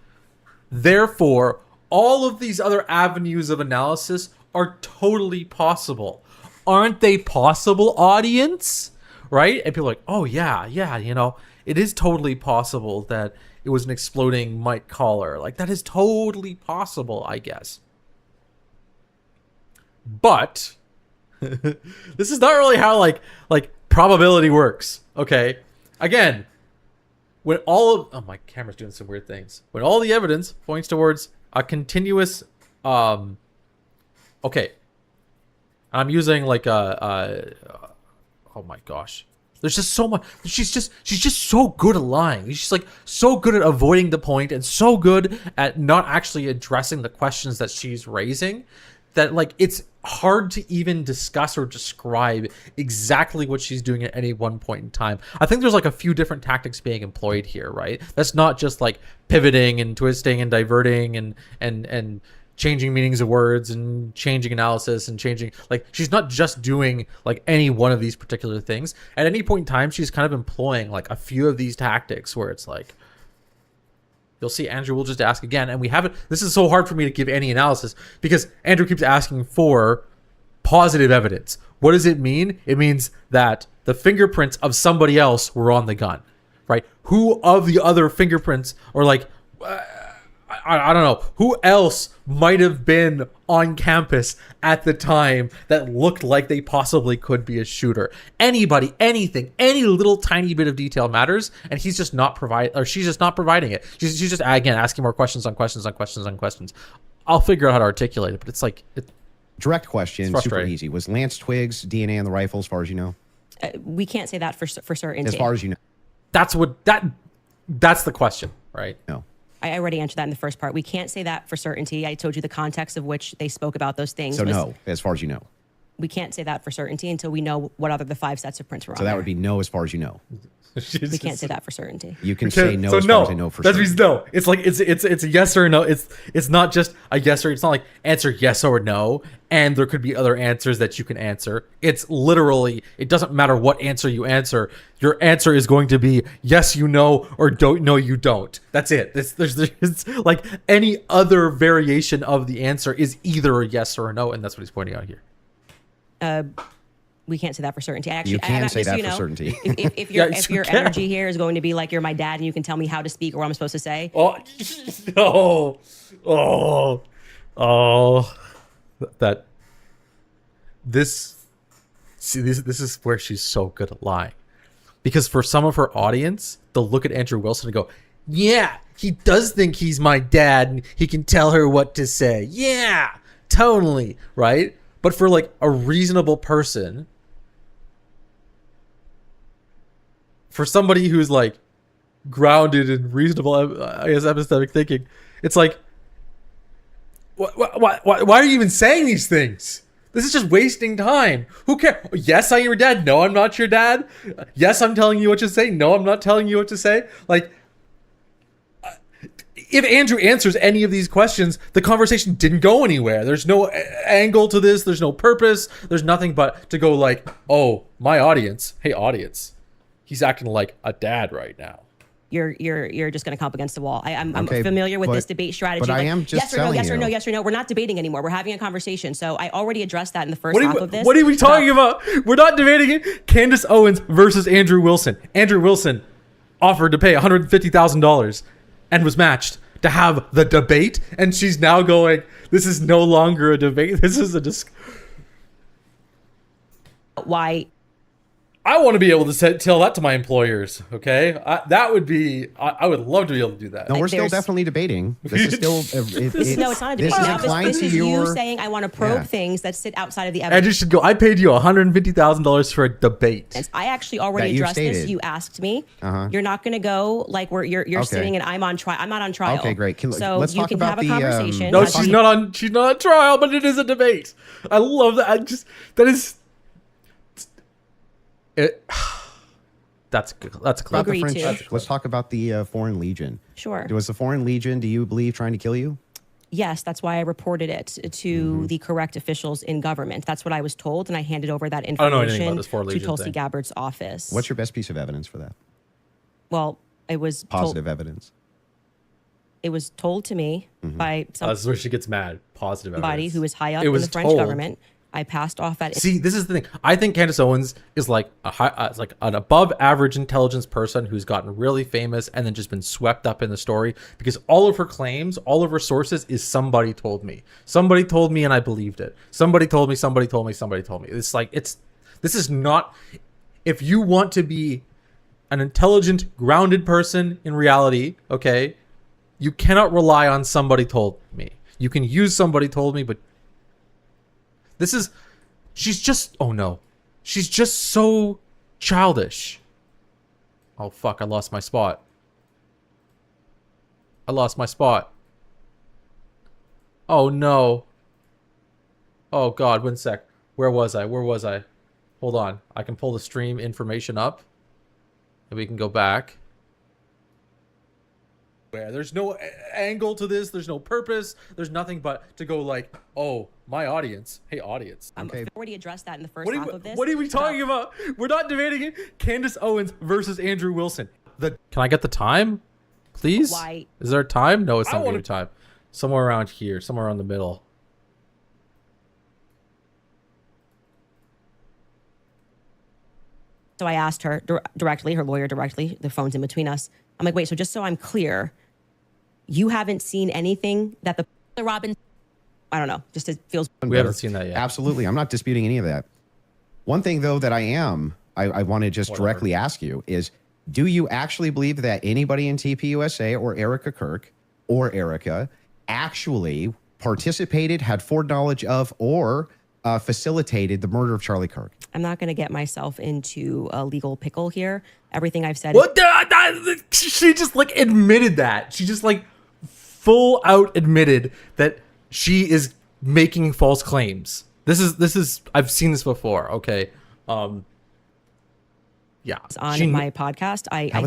Therefore, all of these other avenues of analysis are totally possible. Aren't they possible, audience? Right? And people are like, oh, yeah, you know, it is totally possible that it was an exploding Mike Collar. Like, that is totally possible, I guess. But this is not really how like probability works. Okay, again, when all of my camera's doing some weird things. When all the evidence points towards a continuous, okay, I'm using like oh my gosh. There's just so much. She's just so good at lying. She's just like so good at avoiding the point and so good at not actually addressing the questions that she's raising that like it's hard to even discuss or describe exactly what she's doing at any one point in time. I think there's like a few different tactics being employed here, right? That's not just like pivoting and twisting and diverting and changing meanings of words and changing analysis and changing, like, she's not just doing like any one of these particular things. At any point in time, she's kind of employing like a few of these tactics where it's like, you'll see Andrew will just ask again, and we haven't, this is so hard for me to give any analysis because Andrew keeps asking for positive evidence. What does it mean? It means that the fingerprints of somebody else were on the gun, right? Who of the other fingerprints, or like, I don't know, who else might have been on campus at the time that looked like they possibly could be a shooter? Anybody, anything, any little tiny bit of detail matters, and he's just not she's just not providing it. She's just, again, asking more questions on questions on questions on questions. I'll figure out how to articulate it, but it's like... Direct question, super easy. Was Lance Twiggs DNA on the rifle as far as you know? We can't say that for certainty. As far as you know. That's the question, right? No. I already answered that in the first part. We can't say that for certainty. I told you the context of which they spoke about those things. So no, as far as you know. We can't say that for certainty until we know what other the 5 sets of prints were on. So that would be no as far as you know. We can't say that for certainty. You can say no as far as I know for sure. That certain. means no. It's like it's a yes or no. It's not just a yes or, it's not like answer yes or no, and there could be other answers that you can answer. It's literally, it doesn't matter what answer you answer. Your answer is going to be yes you know or don't know you don't. That's it. It's like any other variation of the answer is either a yes or a no, and that's what he's pointing out here. We can't say that for certainty. Actually, you can say that for certainty. If your energy here is going to be like you're my dad and you can tell me how to speak or what I'm supposed to say. Oh, no. Oh. Oh, that this is where she's so good at lying, because for some of her audience, they'll look at Andrew Wilson and go, "Yeah, he does think he's my dad, and he can tell her what to say. Yeah, totally, right?" But for like a reasonable person, for somebody who's like grounded in reasonable, I guess, epistemic thinking, it's like, why are you even saying these things? This is just wasting time. Who cares? Yes, I'm your dad. No, I'm not your dad. Yes, I'm telling you what to say. No, I'm not telling you what to say. Like, if Andrew answers any of these questions, the conversation didn't go anywhere. There's no angle to this. There's no purpose. There's nothing but to go like, oh, my audience. Hey, audience. He's acting like a dad right now. You're just going to come up against the wall. I'm familiar with this debate strategy. But I am just yes or no, telling yes or you. no, yes or no. We're not debating anymore. We're having a conversation. So I already addressed that in the first half of this. What are we talking about? We're not debating it. Candace Owens versus Andrew Wilson. Andrew Wilson offered to pay $150,000 and was matched to have the debate. And she's now going, this is no longer a debate. This is a Why? I want to be able to tell that to my employers, okay? That would be... I would love to be able to do that. No, we're still definitely debating. This is still... no, it's not a debate. This is you saying I want to probe things that sit outside of the evidence. I just should go, I paid you $150,000 for a debate. I actually already addressed this. You asked me. You're not going to go like you're sitting and I'm on trial. I'm not on trial. Okay, great. So let's you talk can about have a conversation. No, she's not on trial, but it is a debate. I love that. That is... That's clever. Let's talk about the Foreign Legion. Sure. Was the Foreign Legion, do you believe, trying to kill you? Yes, that's why I reported it to the correct officials in government. That's what I was told, and I handed over that information I don't know anything about this Foreign Legion to Tulsi thing. Gabbard's office. What's your best piece of evidence for that? Well, it was positive evidence. It was told to me by some. This is where she gets mad. Positive evidence. Who was high up in the French government. I passed off that. See, this is the thing. I think Candace Owens is like like an above average intelligence person who's gotten really famous and then just been swept up in the story, because all of her claims, all of her sources is somebody told me. Somebody told me and I believed it. Somebody told me, somebody told me, somebody told me. It's like, this is not, if you want to be an intelligent, grounded person in reality, okay, you cannot rely on somebody told me. You can use somebody told me, but she's just so childish. Oh, fuck, I lost my spot. Oh, no. Oh, God, 1 sec. Where was I? Hold on. I can pull the stream information up. And we can go back. Where there's no angle to this, there's no purpose, there's nothing but to go like, oh, my audience. Hey, audience. I've already addressed that in the first half of this. What are we talking about? We're not debating it. Candace Owens versus Andrew Wilson. Can I get the time, please? Why? Is there a time? No, it's not giving time. Somewhere around here, somewhere around the middle. So I asked her directly, her lawyer directly, the phone's in between us. I'm like, wait, so just so I'm clear, you haven't seen anything that the Robin, I don't know, just it feels. We haven't seen that yet. Absolutely. I'm not disputing any of that. One thing, though, that I want to just directly ask you is, do you actually believe that anybody in TPUSA or Erica Kirk or Erica actually participated, had foreknowledge of, or facilitated the murder of Charlie Kirk? I'm not going to get myself into a legal pickle here. Everything I've said. What? She just like admitted that. She just like full out admitted that she is making false claims. This is I've seen this before. Okay. Yeah. On my podcast, I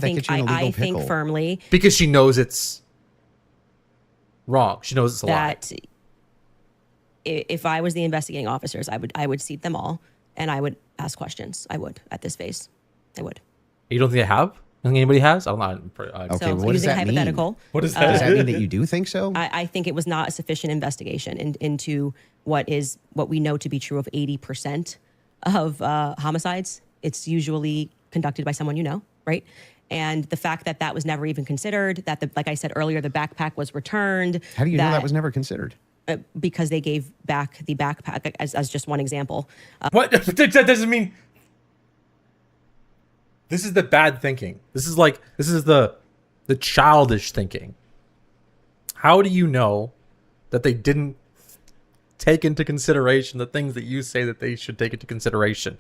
think firmly because she knows it's wrong. She knows it's a lie. If I was the investigating officers, I would seat them all and I would ask questions. I would at this phase. I would. You don't think they have? I think anybody has? I'm not. Okay, so what does that mean? What does that Does that mean that you do think so? I think it was not a sufficient investigation into what we know to be true of 80% of homicides. It's usually conducted by someone you know, right? And the fact that was never even considered, that like I said earlier, the backpack was returned. How do you know that was never considered? because they gave back the backpack as just one example. What? That doesn't mean. This is the bad thinking. This is the childish thinking. How do you know that they didn't take into consideration the things that you say that they should take into consideration?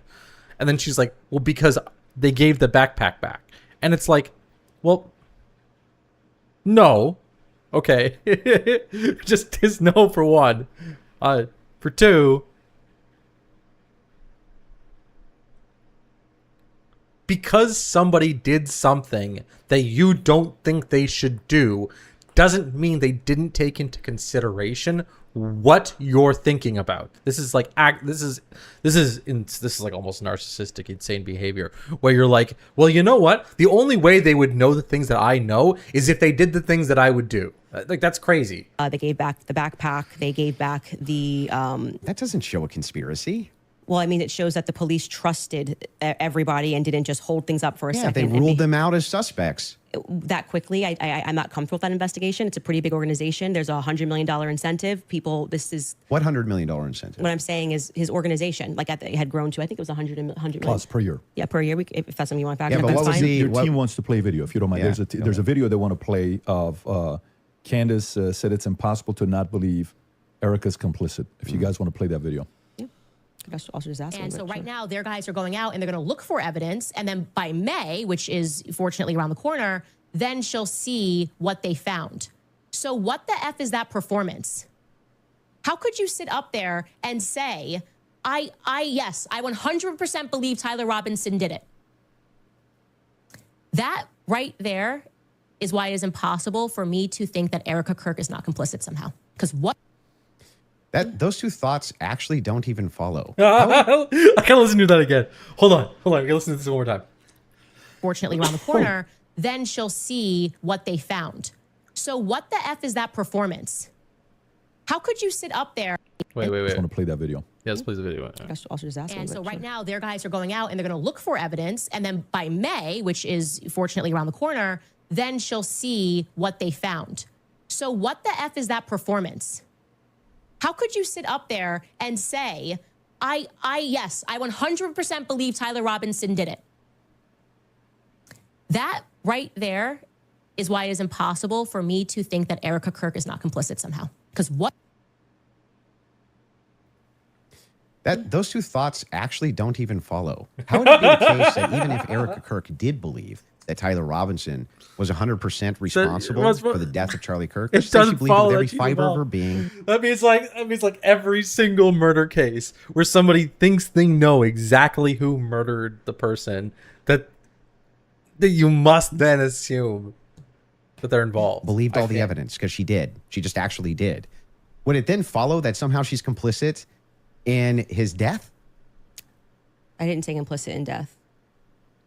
And then she's like, well, because they gave the backpack back. And it's like, well, no. Okay. Just is no for one. For two, because somebody did something that you don't think they should do doesn't mean they didn't take into consideration what you're thinking about. This is like this is like almost narcissistic, insane behavior where you're like, well, you know what? The only way they would know the things that I know is if they did the things that I would do. Like, that's crazy. They gave back the backpack. They gave back the. That doesn't show a conspiracy. Well, I mean, it shows that the police trusted everybody and didn't just hold things up for a second. They ruled them out as suspects. That quickly. I'm not comfortable with that investigation. It's a pretty big organization. There's a $100 million incentive. This is... What $100 million incentive? What I'm saying is his organization, like it had grown to, I think it was 100 million. Plus per year. Yeah, per year. If that's something you want to factor in. But what was your team wants to play a video, if you don't mind. Yeah, There's a video they want to play of Candace said it's impossible to not believe Erica's complicit. If you guys want to play that video. Also just ask and so right now their guys are going out and they're going to look for evidence, and then by May, which is fortunately around the corner, then she'll see what they found. So what the F is that performance? How could you sit up there and say, yes, I 100% believe Tyler Robinson did it? That right there is why it is impossible for me to think that Erica Kirk is not complicit somehow. Because what? Those two thoughts actually don't even follow. I gotta listen to that again. Hold on. I gotta listen to this one more time. Fortunately, around the corner, then she'll see what they found. So what the F is that performance? How could you sit up there? Wait. I just want to play that video. Yeah, let's play the video. Also just ask. And so right now their guys are going out and they're going to look for evidence. And then by May, which is fortunately around the corner, then she'll see what they found. So what the F is that performance? How could you sit up there and say, yes, I 100% believe Tyler Robinson did it? That right there is why it is impossible for me to think that Erica Kirk is not complicit somehow. Because what? Those two thoughts actually don't even follow. How would it be the case that even if Erica Kirk did believe that Tyler Robinson was 100% responsible for the death of Charlie Kirk, it doesn't follow with every fiber of her being? That means like every single murder case where somebody thinks they know exactly who murdered the person, that you must then assume that they're involved. Believed all the evidence because she did. She just actually did. Would it then follow that somehow she's complicit in his death? I didn't say complicit in death.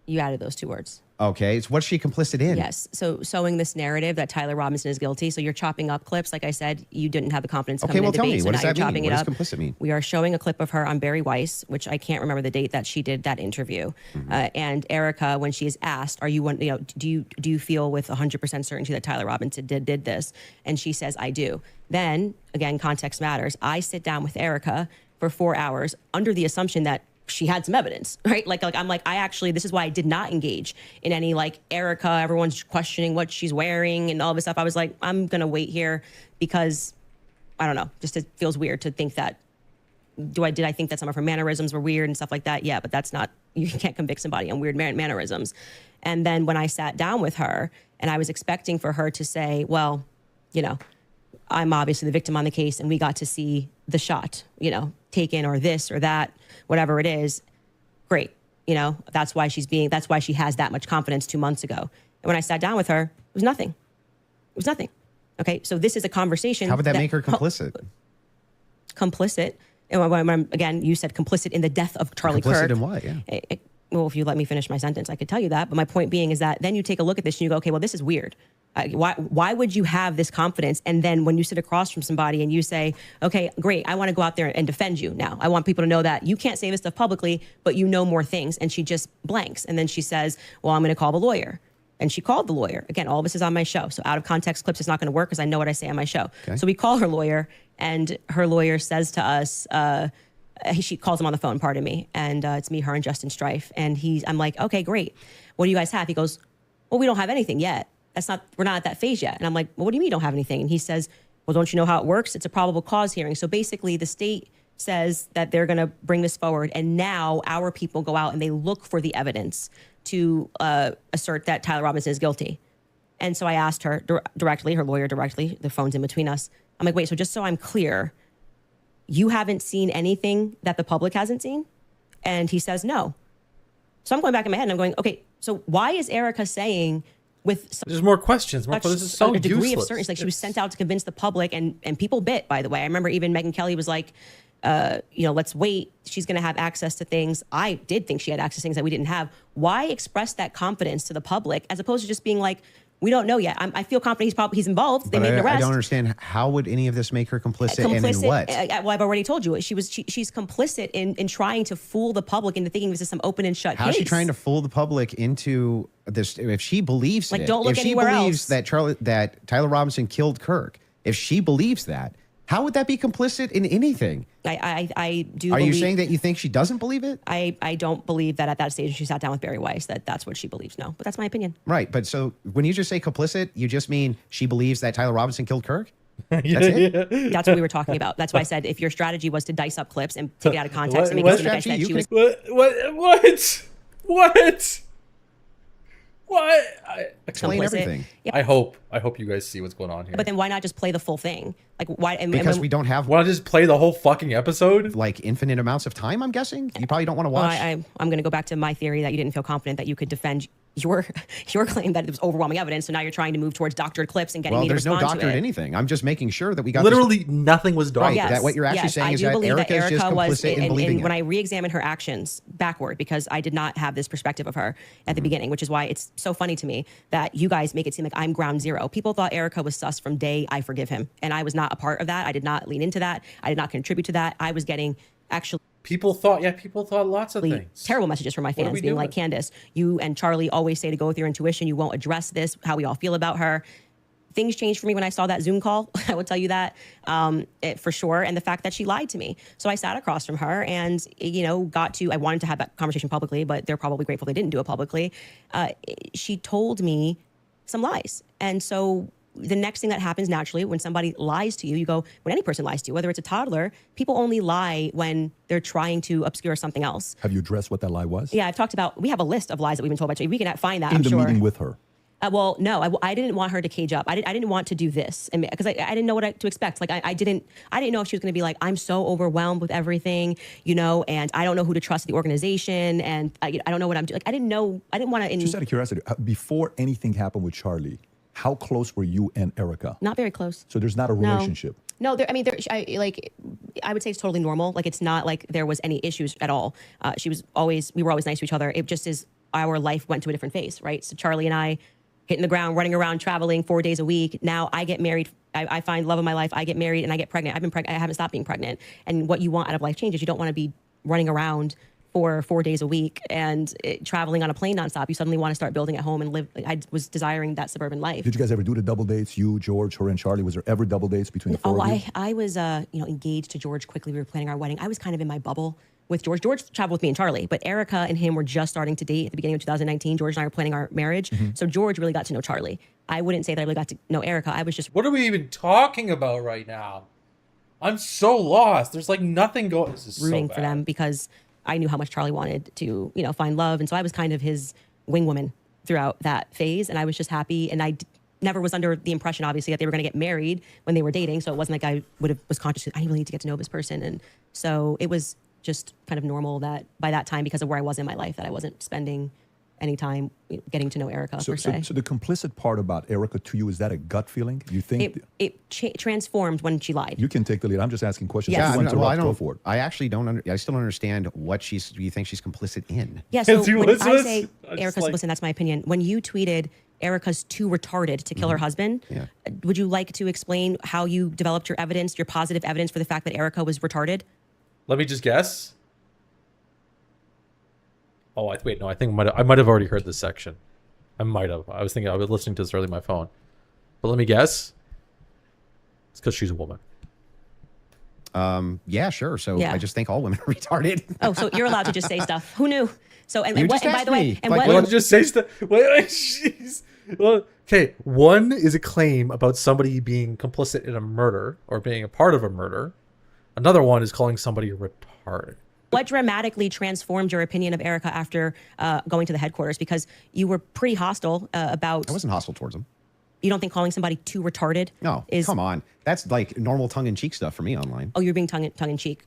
You added those two words. Okay, so what's she complicit in? Yes, so sowing this narrative that Tyler Robinson is guilty. So you're chopping up clips. Like I said, you didn't have the confidence to come into debate. What does that chopping mean? it What up. does complicit mean? We are showing a clip of her on Barry Weiss, which I can't remember the date that she did that interview. And Erica, when she is asked, "Are you do you feel with 100% certainty that Tyler Robinson did this?" And she says, "I do." Then again, context matters. I sit down with Erica for 4 hours under the assumption that she had some evidence, right? Like I'm like, this is why I did not engage in any like Erica, everyone's questioning what she's wearing and all this stuff. I was like, I'm going to wait here because I don't know, just it feels weird to think that, did I think that some of her mannerisms were weird and stuff like that? Yeah, but that's not, you can't convict somebody on weird mannerisms. And then when I sat down with her and I was expecting for her to say, well, I'm obviously the victim on the case and we got to see the shot, taken or this or that, whatever it is. Great. That's why she has that much confidence 2 months ago. And when I sat down with her, it was nothing. It was nothing. Okay. So this is a conversation. How would that make her complicit? Complicit. And again, you said complicit in the death of Charlie Kirk. Complicit in what? Yeah. Well, if you let me finish my sentence, I could tell you that. But my point being is that then you take a look at this and you go, okay, well, this is weird. Why would you have this confidence? And then when you sit across from somebody and you say, okay, great, I want to go out there and defend you now. I want people to know that you can't say this stuff publicly, but you know more things. And she just blanks. And then she says, well, I'm going to call the lawyer. And she called the lawyer. Again, all this is on my show. So out of context clips is not going to work because I know what I say on my show. Okay. So we call her lawyer And her lawyer says to us, she calls him on the phone, pardon me. And it's me, her, and Justin Strife. And I'm like, okay, great. What do you guys have? He goes, well, we don't have anything yet. We're not at that phase yet. And I'm like, well, what do you mean you don't have anything? And he says, well, don't you know how it works? It's a probable cause hearing. So basically the state says that they're going to bring this forward. And now our people go out and they look for the evidence to assert that Tyler Robinson is guilty. And so I asked her directly, her lawyer directly, the phone's in between us. I'm like, wait, so just so I'm clear, you haven't seen anything that the public hasn't seen? And he says, no. So I'm going back in my head and I'm going, okay, so why is Erica saying there's more questions. This is so a degree useless. of certainty, like she was sent out to convince the public, and people bit, by the way. I remember even Megyn Kelly was like, let's wait. She's going to have access to things. I did think she had access to things that we didn't have. Why express that confidence to the public as opposed to just being like, we don't know yet. I feel confident he's involved. They made an arrest. I don't understand. How would any of this make her complicit and in what? Well, I've already told you. She's complicit in trying to fool the public into thinking this is some open and shut case. How's she trying to fool the public into this? If she believes don't look anywhere else. That Tyler Robinson killed Kirk, if she believes that, how would that be complicit in anything? I do. Are you saying that you think she doesn't believe it? I don't believe that at that stage she sat down with Barry Weiss that's what she believes. No, but that's my opinion. Right, but so when you just say complicit, you just mean she believes that Tyler Robinson killed Kirk? That's it? That's what we were talking about. That's why I said if your strategy was to dice up clips and take it out of context and make it seem like I said she was. What? Explain everything. Yep. I hope you guys see what's going on here. But then why not just play the full thing? Like why? Because we don't have. Want to just play the whole fucking episode? Like infinite amounts of time, I'm guessing. You probably don't want to watch. Well, I'm going to go back to my theory that you didn't feel confident that you could defend your claim that it was overwhelming evidence. So now you're trying to move towards doctored clips and getting me to respond to it. There's no doctored anything. I'm just making sure that we got literally nothing was doctored. Right. Yes, that what you're actually saying is that Erica is just complicit in believing it. When I re-examined her actions backward, because I did not have this perspective of her at the beginning, which is why it's so funny to me that you guys make it seem like I'm ground zero. People thought Erica was sus from day I forgive him, and I was not a part of that. I did not lean into that. I did not contribute to that. I was getting actually. People thought lots of things. Terrible messages from my fans being like, Candace, you and Charlie always say to go with your intuition. You won't address this, how we all feel about her. Things changed for me when I saw that Zoom call. I will tell you that for sure. And the fact that she lied to me. So I sat across from her and, I wanted to have that conversation publicly, but they're probably grateful they didn't do it publicly. She told me some lies. And so the next thing that happens naturally when somebody lies to you, when any person lies to you, whether it's a toddler, people only lie when they're trying to obscure something else. Have you addressed what that lie was? Yeah, I've talked about, we have a list of lies that we've been told about. We can find that, I'm sure. In the meeting with her? Well, no, I didn't want her to cage up. I didn't want to do this because I didn't know what to expect. Like I didn't know if she was going to be like, I'm so overwhelmed with everything, and I don't know who to trust in the organization, and I don't know what I'm doing. Like I didn't know. I didn't want to. Just out of curiosity, before anything happened with Charlie, how close were you and Erica? Not very close. So there's not a relationship. No, I would say it's totally normal. Like it's not like there was any issues at all. We were always nice to each other. It just is our life went to a different phase, right? So Charlie and I hitting the ground, running around, traveling 4 days a week. Now I get married. I find love of my life. I get married and I get pregnant. I've been pregnant. I haven't stopped being pregnant. And what you want out of life changes. You don't want to be running around for 4 days a week and traveling on a plane nonstop. You suddenly want to start building at home and live. I was desiring that suburban life. Did you guys ever do the double dates? You, George, her, and Charlie. Was there ever double dates between the four of you? I was engaged to George quickly. We were planning our wedding. I was kind of in my bubble with George. George traveled with me and Charlie, but Erica and him were just starting to date at the beginning of 2019. George and I were planning our marriage. Mm-hmm. So George really got to know Charlie. I wouldn't say that I really got to know Erica. I was just. What are we even talking about right now? I'm so lost. There's like nothing going. This is rooting so for them because I knew how much Charlie wanted to, find love. And so I was kind of his wing woman throughout that phase. And I was just happy. And I never was under the impression, obviously, that they were going to get married when they were dating. So it wasn't like I was conscious, I really need to get to know this person. And so it was just kind of normal that by that time, because of where I was in my life, that I wasn't spending any time getting to know Erica per se. So the complicit part about Erica to you, is that a gut feeling? You think it transformed when she lied? You can take the lead. I'm just asking questions. Yes. I actually don't. I still don't understand what you think she's complicit in. Yeah. So when I say Erica's complicit, that's my opinion. When you tweeted Erica's too retarded to kill her husband, would you like to explain how you developed your evidence, your positive evidence for the fact that Erica was retarded? Let me just guess. Oh, wait, no, I think I might have already heard this section. I might have. I was listening to this early on my phone. But let me guess. It's because she's a woman. Yeah, sure. So Yeah. I just think all women are retarded. Oh, so you're allowed to just say stuff. Who knew? So and, You and, what, just and by asked the way, me. and Like, what? Well, just say stuff. Wait, jeez. Well, okay, one is a claim about somebody being complicit in a murder or being a part of a murder. Another one is calling somebody retarded. What dramatically transformed your opinion of Erica after going to the headquarters? Because you were pretty hostile about. I wasn't hostile towards them. You don't think calling somebody too retarded? No, is, come on. That's like normal tongue-in-cheek stuff for me online. Oh, you're being tongue in cheek.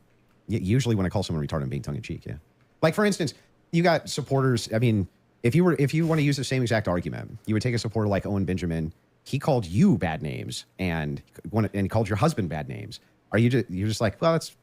Usually when I call someone retarded, I'm being tongue-in-cheek, yeah. Like, for instance, you got supporters. I mean, if you want to use the same exact argument, you would take a supporter like Owen Benjamin. He called you bad names and called your husband bad names. You're just like, well, that's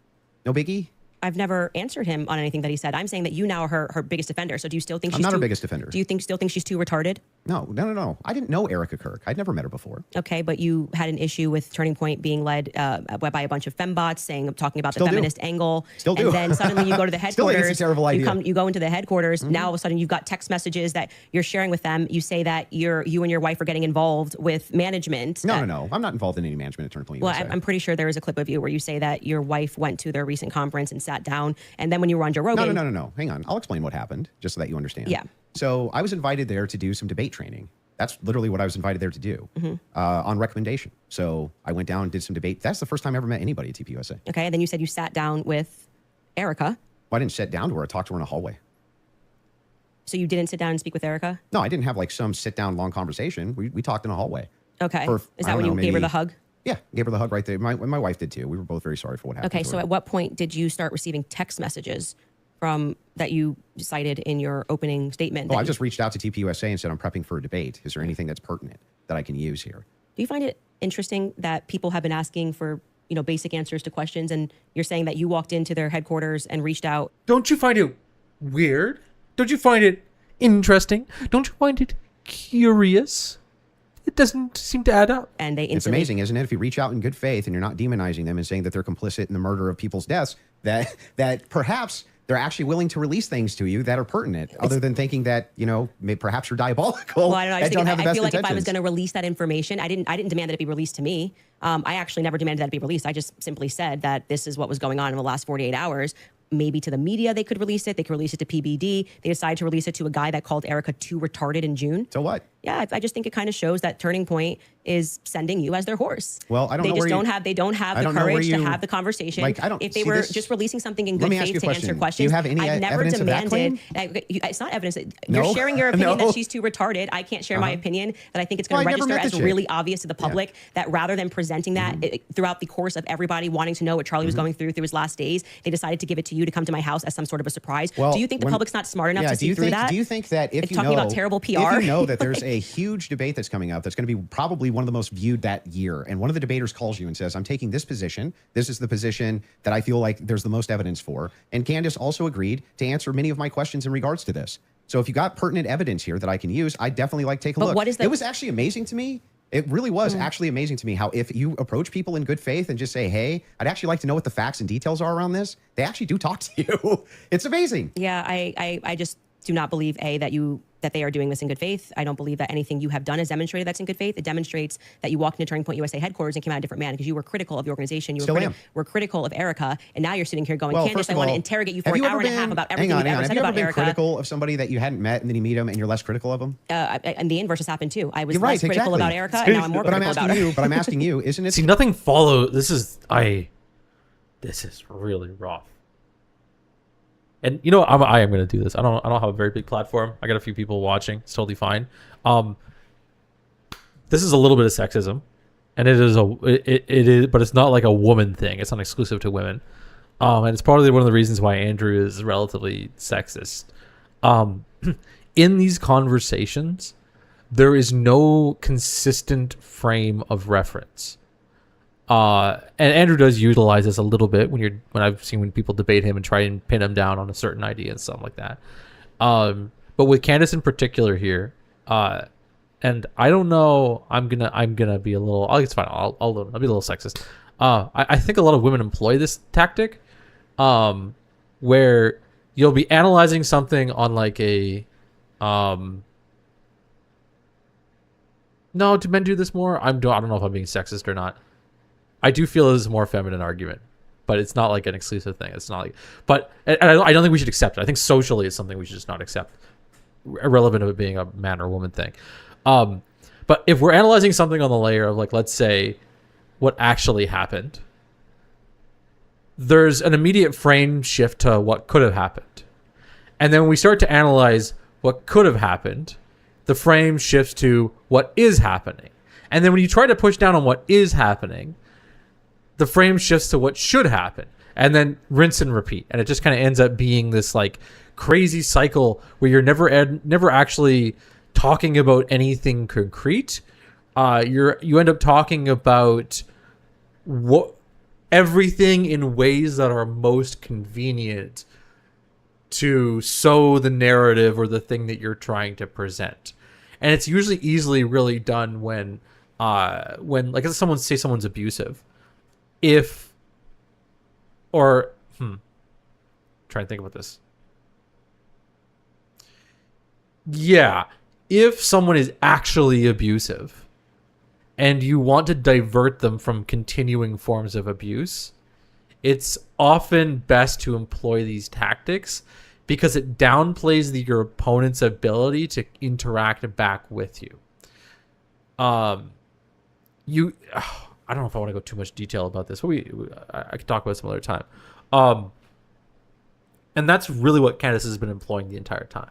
no biggie? I've never answered him on anything that he said. I'm saying that you now are her biggest defender. So do you still think I'm she's not too, her biggest defender. Do you still think she's too retarded? No. I didn't know Erica Kirk. I'd never met her before. Okay, but you had an issue with Turning Point being led by a bunch of fembots, talking about the Still do. feminist angle. Still do. And then suddenly you go to the Still think headquarters. it's a terrible idea. You go into the headquarters. Now all of a sudden you've got text messages that you're sharing with them. You say that you and your wife are getting involved with management. No. I'm not involved in any management at Turning Point Well, USA. I'm pretty sure there is a clip of you where you say that your wife went to their recent conference and sat down, and then when you were on Joe Rogan. No. Hang on. I'll explain what happened just so that you understand. Yeah. So I was invited there to do some debate training. That's literally what I was invited there to do on recommendation. So I went down and did some debate. That's the first time I ever met anybody at TPUSA. Okay, and then you said you sat down with Erica. Well, I didn't sit down to her. I talked to her in a hallway. So you didn't sit down and speak with Erica? No, I didn't have like some sit down long conversation. We talked in a hallway. Okay. Is that when you gave her the hug? Yeah, gave her the hug right there. My wife did too. We were both very sorry for what happened. Okay, to so her. at what point did you start receiving text messages from that you cited in your opening statement? I just reached out to TPUSA and said, I'm prepping for a debate. Is there anything that's pertinent that I can use here? Do you find it interesting that people have been asking for, basic answers to questions, and you're saying that you walked into their headquarters and reached out? Don't you find it weird? Don't you find it interesting? Don't you find it curious? It doesn't seem to add up. And it's amazing, isn't it? If you reach out in good faith and you're not demonizing them and saying that they're complicit in the murder of people's deaths, that perhaps they're actually willing to release things to you that are pertinent, other than thinking that, perhaps you're diabolical. Well, I don't know. I feel like if I was intentions. going to release that information, I didn't demand that it be released to me. I actually never demanded that it be released. I just simply said that this is what was going on in the last 48 hours. Maybe to the media they could release it. They could release it to PBD. They decided to release it to a guy that called Erica too retarded in June. So what? Yeah, I just think it kind of shows that Turning Point is sending you as their horse. Well, I don't know They where don't have the courage to have the conversation. Like, if they were just releasing something in good faith to answer questions, do you have any I've never evidence of that claim? It's not evidence. No? You're sharing your opinion No. that she's too retarded. I can't share my opinion that I think it's going to register as really obvious to the public. That rather than presenting that throughout the course of everybody wanting to know what Charlie was going through his last days, they decided to give it to you to come to my house as some sort of a surprise. Well, do you think the public's not smart enough to see through that? Do you think that if you talking know about terrible PR, if you know that there's a huge debate that's coming up that's going to be probably one of the most viewed that year, and one of the debaters calls you and says, I'm taking this position. This is the position that I feel like there's the most evidence for. And Candace also agreed to answer many of my questions in regards to this. So if you got pertinent evidence here that I can use, I'd definitely like to take a look. It was actually amazing to me. It really was actually amazing to me how if you approach people in good faith and just say, hey, I'd actually like to know what the facts and details are around this, they actually do talk to you. It's amazing. Yeah, I just do not believe, that they are doing this in good faith. I don't believe that anything you have done has demonstrated that's in good faith. It demonstrates that you walked into Turning Point USA headquarters and came out a different man because you were critical of the organization. You were critical of Erica, and now you're sitting here going, Candace, I want to interrogate you for an hour and a half about everything you've ever said about Erica. Have you ever been critical of somebody that you hadn't met and then you meet them and you're less critical of them? And the inverse has happened too. I was less critical about Erica, and now I'm more critical about her. But I'm asking you, isn't it? See, nothing follows. This is really rough. And I am going to do this. I don't have a very big platform. I got a few people watching. It's totally fine. This is a little bit of sexism, and it is, but it's not like a woman thing. It's not exclusive to women. And it's probably one of the reasons why Andrew is relatively sexist. In these conversations, there is no consistent frame of reference. And Andrew does utilize this a little bit when I've seen when people debate him and try and pin him down on a certain idea and stuff like that. But with Candace in particular here, and I don't know, I'm gonna be a little. It's fine. I'll be a little sexist. I think a lot of women employ this tactic, where you'll be analyzing something on like a. No, do men do this more? I don't know if I'm being sexist or not. I do feel this is a more feminine argument. but it's not like an exclusive thing. It's not like, but and I don't think we should accept it. I think socially it's something we should just not accept, irrelevant of it being a man or woman thing. But if we're analyzing something on the layer of like, let's say, what actually happened, there's an immediate frame shift to what could have happened. And then when we start to analyze what could have happened, the frame shifts to what is happening. And then when you try to push down on what is happening, the frame shifts to what should happen. And then rinse and repeat. And it just kind of ends up being this like crazy cycle where you're never actually talking about anything concrete. You end up talking about everything in ways that are most convenient to sow the narrative or the thing that you're trying to present. And it's usually easily really done when like if someone's abusive, try and think about this. Yeah, if someone is actually abusive and you want to divert them from continuing forms of abuse, it's often best to employ these tactics because it downplays your opponent's ability to interact back with you. I don't know if I want to go too much detail about this, but I could talk about it some other time. And that's really what Candace has been employing the entire time.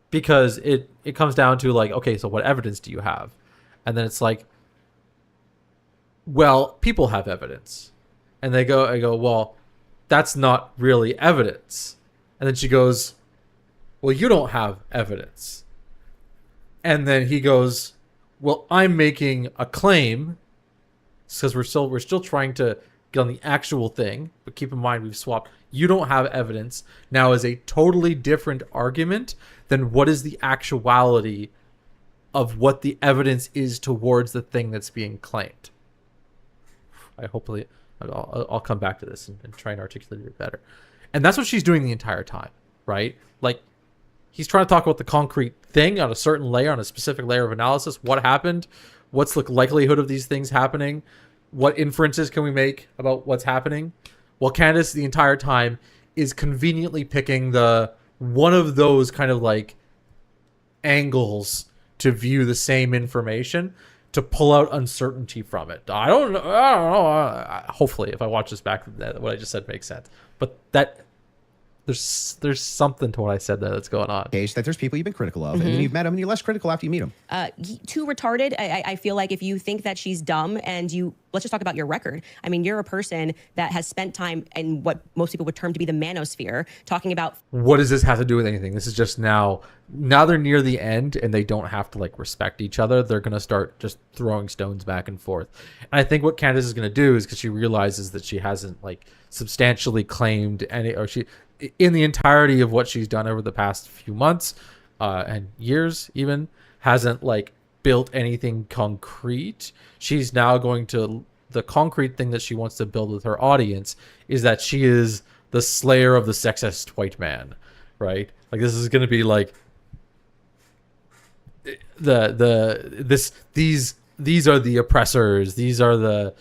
Because it comes down to like, okay, so what evidence do you have? And then it's like, well, people have evidence. And I go, well, that's not really evidence. And then she goes, well, you don't have evidence. And then he goes, well, I'm making a claim, because we're still trying to get on the actual thing, but keep in mind we've swapped. You don't have evidence now is a totally different argument than what is the actuality of what the evidence is towards the thing that's being claimed. I'll come back to this and try and articulate it better. And that's what she's doing the entire time, right? Like, he's trying to talk about the concrete thing on a certain layer, on a specific layer of analysis. What happened? What's the likelihood of these things happening? What inferences can we make about what's happening? Well, Candace the entire time is conveniently picking one of those kind of like angles to view the same information to pull out uncertainty from it. I don't know. Hopefully, if I watch this back, what I just said makes sense. But there's something to what I said that's going on. Case that there's people you've been critical of, and then you've met them, and you're less critical after you meet them. Too retarded. I feel like if you think that she's dumb and let's just talk about your record. I mean, you're a person that has spent time in what most people would term to be the manosphere, talking about. What does this have to do with anything? This is just now they're near the end and they don't have to like respect each other. They're going to start just throwing stones back and forth. And I think what Candace is going to do is, because she realizes that she hasn't like substantially claimed any, or she, in the entirety of what she's done over the past few months and years even, hasn't like built anything concrete. She's now going to, the concrete thing that she wants to build with her audience is that she is the slayer of the sexist white man, right? Like, this is going to be like these are the oppressors. These are the,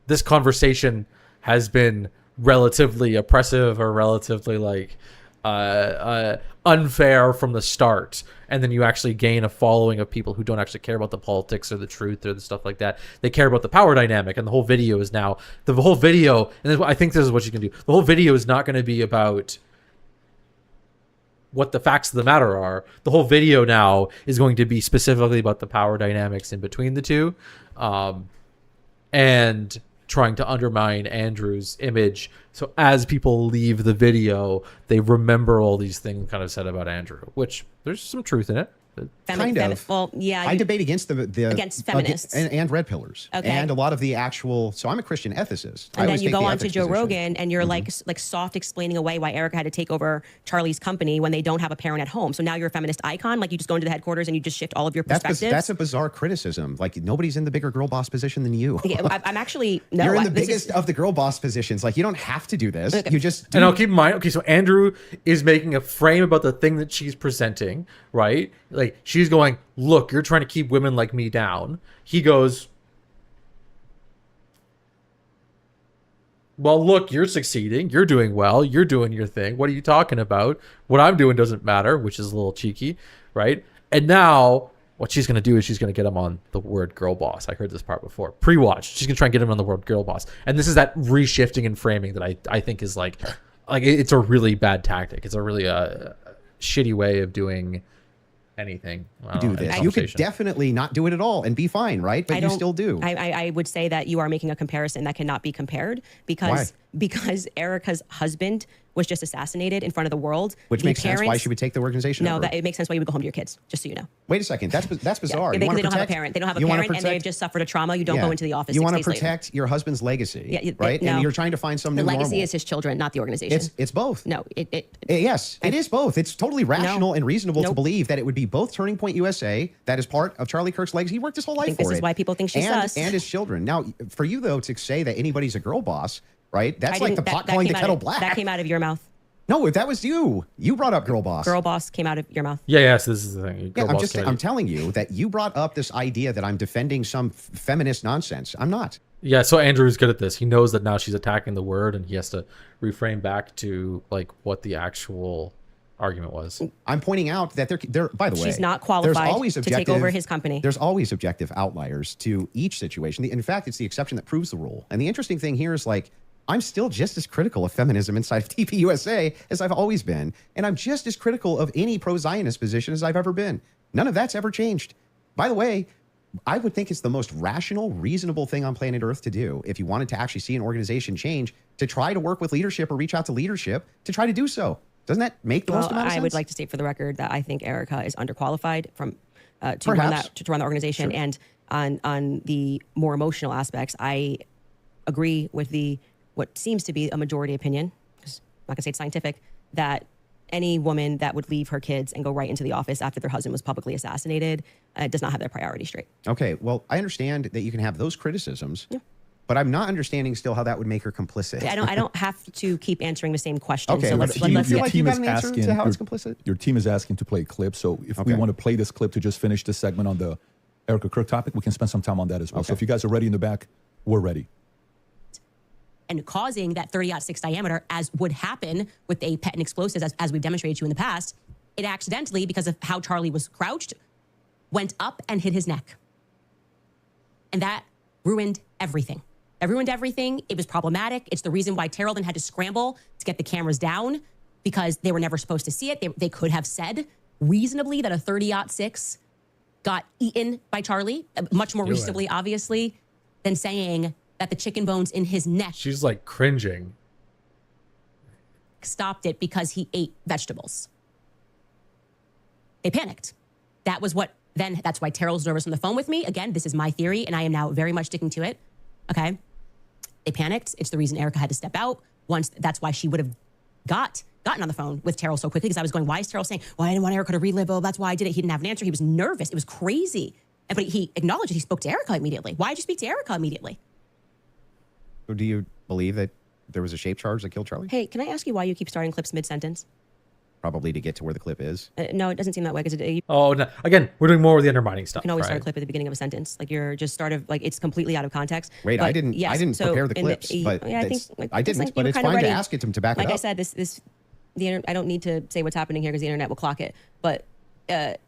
this conversation has been relatively oppressive or relatively like unfair from the start, and then you actually gain a following of people who don't actually care about the politics or the truth or the stuff like that. They care about the power dynamic, and the whole video is now and I think this is what you can do. The whole video is not going to be about what the facts of the matter are. The whole video now is going to be specifically about the power dynamics in between the two, and trying to undermine Andrew's image. So as people leave the video, they remember all these things kind of said about Andrew, which there's some truth in it. Kind of. Well, yeah. I debate against against feminists and red pillars, and a lot of the actual. So I'm a Christian ethicist. And then you go on to Joe Rogan, and you're like soft explaining away why Erica had to take over Charlie's company when they don't have a parent at home. So now you're a feminist icon. Like, you just go into the headquarters and you just shift all of your perspectives. That's a bizarre criticism. Like, nobody's in the bigger girl boss position than you. Yeah, I'm actually no. You're in the biggest of the girl boss positions. Like, you don't have to do this. You just do. And I'll keep in mind. Okay, so Andrew is making a frame about the thing that she's presenting, right? Like, she's going, look, you're trying to keep women like me down. He goes, well, look, you're succeeding. You're doing well. You're doing your thing. What are you talking about? What I'm doing doesn't matter, which is a little cheeky, right? And now what she's going to do is she's going to get him on the word girl boss. I heard this part before. Pre-watch. She's going to try and get him on the word girl boss. And this is that reshifting and framing that I think is like it's a really bad tactic. It's a really shitty way of doing anything. Do this. You could definitely not do it at all and be fine, right? But you still do. I would say that you are making a comparison that cannot be compared because Erica's husband was just assassinated in front of the world. Which makes sense why she would take the organization over. No, it makes sense why you would go home to your kids, just so you know. Wait a second. That's bizarre. Yeah, because they don't have a parent. They don't have a parent and they've just suffered a trauma. You don't go into the office. You want to protect your husband's legacy, right? No. And you're trying to find some new normal. The legacy is his children, not the organization. It's both. No, yes, it is both. It's totally rational and reasonable to believe that it would be both Turning Point USA, that is part of Charlie Kirk's legacy. He worked his whole life for it. This is why people think she's sus. And his children. Now, for you, though, to say that anybody's a girl boss, right? That's like the pot calling the kettle black. That came out of your mouth. No, that was you. You brought up girl boss. Girl boss came out of your mouth. Yes, this is the thing. I'm telling you that you brought up this idea that I'm defending some feminist nonsense. I'm not. Yeah, so Andrew's good at this. He knows that now she's attacking the word, and he has to reframe back to like what the actual argument was. I'm pointing out that they're by the way, she's not qualified to take over his company. There's always objective outliers to each situation. In fact, it's the exception that proves the rule. And the interesting thing here is like, I'm still just as critical of feminism inside of TPUSA as I've always been. And I'm just as critical of any pro-Zionist position as I've ever been. None of that's ever changed. By the way, I would think it's the most rational, reasonable thing on planet Earth to do if you wanted to actually see an organization change, to try to work with leadership or reach out to leadership to try to do so. Doesn't that make the most amount of sense? I would like to state for the record that I think Erica is underqualified to run the organization. Sure. And on the more emotional aspects, I agree with what seems to be a majority opinion, because I'm not gonna say it's scientific, that any woman that would leave her kids and go right into the office after their husband was publicly assassinated does not have their priorities straight. Okay, well, I understand that you can have those criticisms, but I'm not understanding still how that would make her complicit. I don't have to keep answering the same question. Okay, so let's your team is asking to how it's complicit. Your team is asking to play a clip, so if we want to play this clip to just finish this segment on the Erica Kirk topic, we can spend some time on that as well. Okay. So if you guys are ready in the back, we're ready. And causing that 30-06 diameter, as would happen with a pet and explosives, as we've demonstrated to you in the past, it accidentally, because of how Charlie was crouched, went up and hit his neck. And that ruined everything. It ruined everything. It was problematic. It's the reason why Terrell then had to scramble to get the cameras down, because they were never supposed to see it. They could have said reasonably that a 30-06 got eaten by Charlie, much more reasonably, obviously, than saying that the chicken bones in his neck. She's like cringing. Stopped it because he ate vegetables. They panicked. That was what, then that's why Terrell's nervous on the phone with me. Again, this is my theory, and I am now very much sticking to it. Okay. They panicked. It's the reason Erica had to step out. That's why she would have gotten on the phone with Terrell so quickly, because I was going, why is Terrell saying, well, I didn't want Erica to relive. Oh, that's why I did it. He didn't have an answer. He was nervous. It was crazy. But he acknowledged it. He spoke to Erica immediately. Why did you speak to Erica immediately? So do you believe that there was a shape charge that killed Charlie? Hey, can I ask you why you keep starting clips mid-sentence? Probably to get to where the clip is. No, it doesn't seem that way. Because no. Again, we're doing more with the undermining stuff. You can always start a clip at the beginning of a sentence. Like you're just it's completely out of context. Wait, I didn't prepare the clips, but I didn't. But it's fine to ask it to back it up. Like I said, I don't need to say what's happening here because the internet will clock it. But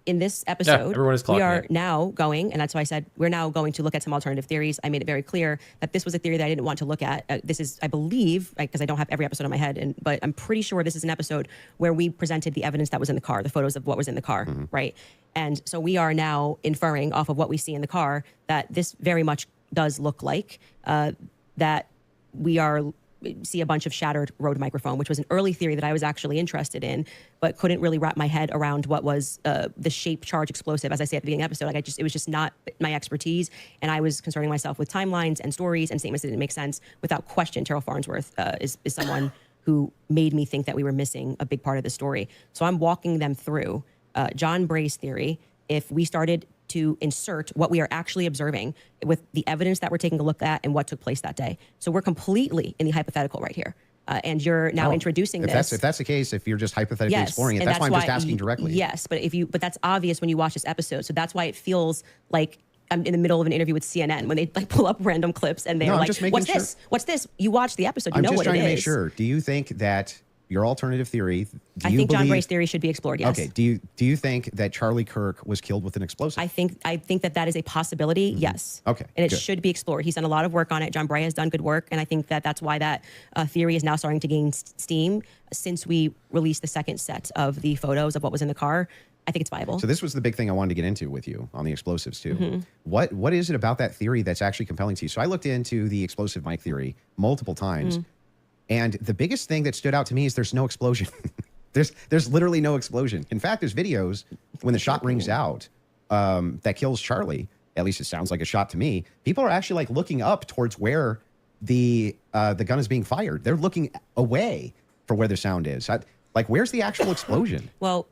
in this episode, we are now going, and that's why I said we're now going to look at some alternative theories. I made it very clear that this was a theory that I didn't want to look at. This is, I believe, because I don't have every episode in my head, but I'm pretty sure this is an episode where we presented the evidence that was in the car, the photos of what was in the car, right? And so we are now inferring off of what we see in the car that this very much does look like that we see a bunch of shattered Rode microphone, which was an early theory that I was actually interested in, but couldn't really wrap my head around what was the shape charge explosive. As I say at the beginning of the episode, it was just not my expertise, and I was concerning myself with timelines and stories and statements that didn't make sense. Without question, Terrell Farnsworth is someone who made me think that we were missing a big part of the story. So I'm walking them through John Bray's theory. If we started to insert what we are actually observing with the evidence that we're taking a look at and what took place that day. So we're completely in the hypothetical right here. And you're now introducing this. If that's the case, if you're just hypothetically exploring it, that's why I'm just asking directly. Yes, but that's obvious when you watch this episode. So that's why it feels like I'm in the middle of an interview with CNN when they like pull up random clips and they're No, I'm like, just making "What's sure. this? What's this?" You watch the episode, you I'm know just what it trying to make is. sure. Do you think that your alternative theory? I think John Bray's theory should be explored. Yes. Okay. Do you think that Charlie Kirk was killed with an explosive? I think that is a possibility. Yes. Okay, And it good. should be explored. He's done a lot of work on it. John Bray has done good work, and I think that that's why that theory is now starting to gain steam since we released the second set of the photos of what was in the car. I think it's viable. So this was the big thing I wanted to get into with you on the explosives too. Mm-hmm. What is it about that theory that's actually compelling to you? So I looked into the explosive mic theory multiple times, and the biggest thing that stood out to me is there's no explosion. there's literally no explosion. In fact, there's videos when the shot rings out that kills Charlie. At least it sounds like a shot to me. People are actually like looking up towards where the gun is being fired. They're looking away for where the sound is. Like, where's the actual explosion? Well,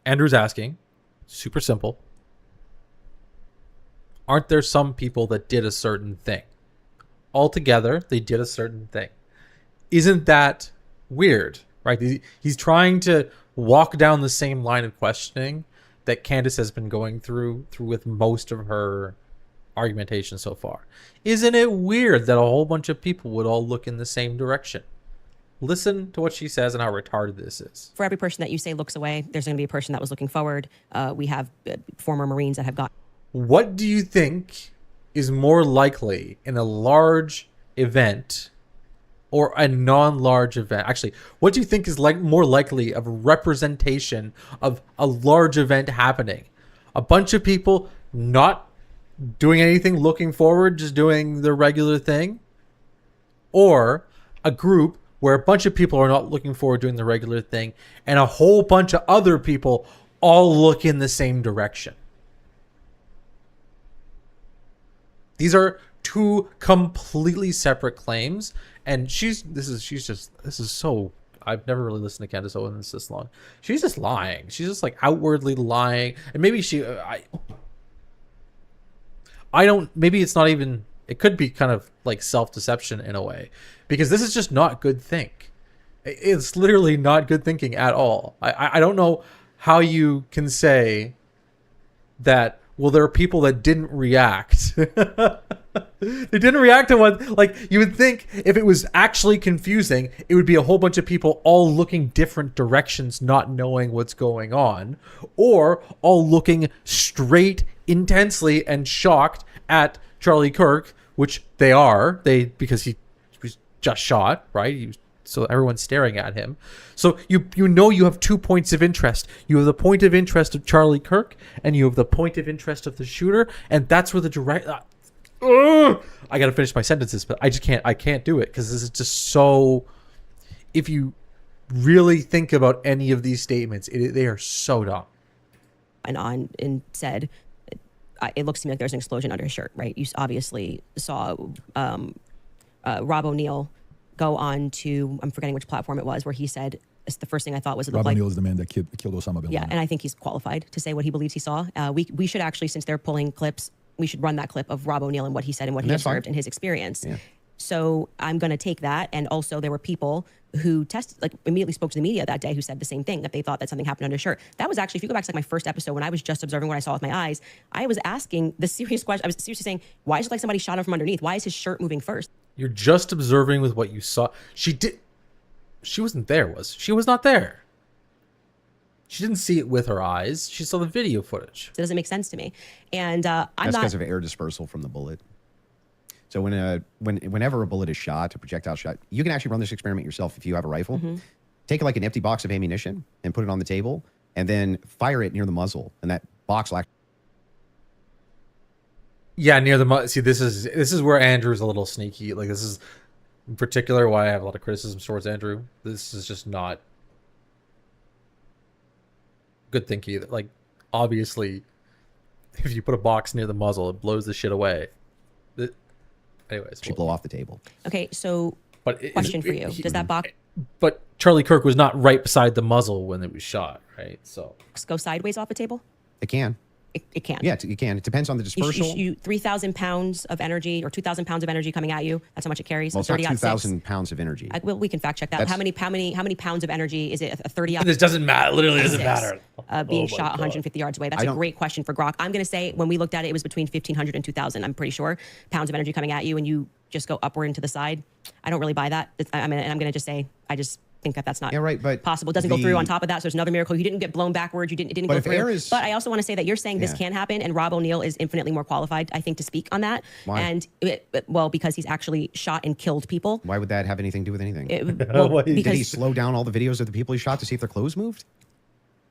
Andrew's asking, super simple. Aren't there some people that did a certain thing? Altogether, they did a certain thing. Isn't that weird, right? He's trying to walk down the same line of questioning that Candace has been going through with most of her argumentation so far. Isn't it weird that a whole bunch of people would all look in the same direction? Listen to what she says and how retarded this is. for every person that you say looks away, there's going to be a person that was looking forward. We have former Marines that have got. What do you think is more likely in a large event or a non-large event? Actually, what do you think is more likely of a representation of a large event happening? A bunch of people not doing anything, looking forward, just doing the regular thing? Or a group where a bunch of people are not looking forward doing the regular thing and a whole bunch of other people all look in the same direction? These are two completely separate claims, and this is so. I've never really listened to Candace Owens this long. She's just lying. She's just like outwardly lying, and maybe I don't. Maybe it's not even. It could be kind of like self-deception in a way, because this is just not good think. It's literally not good thinking at all. I don't know how you can say that. Well, there are people that didn't react. They didn't react to what, like, you would think if it was actually confusing, it would be a whole bunch of people all looking different directions, not knowing what's going on, or all looking straight, intensely, and shocked at Charlie Kirk, which they are, because he was just shot, right? So everyone's staring at him. So you know you have 2 points of interest. You have the point of interest of Charlie Kirk, and you have the point of interest of the shooter, and that's where the direct. I gotta finish my sentences, but I can't do it because this is just so. If you really think about any of these statements, they are so dumb. And said, it looks to me like there's an explosion under his shirt, right? You obviously saw Rob O'Neill go on to, I'm forgetting which platform it was, where he said, it's the first thing I thought was, Rob O'Neill is the man that killed Osama bin Laden. Yeah, and I think he's qualified to say what he believes he saw. We should actually, since they're pulling clips, we should run that clip of Rob O'Neill and what he said and what he observed and his experience. Yeah. So I'm going to take that. And also there were people who immediately spoke to the media that day who said the same thing, that they thought that something happened under his shirt. That was actually, if you go back to my first episode when I was just observing what I saw with my eyes, I was asking the serious question. I was seriously saying, why is it like somebody shot him from underneath? Why is his shirt moving first? You're just observing with what you saw. She wasn't there, she was not there. She didn't see it with her eyes. She saw the video footage. It doesn't make sense to me. And that's because of air dispersal from the bullet. So whenever a bullet is shot, a projectile shot, you can actually run this experiment yourself if you have a rifle. Mm-hmm. Take like an empty box of ammunition and put it on the table, and then fire it near the muzzle, and that box will actually. Yeah, near the muzzle. See, this is where Andrew's a little sneaky. Like, this is in particular why I have a lot of criticism towards Andrew. This is just not good thinking either. Like, obviously, if you put a box near the muzzle, it blows the shit away. Anyways, she blow off the table. Okay, so question for you: does that box? But Charlie Kirk was not right beside the muzzle when it was shot, right? So go sideways off the table. It can. It can. Yeah, you can. It depends on the dispersal. 3,000 pounds of energy or 2,000 pounds of energy coming at you. That's how much it carries. Well, it's not 2,000 pounds of energy. Well, we can fact check that. That's, how many pounds of energy is it? A 30. This doesn't matter. Literally doesn't matter. Being shot 150 yards away. That's a great question for Grok. I'm going to say when we looked at it, it was between 1,500 and 2,000. I'm pretty sure pounds of energy coming at you, and you just go upward and to the side. I don't really buy that. I'm going to just say I just think that that's not possible. It doesn't go through on top of that. So there's another miracle. You didn't get blown backwards. It didn't go through. But I also want to say that you're saying this can happen, and Rob O'Neill is infinitely more qualified, I think, to speak on that. Why? And well, because he's actually shot and killed people. Why would that have anything to do with anything? Did he slow down all the videos of the people he shot to see if their clothes moved?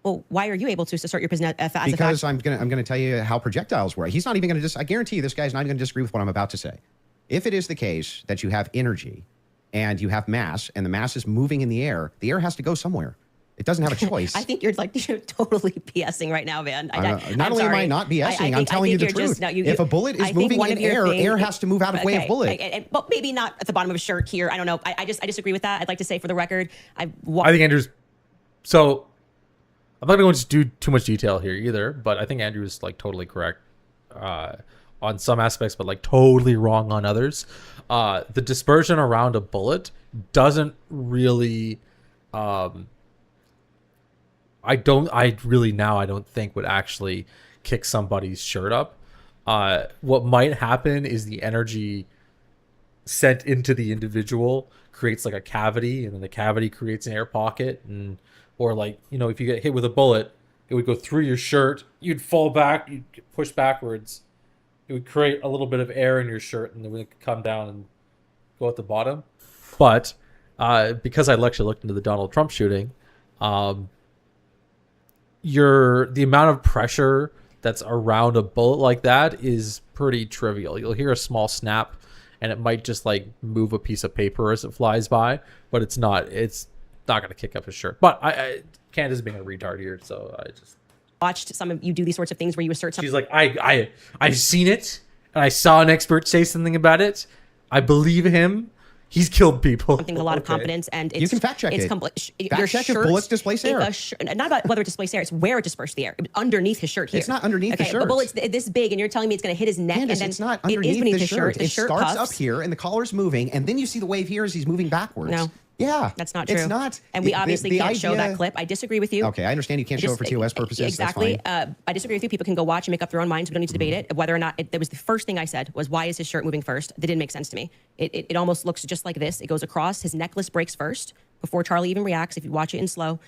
Well, why are you able to assert your position as a because fact? I'm gonna tell you how projectiles work. He's not even gonna I guarantee you this guy's not even gonna disagree with what I'm about to say. If it is the case that you have energy and you have mass, and the mass is moving in the air has to go somewhere. It doesn't have a choice. I think you're totally BSing right now, man. Not only am I not BSing, I'm telling you the truth. If a bullet is moving in air, air has to move out of way of bullet. But maybe not at the bottom of a shirt here. I don't know. I disagree with that. I'd like to say for the record, I think Andrew's. So I'm not going to do too much detail here either, but I think Andrew is totally correct on some aspects, but totally wrong on others. The dispersion around a bullet doesn't really. I don't think would actually kick somebody's shirt up. What might happen is the energy sent into the individual creates a cavity, and then the cavity creates an air pocket, or if you get hit with a bullet, it would go through your shirt, you'd fall back, you'd get pushed backwards, it would create a little bit of air in your shirt, and then it would come down and go at the bottom. But because I actually looked into the Donald Trump shooting, the amount of pressure that's around a bullet like that is pretty trivial. You'll hear a small snap, and it might just move a piece of paper as it flies by, but it's not going to kick up his shirt. But Candace is being a retard here, so I just watched some of you do these sorts of things where you assert something. She's like, I've seen it, and I saw an expert say something about it. I believe him. He's killed people. Something with a lot of confidence, and you can fact check it. Fact check if bullets displace air. Not about whether it displaced air; it's where it dispersed the air. Underneath his shirt here. It's not underneath the shirt. The bullet's this big, and you're telling me it's going to hit his neck, Candace, and then it's not underneath beneath the his shirt. It starts up here, and the collar's moving, and then you see the wave here as he's moving backwards. No. Yeah. That's not true. It's not. And we obviously can't show that clip. I disagree with you. Okay, I understand you can't show it for TOS purposes. Exactly. That's fine. I disagree with you. People can go watch and make up their own minds. We don't need to debate it. Whether or not that was the first thing I said was, why is his shirt moving first? That didn't make sense to me. It almost looks just like this. It goes across. His necklace breaks first before Charlie even reacts. If you watch it in slow,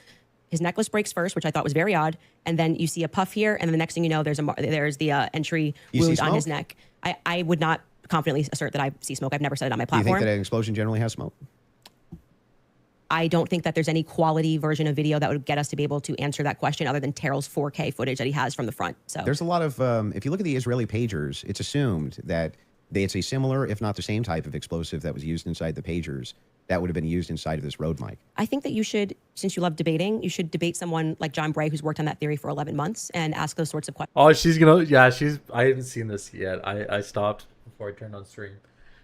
his necklace breaks first, which I thought was very odd. And then you see a puff here, and then the next thing you know, there's the entry wound on his neck. I would not confidently assert that I see smoke. I've never said it on my platform. Do you think that an explosion generally has smoke? I don't think that there's any quality version of video that would get us to be able to answer that question other than Terrell's 4K footage that he has from the front. So there's a lot of, if you look at the Israeli pagers, it's assumed that it's a similar, if not the same type of explosive that was used inside the pagers that would have been used inside of this road mic. I think that you should, since you love debating, you should debate someone like John Bray, who's worked on that theory for 11 months, and ask those sorts of questions. Oh, I haven't seen this yet. I stopped before I turned on stream.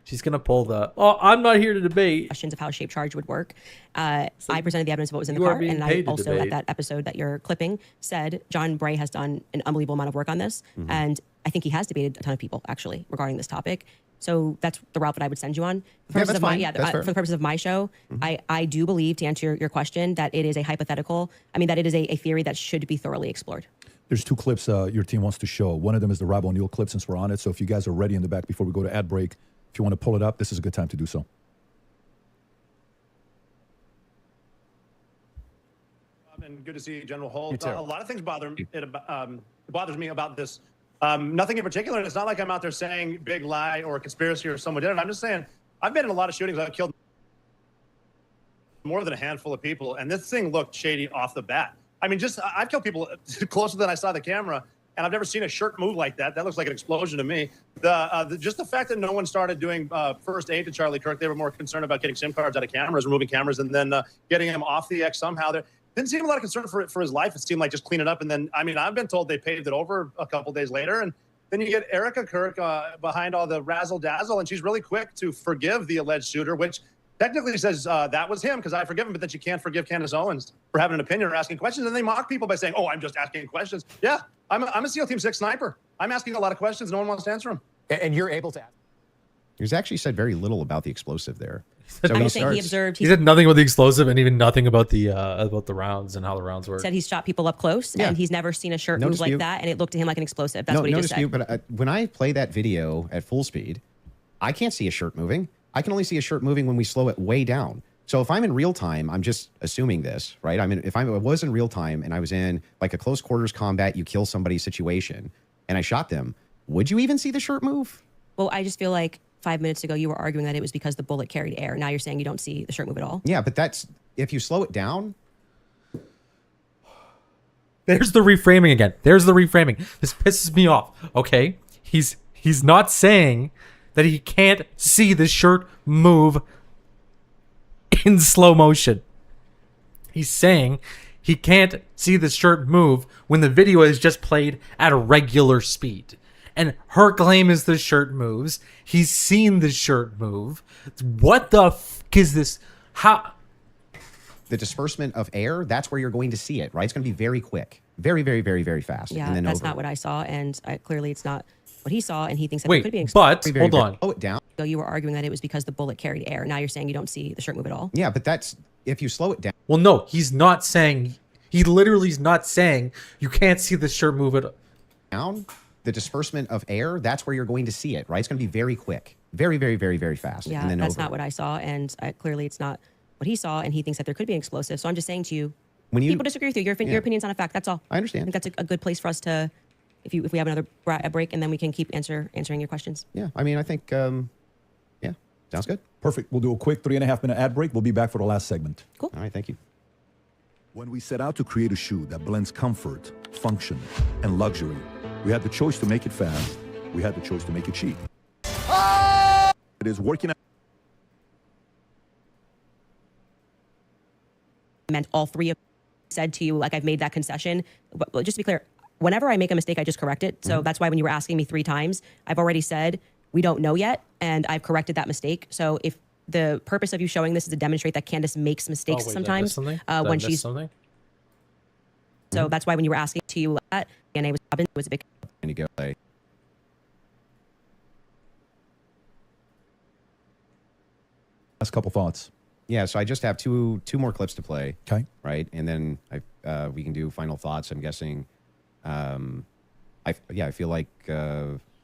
She's going to pull I'm not here to debate. Questions of how a shape charge would work. I presented the evidence of what was in the car. And I also, at that episode that you're clipping, said John Bray has done an unbelievable amount of work on this. Mm-hmm. And I think he has debated a ton of people, actually, regarding this topic. So that's the route that I would send you on. For the purposes of my show, mm-hmm. I do believe, to answer your question, that it is a hypothetical. That it is a theory that should be thoroughly explored. There's two clips your team wants to show. One of them is the Rob O'Neill clip, since we're on it. So if you guys are ready in the back before we go to ad break, if you want to pull it up, this is a good time to do so. And good to see you, General Holt. A lot of things bothers me about this. Nothing in particular. And it's not like I'm out there saying big lie or conspiracy or someone did it. I'm just saying I've been in a lot of shootings. I've killed more than a handful of people, and this thing looked shady off the bat. I've killed people closer than I saw the camera. And I've never seen a shirt move like that. That looks like an explosion to me. Just the fact that no one started doing first aid to Charlie Kirk, they were more concerned about getting SIM cards out of cameras, removing cameras, and then getting him off the X somehow. There didn't seem a lot of concern for his life. It seemed like just clean it up. And then, I've been told they paved it over a couple days later. And then you get Erica Kirk behind all the razzle-dazzle, and she's really quick to forgive the alleged shooter, which technically says that was him because I forgive him, but then she can't forgive Candace Owens for having an opinion or asking questions. And they mock people by saying, oh, I'm just asking questions. Yeah, I'm a SEAL Team 6 sniper. I'm asking a lot of questions. No one wants to answer them. And you're able to ask. He's actually said very little about the explosive there. So I think he observed. He said nothing about the explosive and even nothing about the rounds and how the rounds work. Said he's shot people up close and he's never seen a shirt move like that, and it looked to him like an explosive. That's what he just said. But when I play that video at full speed, I can't see a shirt moving. I can only see a shirt moving when we slow it way down. So if I'm in real time, I'm just assuming this, right? I mean, if I was in real time and I was in like a close quarters combat, you kill somebody situation, and I shot them, would you even see the shirt move? Well, I just feel like 5 minutes ago you were arguing that it was because the bullet carried air. Now you're saying you don't see the shirt move at all. Yeah, but that's if you slow it down. There's the reframing again. There's the reframing. This pisses me off. Okay, he's not saying that he can't see the shirt move in slow motion. He's saying he can't see the shirt move when the video is just played at a regular speed. And her claim is the shirt moves. He's seen the shirt move. What the fuck is this? How? The disbursement of air, that's where you're going to see it, right? It's going to be very quick. Very, very, very, very fast. Yeah, and then that's over. not what I saw. And clearly it's not what he saw. And he thinks that Wait, it could be but hold on. Slow it down. So you were arguing that it was because the bullet carried air. Now you're saying you don't see the shirt move at all. Yeah, but that's if you slow it down. Well, no, he's not saying. He literally is not saying you can't see the shirt move at down. The disbursement of air, that's where you're going to see it, right? It's going to be very quick. Very, very, very, very fast. Yeah, and then that's over. not what I saw. And clearly it's not what he saw. And he thinks that there could be an explosive. So I'm just saying to you, when people disagree with you. Your opinion's not a fact. That's all. I understand. I think that's a good place for us to, if we have another break, and then we can keep answering your questions. Yeah, I mean, I think, yeah, sounds good. Perfect. We'll do a quick 3.5-minute ad break. We'll be back for the last segment. Cool. All right, thank you. When we set out to create a shoe that blends comfort, function, and luxury, we had the choice to make it fast. We had the choice to make it cheap. It is working out. Meant all three of said to you, like, I've made that concession. But just to be clear, whenever I make a mistake, I just correct it. So that's why when you were asking me 3 times, I've already said we don't know yet, and I've corrected that mistake. So if the purpose of you showing this is to demonstrate that Candace makes mistakes sometimes when she's something. So that's why when you were asking to you that DNA was a big. And you go play. Last couple thoughts. Yeah, so I just have two more clips to play. Okay. Right, and then we can do final thoughts. I'm guessing. I feel like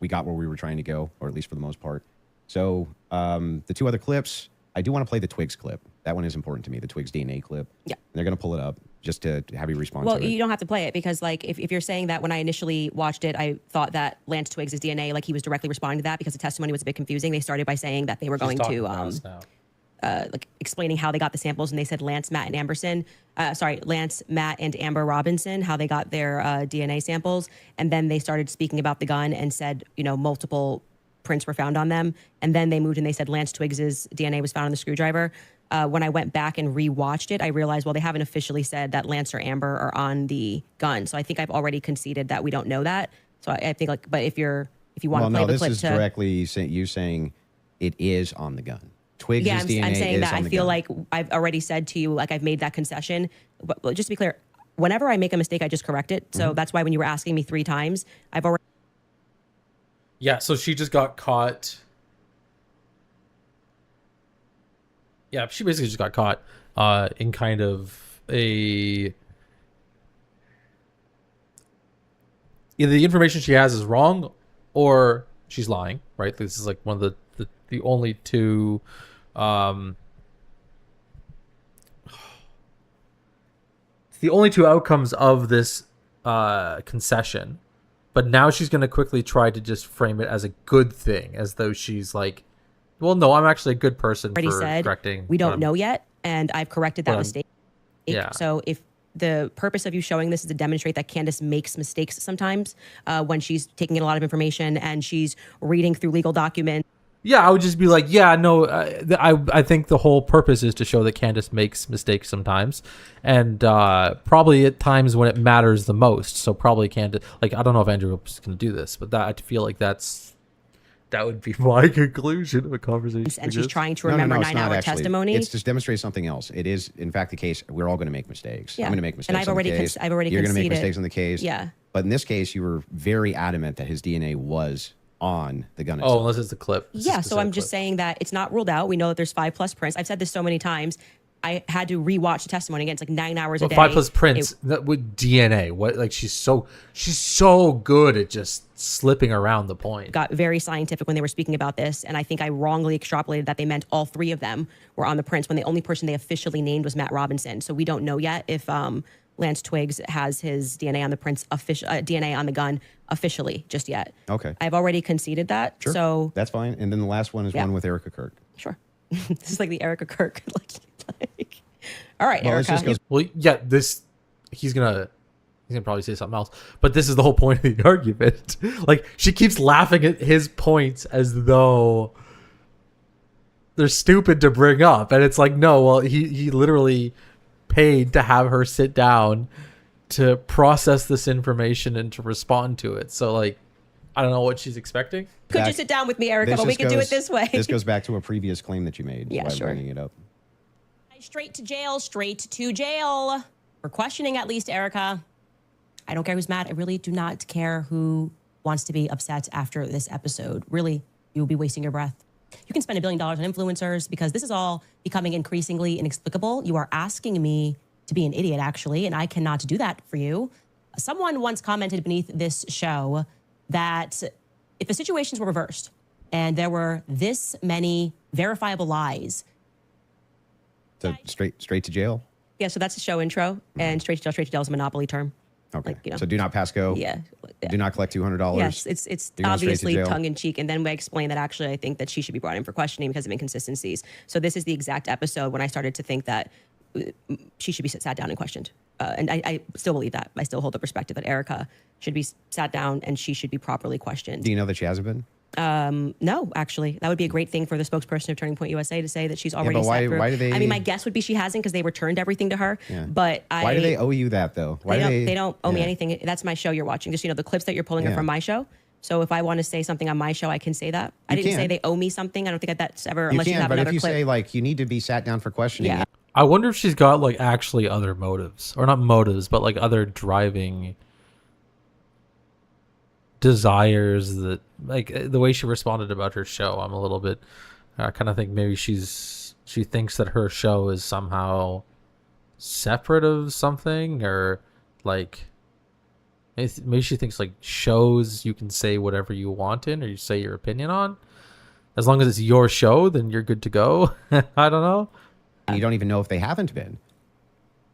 we got where we were trying to go, or at least for the most part. So the 2 other clips, I do want to play the Twigs clip. That one is important to me. The Twigs DNA clip. Yeah. They're gonna pull it up just to have you respond. Well, to it. you don't have to play it because, like, if you're saying that when I initially watched it, I thought that Lance Twigs' DNA, like, he was directly responding to that because the testimony was a bit confusing. They started by saying that they were going to like explaining how they got the samples, and they said Lance, Matt, and Lance, Matt, and Amber Robinson, how they got their DNA samples, and then they started speaking about the gun and said, you know, multiple prints were found on them, and then they moved and they said Lance Twigs' DNA was found on the screwdriver. When I went back and rewatched it, I realized, well, they haven't officially said that Lance or Amber are on the gun, so I think I've already conceded that we don't know that. So I think, like, but if you want to play the clip, this is directly you saying it is on the gun. Twigs' DNA I'm saying is that on I the feel gun. like I've already said to you, like, I've made that concession. But just to be clear, whenever I make a mistake, I just correct it. So that's why when you were asking me 3 times, I've already. Yeah, so she just got caught. Yeah, she basically just got caught in kind of a. Either the information she has is wrong, or she's lying. Right? This is like one of the only 2. It's the only 2 outcomes of this concession. But now she's going to quickly try to just frame it as a good thing, as though she's like, well, no, I'm actually a good person for correcting. We don't know yet, and I've corrected that mistake. Yeah. So if the purpose of you showing this is to demonstrate that Candace makes mistakes sometimes when she's taking in a lot of information and she's reading through legal documents. Yeah, I would just be like, yeah, no, I think the whole purpose is to show that Candace makes mistakes sometimes, and probably at times when it matters the most. So probably Candace, like, I don't know if Andrew is going to do this, but that I feel like that's That would be my conclusion of a conversation. And she's trying to remember No, it's not 9-hour actually. testimony. It's just demonstrate something else. It is, in fact, the case. We're all going to make mistakes. Yeah. I'm going to make mistakes. And I've already, I've already You're going to make conceded. mistakes on the case. Yeah. But in this case, you were very adamant that his DNA was on the gun Oh, unless it's the clip. Yeah, so I'm just saying that it's not ruled out. We know that there's 5+ prints. I've said this so many times. I had to rewatch the testimony again. It's like 9 hours a day. 5+ prints that with DNA. What, like, she's so good at just slipping around the point. Got very scientific when they were speaking about this, and I think I wrongly extrapolated that they meant all 3 of them were on the prints when the only person they officially named was Matt Robinson. So we don't know yet if Lance Twiggs has his DNA on the prints, DNA on the gun officially just yet. Okay. I've already conceded that. Sure. So that's fine. And then the last one is one with Erica Kirk. Sure. This is like the Erica Kirk. All right, Well, Erica. Well, yeah, he's gonna probably say something else, but this is the whole point of the argument. Like, she keeps laughing at his points as though they're stupid to bring up, and it's like, no, well, he literally paid to have her sit down to process this information and to respond to it. So, like, I don't know what she's expecting. Could you sit down with me, Erica? But we can do it this way. This goes back to a previous claim that you made. Yeah, by sure. bringing it up. Straight to jail, straight to jail. For questioning, at least, Erica. I don't care who's mad. I really do not care who wants to be upset after this episode. Really, you will be wasting your breath. You can spend $1 billion on influencers because this is all becoming increasingly inexplicable. You are asking me to be an idiot, actually, and I cannot do that for you. Someone once commented beneath this show that if the situations were reversed and there were this many verifiable lies, So straight to jail. Yeah, so that's the show intro, and straight to jail is a monopoly term. Okay. Like, you know. So do not pass go. Yeah. Do not collect $200. Yes, it's obviously tongue in cheek. And then we explain that actually I think that she should be brought in for questioning because of inconsistencies. So this is the exact episode when I started to think that she should be sat down and questioned. And I still believe that. I still hold the perspective that Erica should be sat down and she should be properly questioned. Do you know that she hasn't been? No, actually, that would be a great thing for the spokesperson of Turning Point USA to say that she's already but sat through. why do they? I mean, my guess would be she hasn't because they returned everything to her. Yeah. But why do they owe you that though? Why they don't owe me anything. That's my show you're watching. Just, you know, the clips that you're pulling are from my show. So if I want to say something on my show, I can say that. I didn't say they owe me something. I don't think that's ever, unless you have but another if you clip. say like you need to be sat down for questioning. Yeah. I wonder if she's got like actually other motives, or not motives, but like other driving desires that, like, the way she responded about her show. I'm a little bit, I kind of think maybe she thinks that her show is somehow separate of something, or like maybe she thinks like shows you can say whatever you want in, or you say your opinion on. As long as it's your show, then you're good to go. I don't know. You don't even know if they haven't been.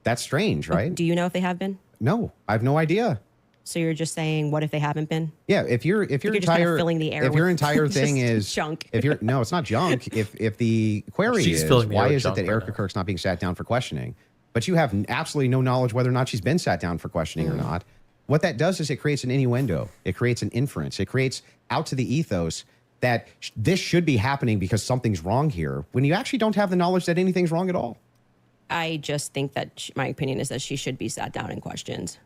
That's strange, right? Do you know if they have been? No, I have no idea. So you're just saying, what if they haven't been? Yeah, if your just kind of filling the air if your with entire just thing is junk. No, it's not junk. If the query She's is filling the air why with is it junk that right Erica now. Kirk's not being sat down for questioning, but you have absolutely no knowledge whether or not she's been sat down for questioning or not. What that does is it creates an innuendo. It creates an inference. It creates out to the ethos that this should be happening because something's wrong here, when you actually don't have the knowledge that anything's wrong at all. I just think that my opinion is that she should be sat down and questioned.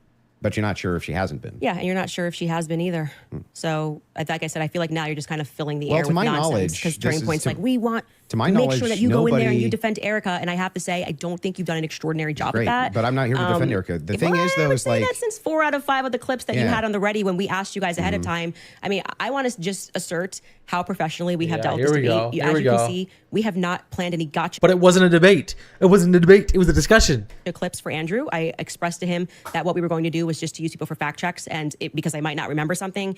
But you're not sure if she hasn't been. Yeah, and you're not sure if she has been either. So, like I said, I feel like now you're just kind of filling the Well, air to with my nonsense. knowledge, Because this Turning is Point's to- like, we want to my make knowledge, sure that you go in there and nobody- you defend Erica. And I have to say, I don't think you've done an extraordinary job Great, at that. but I'm not here to defend Erica. The thing is, though, I would is say like that since 4 out of 5 of the clips that you Yeah. had on the ready when we asked you guys ahead of time. I mean, I want to just assert how professionally we have Yeah, dealt with here this we debate. go. Here As we you can go. see, we have not planned any gotcha. But it wasn't a debate. It wasn't a debate. It was a discussion. Clips for Andrew. I expressed to him that what we were going to do was just to use people for fact checks, and because I might not remember something,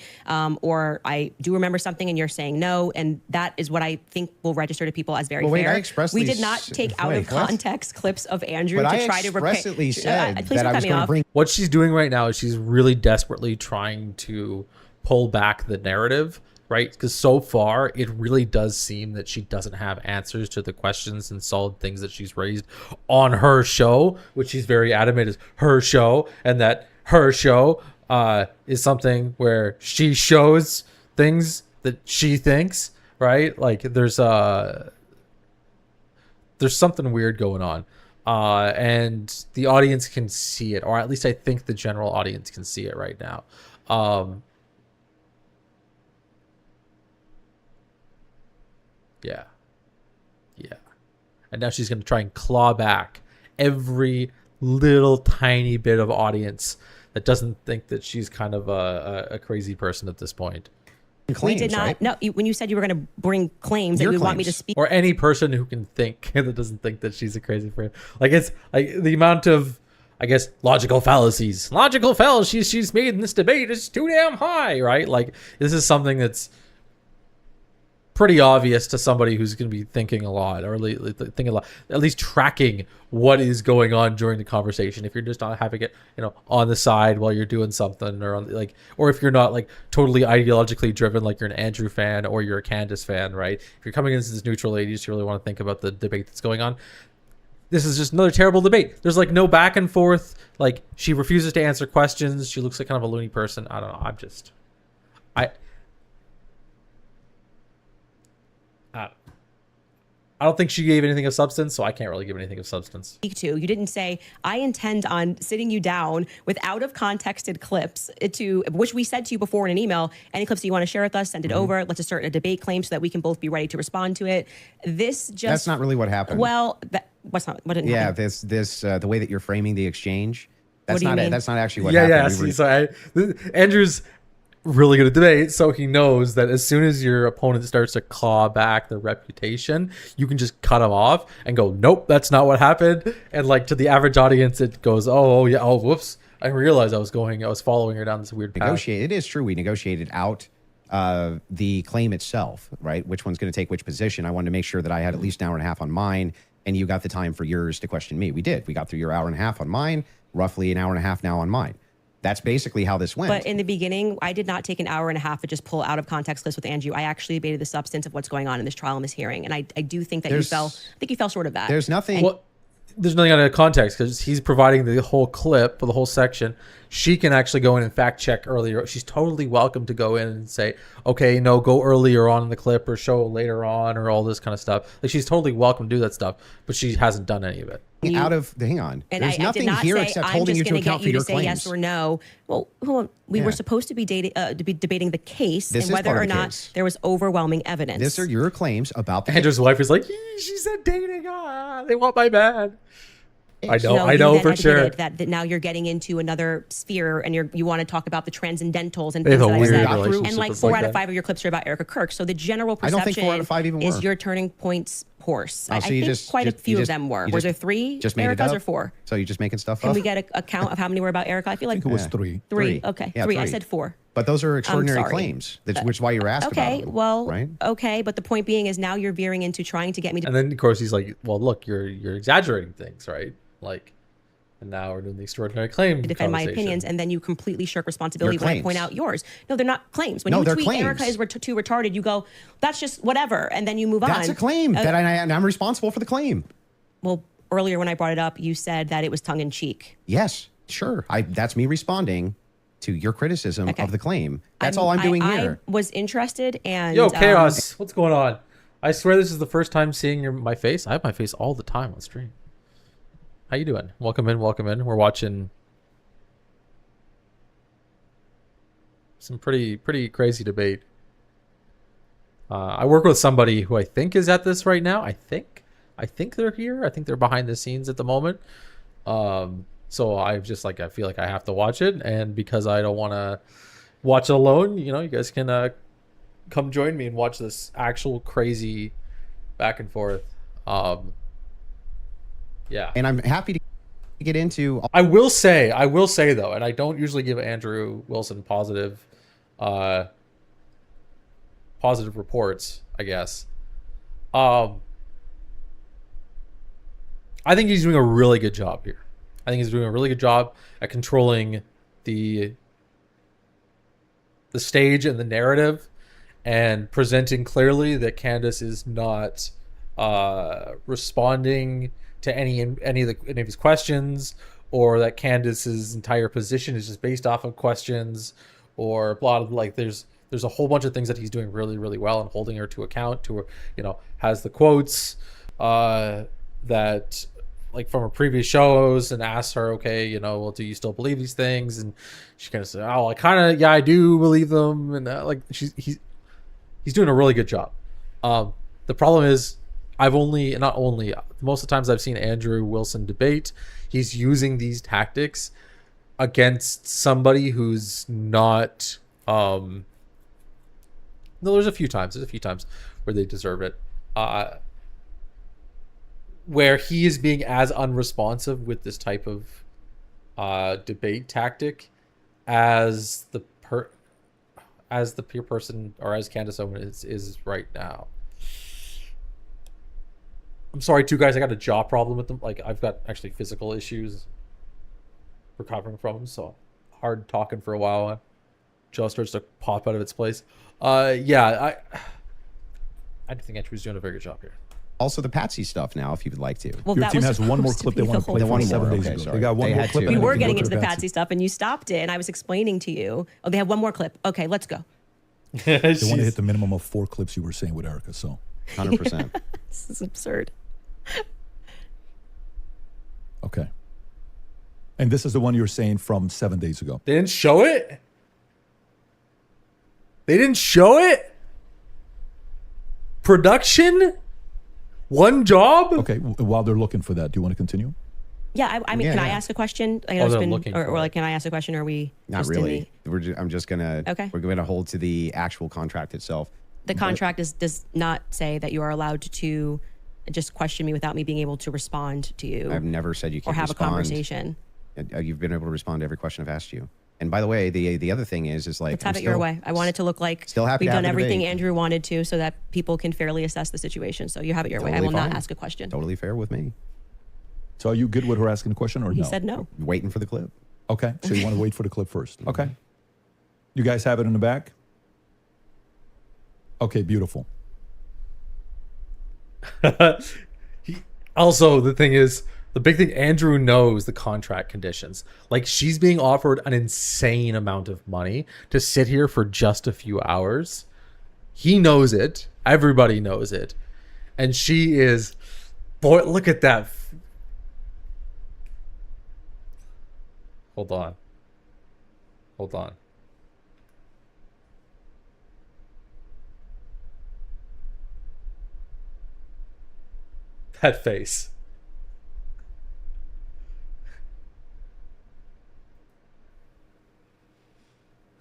or I do remember something and you're saying no, and that is what I think will register to people as very Well, wait, fair. I expressly We did not take out of wait, what? context clips of Andrew But to I try to expressly said please that don't I cut was me going to off. bring. What she's doing right now is she's really desperately trying to pull back the narrative, right? Because so far, it really does seem that she doesn't have answers to the questions and solid things that she's raised on her show, which she's very adamant is her show, and that her show is something where she shows things that she thinks, right? Like there's something weird going on. And the audience can see it, or at least I think the general audience can see it right now. Yeah. Yeah. And now she's going to try and claw back every little tiny bit of audience that doesn't think that she's kind of a crazy person at this point. Claims, we did not. Right? No, when you said you were going to bring claims that you would want me to speak, or any person who can think that doesn't think that she's a crazy person. Like, it's like the amount of, I guess, logical fallacies she's made in this debate is too damn high, right? Like, this is something that's pretty obvious to somebody who's going to be thinking a lot, or thinking a lot, at least tracking what is going on during the conversation. If you're just not having it, on the side while you're doing something, or or if you're not like totally ideologically driven, like you're an Andrew fan or you're a Candace fan, right? If you're coming into this neutral age, you just really want to think about the debate that's going on. This is just another terrible debate. There's like no back and forth. Like, she refuses to answer questions. She looks like kind of a loony person. I don't know. I don't think she gave anything of substance, so I can't really give anything of substance. You didn't say, I intend on sitting you down with out of contexted clips, which we said to you before in an email. Any clips that you want to share with us, send it over. Let's assert a debate claim so that we can both be ready to respond to it. That's not really what happened. Well, what didn't happen? The way that you're framing the exchange, that's not actually what happened. Andrew's really good at debate, so he knows that as soon as your opponent starts to claw back their reputation, you can just cut them off and go, nope, that's not what happened. And like, to the average audience, it goes, whoops, I realized I was following her down this weird path. It is true, we negotiated out the claim itself, right? Which one's going to take which position. I wanted to make sure that I had at least an hour and a half on mine, and you got the time for yours to question me. We did. We got through your hour and a half on mine, roughly an hour and a half now on mine. That's basically how this went. But in the beginning, I did not take an hour and a half to just pull out of context clips with Andrew. I actually debated the substance of what's going on in this trial and this hearing. And I do think that you fell short of that. There's nothing. There's nothing out of context because he's providing the whole clip for the whole section. She can actually go in and fact check earlier. She's totally welcome to go in and say, okay, no, go earlier on in the clip or show later on or all this kind of stuff. Like, she's totally welcome to do that stuff, but she hasn't done any of it. Hang on. There's nothing here except holding you to account for your claims. Yes or no. Well, we were supposed to be debating the case and whether or not there was overwhelming evidence. These are your claims about the Andrew's wife is like, she said dating. They want my man. I know for sure. That now you're getting into another sphere, and you want to talk about the transcendentals and things that I said. And like 4 out of 5 of your clips are about Erica Kirk. So the general perception I don't think 4 out of 5 even is were. your turning points horse. Oh, I think quite a few of them were. Were there 3 Ericas or 4? So you're just making stuff up? Can we get a count of how many were about Erica? I feel like it was 3. 3. Okay, yeah, 3. I said 4. But those are extraordinary claims, which is why you're asked about them, right? Okay, but the point being is now you're veering into trying to get me to... And then, of course, he's like, well, look, you're exaggerating things, right? Like... And now we're doing the extraordinary claim to defend my opinions, and then you completely shirk responsibility when I point out yours. No, they're not claims. When you tweet claims. Erica is too retarded, you go, that's just whatever, and then you move on. That's a claim, and I'm responsible for the claim. Well, earlier when I brought it up, you said that it was tongue-in-cheek. Yes, sure. That's me responding to your criticism of the claim. That's all I'm doing here. I was interested, and... Yo, Chaos, what's going on? I swear this is the first time seeing my face. I have my face all the time on stream. How you doing? Welcome in. We're watching some pretty crazy debate. I work with somebody who I think is at this right now. I think they're here. I think they're behind the scenes at the moment. So I feel like I have to watch it, and because I don't want to watch it alone, you guys can come join me and watch this actual crazy back and forth. Yeah. And I'm happy to get into... I will say though, and I don't usually give Andrew Wilson positive reports, I guess. I think he's doing a really good job here. I think he's doing a really good job at controlling the stage and the narrative and presenting clearly that Candace is not responding to any of his questions, or that Candace's entire position is just based off of questions, or blah, like there's a whole bunch of things that he's doing really, really well and holding her to account to, has the quotes that like from her previous shows, and asks her, okay, well, do you still believe these things? And she kind of said, oh, I do believe them. And he's doing a really good job. The problem is most of the times I've seen Andrew Wilson debate, he's using these tactics against somebody who's not no, there's a few times where they deserve it, where he is being as unresponsive with this type of debate tactic as the peer person, or as Candace Owens is right now. I'm sorry too, guys, I got a jaw problem with them. Like, I've got actually physical issues recovering from them, so hard talking for a while. Jaw starts to pop out of its place. Yeah, I think Andrew's doing a very good job here. Also, the Patsy stuff now, if you would like to. Well, Your team has one more clip they want to play from 7 days ago. They got one more clip. We were getting into the Patsy stuff, and you stopped it, and I was explaining to you. Oh, they have one more clip. Okay, let's go. They want to hit the minimum of 4 clips you were saying with Erica, so. 100%. This is absurd. Okay. And this is the one you were saying from 7 days ago. They didn't show it? They didn't show it? Production? One job? Okay, while they're looking for that, do you want to continue? Yeah, I mean, can I ask a question? I know it's been, or like, can I ask a question? Or are we not just really? I'm just gonna. Okay. We're gonna hold to the actual contract itself. The contract does not say that you are allowed to just question me without me being able to respond to you. I've never said you can't or have respond. a conversation. You've been able to respond to every question I've asked you. And by the way, the other thing is like, let's have it your way. I want it to look like we've done everything Andrew wanted to, so that people can fairly assess the situation. So you have it your way. I will not ask a question. Totally fair with me. So are you good with her asking a question or no? He said no. Waiting for the clip. Okay, so you want to wait for the clip first. Okay. You guys have it in the back? Okay, beautiful. Also, the thing is, the big thing, Andrew knows the contract conditions. Like, she's being offered an insane amount of money to sit here for just a few hours. He knows it. Everybody knows it. And she is, boy, look at that. Hold on. Hold on. That face.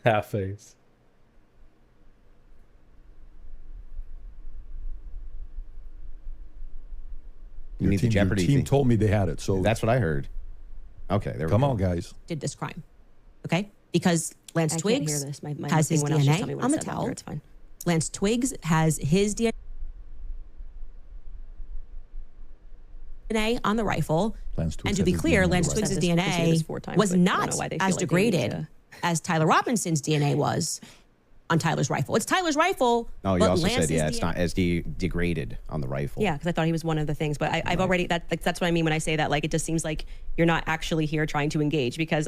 That face. You need the Jeopardy team told me they had it, so that's what I heard. Okay, there we go. Come on, guys. Did this crime, okay? Because Lance I Twiggs can't hear this. My has his thing went off. Just tell me DNA when on the it's said. towel. It's fine. Lance Twiggs has his DNA on the rifle. And to be clear, Lance Twiggs' DNA was not as degraded as Tyler Robinson's DNA was on Tyler's rifle. It's Tyler's rifle. Oh, you but also Lance's said, yeah, it's DNA not as degraded on the rifle. Yeah, because I thought he was one of the things. But I've already, that's what I mean when I say that. Like, it just seems like you're not actually here trying to engage, because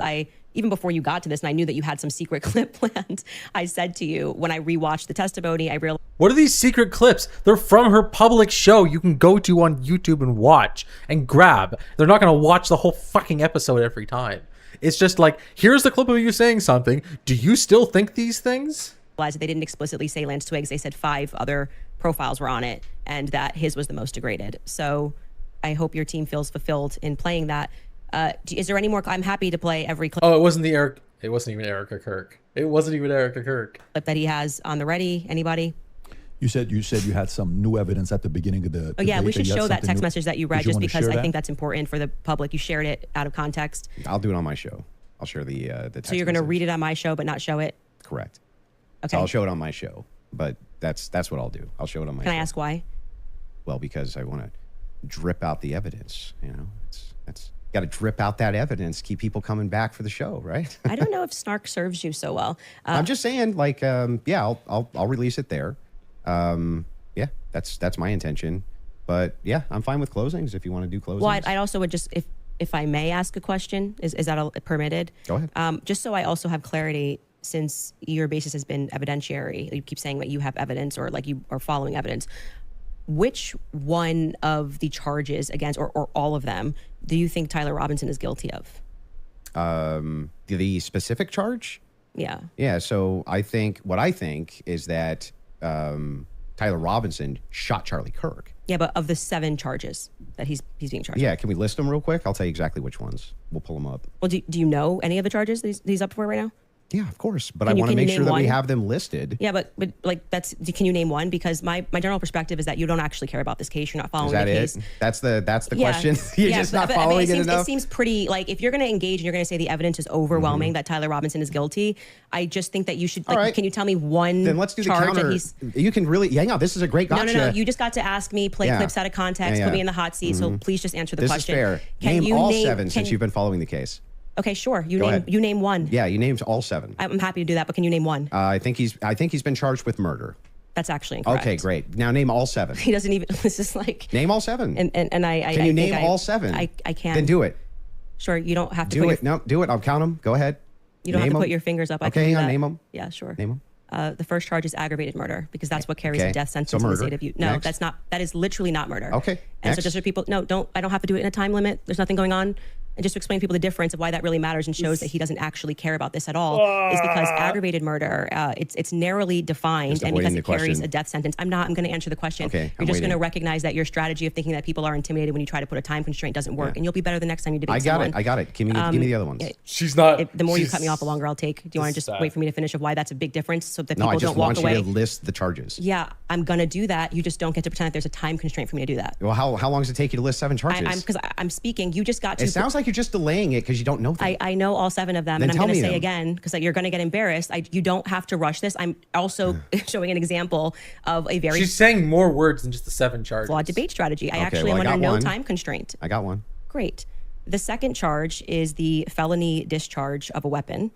even before you got to this, and I knew that you had some secret clip planned, I said to you, when I rewatched the testimony, I realized. What are these secret clips? They're from her public show you can go to on YouTube and watch and grab. They're not going to watch the whole fucking episode every time. It's just like, here's the clip of you saying something. Do you still think these things? They didn't explicitly say Lance Twiggs. They said 5 other profiles were on it, and that his was the most degraded. So I hope your team feels fulfilled in playing that. Is there any more? I'm happy to play every clip. Oh, it wasn't even Erica Kirk. It wasn't even Erica Kirk. Clip that he has on the ready. Anybody? You said you had some new evidence at the beginning of the. Oh yeah, we should show that text message that you read, just because I that? think that's important for the public. You shared it out of context. I'll do it on my show. I'll share the text. So you're going to read it on my show, but not show it? Correct. Okay. So I'll show it on my show, but that's what I'll do. I'll show it on my show. Can I ask why? Well, because I want to drip out the evidence. You know, it's got to drip out that evidence, keep people coming back for the show, right? I don't know if snark serves you so well. I'm just saying, like, yeah, I'll release it there. Yeah, that's my intention. But yeah, I'm fine with closings if you want to do closings. Well, I also would just, if I may ask a question, is that permitted? Go ahead. Just so I also have clarity, since your basis has been evidentiary, you keep saying that you have evidence, or like you are following evidence. Which one of the charges against, or all of them, do you think Tyler Robinson is guilty of? The specific charge? Yeah. Yeah. So what I think is that Tyler Tyler Robinson shot Charlie Kirk. Yeah, but of the 7 charges that he's being charged. Yeah, can we list them real quick? I'll tell you exactly which ones. We'll pull them up. Well, do you know any of the charges that he's up for right now? Yeah, of course. But I want to make sure that we have them listed. Yeah, but like can you name one? Because my general perspective is that you don't actually care about this case. You're not following the case. That's the question. You're just not following it enough. It seems pretty like if you're going to engage and you're going to say the evidence is overwhelming that Tyler Robinson is guilty, I just think that you should. Like, right. Can you tell me one? Then let's do the counter. You can really hang on. This is a great gotcha. No. You just got to ask me, play clips out of context, put me in the hot seat. So please just answer the question. This is fair. Name all 7 since you've been following the case. Okay, sure. You name one. Yeah, you named all 7. I'm happy to do that, but can you name one? I think he's been charged with murder. That's actually incorrect. Okay, great. Now name all 7. He doesn't even. This is like name all 7. And I can you name all 7? I can. Then do it. Sure. You don't have to do it. No, do it. I'll count them. Go ahead. You don't have to put your fingers up. Okay, hang on. Name them. Yeah, sure. Name them. The first charge is aggravated murder because that's what carries a death sentence in the state of Utah. No, that's not. That is literally not murder. Okay. And so just for people, I don't have to do it in a time limit. There's nothing going on. And just to explain to people the difference of why that really matters and shows that he doesn't actually care about this at all is because aggravated murder, it's narrowly defined and because it carries a death sentence. I'm going to answer the question. Okay, you're just going to recognize that your strategy of thinking that people are intimidated when you try to put a time constraint doesn't work, and you'll be better the next time you debate someone. I got it. Give me the other ones. She's not. The more you cut me off, the longer I'll take. Do you want to just wait for me to finish of why that's a big difference so that people don't walk away? No, I just want you to list the charges. Yeah, I'm going to do that. You just don't get to pretend that there's a time constraint for me to do that. Well, how long does it take you to list 7 charges? Because I'm speaking. You just got to. It sounds like you're just delaying it because you don't know them. I know all 7 of them, then and I'm going to say them. again because you're going to get embarrassed. You don't have to rush this. I'm also showing an example of a very. She's saying more words than just the 7 charges. Flawed debate strategy. I actually am under no time constraint. I got one. Great. The second charge is the felony discharge of a weapon.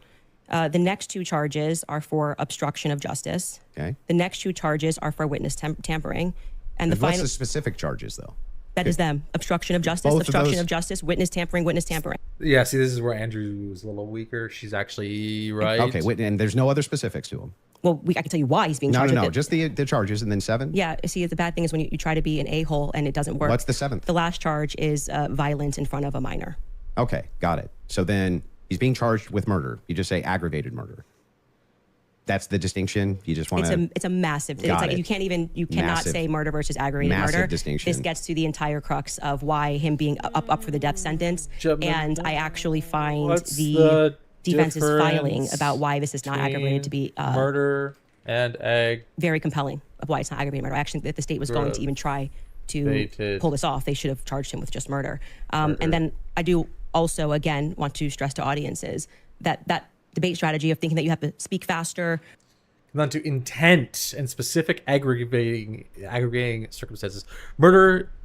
The next 2 charges are for obstruction of justice. Okay. The next 2 charges are for witness tampering, and the what's the specific charges though? That is them. Obstruction of justice, obstruction of justice, witness tampering, witness tampering. Yeah, see, this is where Andrew was a little weaker. She's actually right. Okay, and there's no other specifics to him. Well, I can tell you why he's being charged. No, just the charges and then 7. Yeah, see, the bad thing is when you try to be an a-hole and it doesn't work. What's the 7th? The last charge is violence in front of a minor. Okay, got it. So then he's being charged with murder. You just say aggravated murder. That's the distinction. You just want to. It's a massive. It's like you cannot say murder versus aggravated murder. Distinction. This gets to the entire crux of why him being up for the death sentence. And I actually find the defense's filing about why this is not aggravated to be murder and very compelling of why it's not aggravated murder. Actually, if the state was going to even try to pull this off, they should have charged him with just murder. And then I do also again want to stress to audiences that debate strategy of thinking that you have to speak faster. On to intent and specific aggravating circumstances.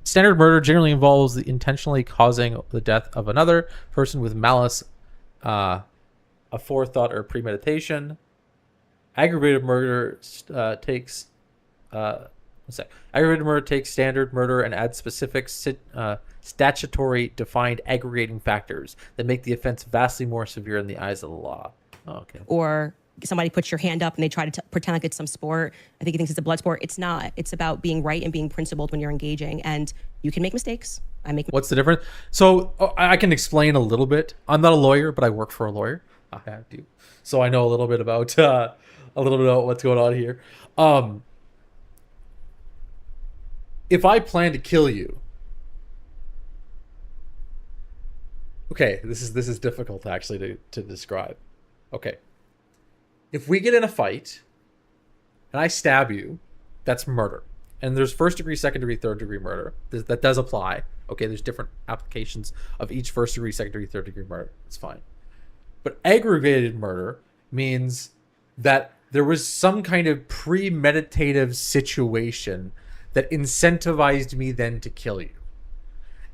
Standard murder generally involves the intentionally causing the death of another person with malice, a forethought or premeditation. Aggravated murder takes standard murder and adds specific statutory defined aggravating factors that make the offense vastly more severe in the eyes of the law. Oh, okay. Or somebody puts your hand up and they try to pretend like it's some sport. I think he thinks it's a blood sport. It's not. It's about being right and being principled when you're engaging. And you can make mistakes. What's the difference? So I can explain a little bit. I'm not a lawyer, but I work for a lawyer. I have to. So I know a little bit about what's going on here. If I plan to kill you, okay, this is difficult actually to describe. Okay. If we get in a fight and I stab you, that's murder. And there's first degree, second degree, third degree murder. That does apply. Okay, there's different applications of each first degree, second degree, third degree murder. It's fine. But aggravated murder means that there was some kind of premeditative situation that incentivized me then to kill you.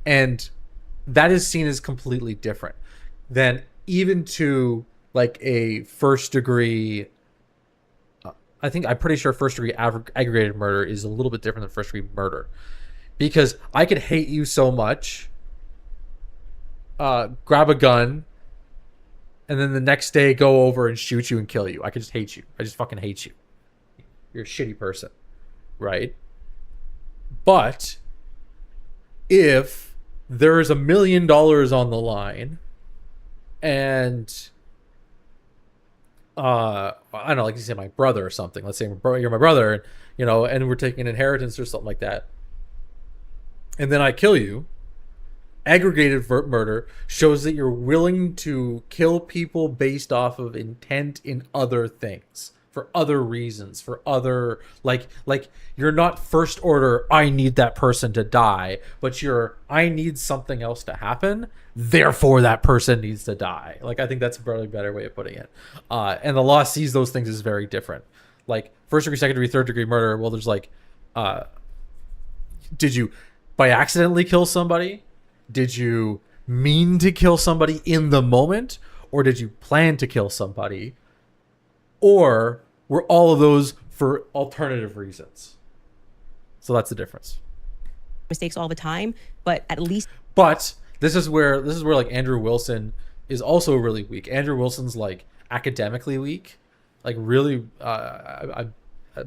And that is seen as completely different than even to like a first degree. I'm pretty sure first degree aggravated murder is a little bit different than first degree murder, because I could hate you so much, grab a gun, and then the next day go over and shoot you and kill you. I could just hate you. I just fucking hate you. You're a shitty person, right? But if there's $1 million on the line and I don't know, like you say, my brother or something. Let's say you're my brother, and we're taking an inheritance or something like that. And then I kill you. Aggregated murder shows that you're willing to kill people based off of intent in other things, for other reasons, for other, like you're not first order, I need that person to die, but I need something else to happen, therefore that person needs to die. Like, I think that's a probably better way of putting it. And the law sees those things as very different. Like, first degree, second degree, third degree murder, well, there's like, did you by accidentally kill somebody? Did you mean to kill somebody in the moment? Or did you plan to kill somebody? Or were all of those for alternative reasons? So that's the difference. Mistakes all the time, but at least. But this is where like Andrew Wilson is also really weak. Andrew Wilson's like academically weak, like really.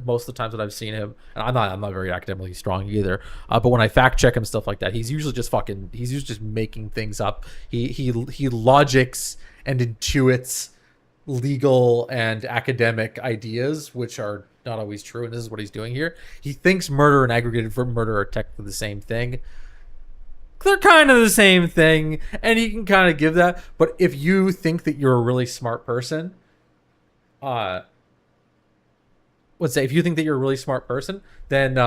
Most of the times that I've seen him, and I'm not very academically strong either. But when I fact check him, stuff like that, he's usually just making things up. He logics and intuits legal and academic ideas, which are not always true. And this is what he's doing here. He thinks murder and aggregated murder are technically the same thing. They're kind of the same thing, and he can kind of give that. But if you think that you're a really smart person, if you think that you're a really smart person, then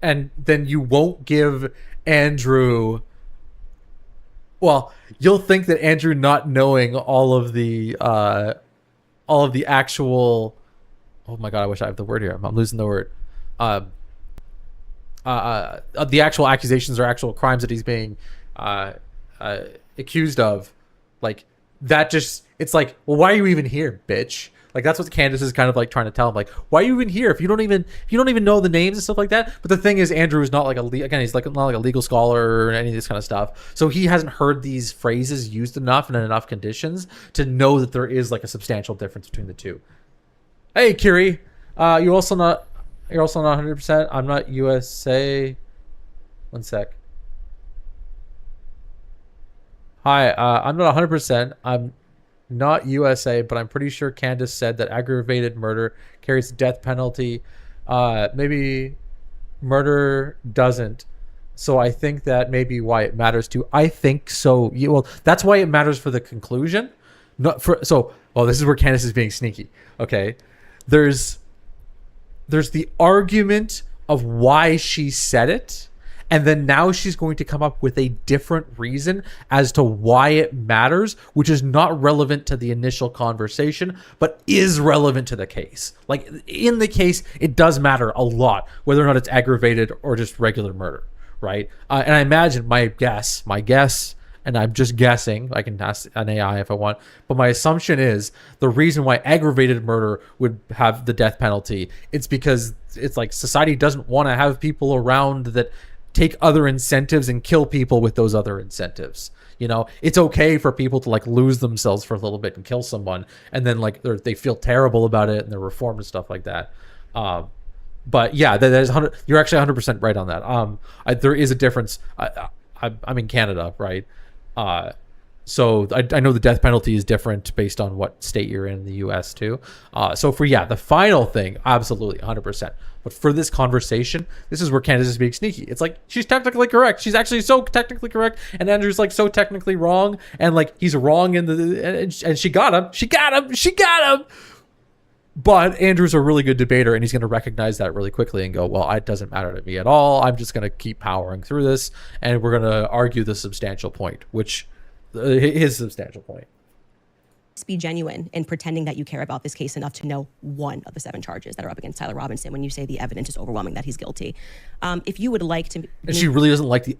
and then you won't give Andrew. Well, you'll think that Andrew not knowing all of the actual. Oh my god! I wish I have the word here. I'm losing the word. The actual accusations or actual crimes that he's being accused of, like that. Just it's like, well, why are you even here, bitch? Like, that's what Candace is kind of like trying to tell him. Like, why are you even here if you don't even know the names and stuff like that? But the thing is, Andrew is not like he's like not like a legal scholar or any of this kind of stuff. So he hasn't heard these phrases used enough and in enough conditions to know that there is like a substantial difference between the two. Hey, Kiri, you're also not 100%. I'm not USA. One sec. Hi, I'm not 100%. I'm not USA, but I'm pretty sure Candace said that aggravated murder carries the death penalty. Maybe murder doesn't. So I think that may be why it matters too. I think so. Well, that's why it matters for the conclusion. Not for this is where Candace is being sneaky. Okay. There's the argument of why she said it. And then now she's going to come up with a different reason as to why it matters, which is not relevant to the initial conversation, but is relevant to the case. Like, in the case, it does matter a lot, whether or not it's aggravated or just regular murder, right? And I imagine my guess, and I'm just guessing, I can ask an AI if I want, but my assumption is the reason why aggravated murder would have the death penalty, it's because it's like society doesn't want to have people around that take other incentives and kill people with those other incentives. It's okay for people to like lose themselves for a little bit and kill someone, and then like they feel terrible about it and they're reformed and stuff like that. But yeah, you're actually 100% right on that. There is a difference. I'm in Canada, right? So I know the death penalty is different based on what state you're in the US too. So the final thing, absolutely 100%. But for this conversation, this is where Candace is being sneaky. It's like, she's technically correct. She's actually so technically correct. And Andrew's like so technically wrong. And like, he's wrong and she got him. But Andrew's a really good debater, and he's going to recognize that really quickly and go, well, it doesn't matter to me at all. I'm just going to keep powering through this. And we're going to argue the substantial point, which his substantial point. Be genuine in pretending that you care about this case enough to know one of the 7 charges that are up against Tyler Robinson when you say the evidence is overwhelming that he's guilty. If you would like to... And she really doesn't like the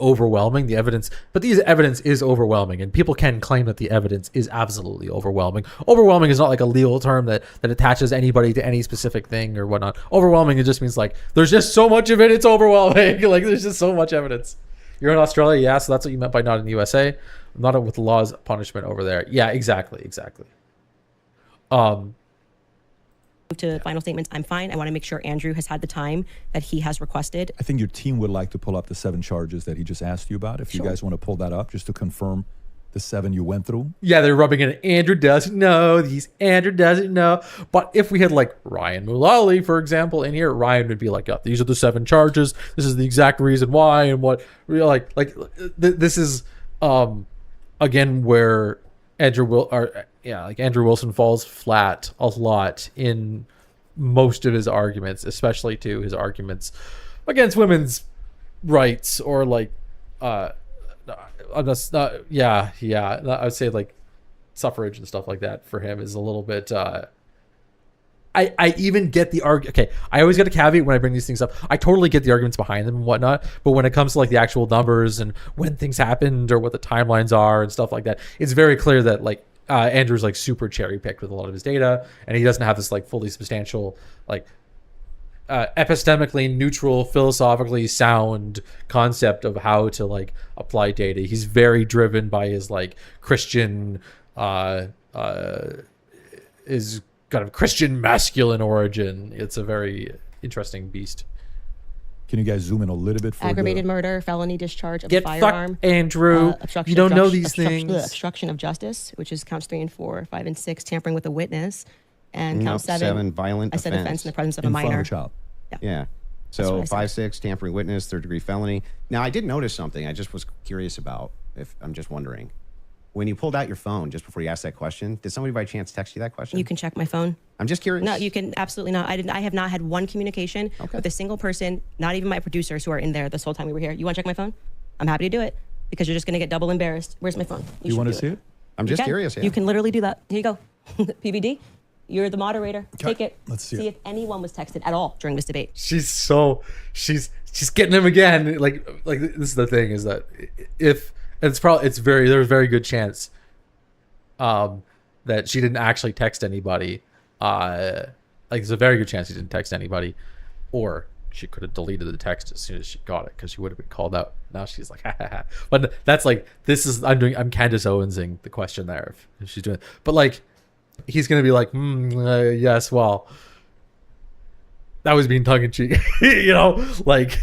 evidence, but the evidence is overwhelming, and people can claim that the evidence is absolutely overwhelming. Overwhelming is not like a legal term that attaches anybody to any specific thing or whatnot. Overwhelming, it just means like, there's just so much of it, it's overwhelming. Like, there's just so much evidence. You're in Australia, yeah, so that's what you meant by not in the USA. Not with the laws of punishment over there. Yeah, exactly. To final statements, I'm fine. I want to make sure Andrew has had the time that he has requested. I think your team would like to pull up the 7 charges that he just asked you about. If you guys want to pull that up just to confirm the 7 you went through? Yeah, they're rubbing in Andrew doesn't know. Andrew doesn't know. But if we had like Ryan Mullally, for example, in here, Ryan would be like, "Oh, these are the 7 charges. This is the exact reason why," and what this is again where Andrew Wilson falls flat a lot in most of his arguments, especially to his arguments against women's rights or like I would say like suffrage and stuff like that for him is a little bit I even get the argument. Okay, I always get a caveat when I bring these things up. I totally get the arguments behind them and whatnot, but when it comes to like the actual numbers and when things happened or what the timelines are and stuff like that, it's very clear that like Andrew's like super cherry picked with a lot of his data, and he doesn't have this like fully substantial, like epistemically neutral, philosophically sound concept of how to like apply data. He's very driven by his like Christian is kind of Christian masculine origin. It's a very interesting beast. Can you guys zoom in a little bit? For aggravated murder, felony discharge of Get a firearm. Fucked, Andrew. You don't know these things. Obstruction of justice, which is counts 3 and 4, 5 and 6, tampering with a witness, and count 7, violent I said offense in the presence of a minor. Yeah. So 5, 6, tampering witness, 3rd degree felony. Now I did notice something. I just was curious about. If I'm just wondering, when you pulled out your phone just before you asked that question, did somebody by chance text you that question? You can check my phone. I'm just curious. No, you can absolutely not. I have not had one communication with a single person, not even my producers who are in there this whole time we were here. You want to check my phone? I'm happy to do it because you're just going to get double embarrassed. Where's my phone? You want to see it? I'm just curious. Yeah. You can literally do that. Here you go. PBD, you're the moderator. Take it. Let's see if anyone was texted at all during this debate. She's getting him again. Like this is the thing is that if there's a very good chance that she didn't actually text anybody. Like there's a very good chance she didn't text anybody, or she could have deleted the text as soon as she got it because she would have been called out. Now she's like, ha, ha, ha. But that's like, I'm Candace Owensing the question there if she's doing it. But like, he's gonna be like, yes, well, that was being tongue in cheek, you know, like.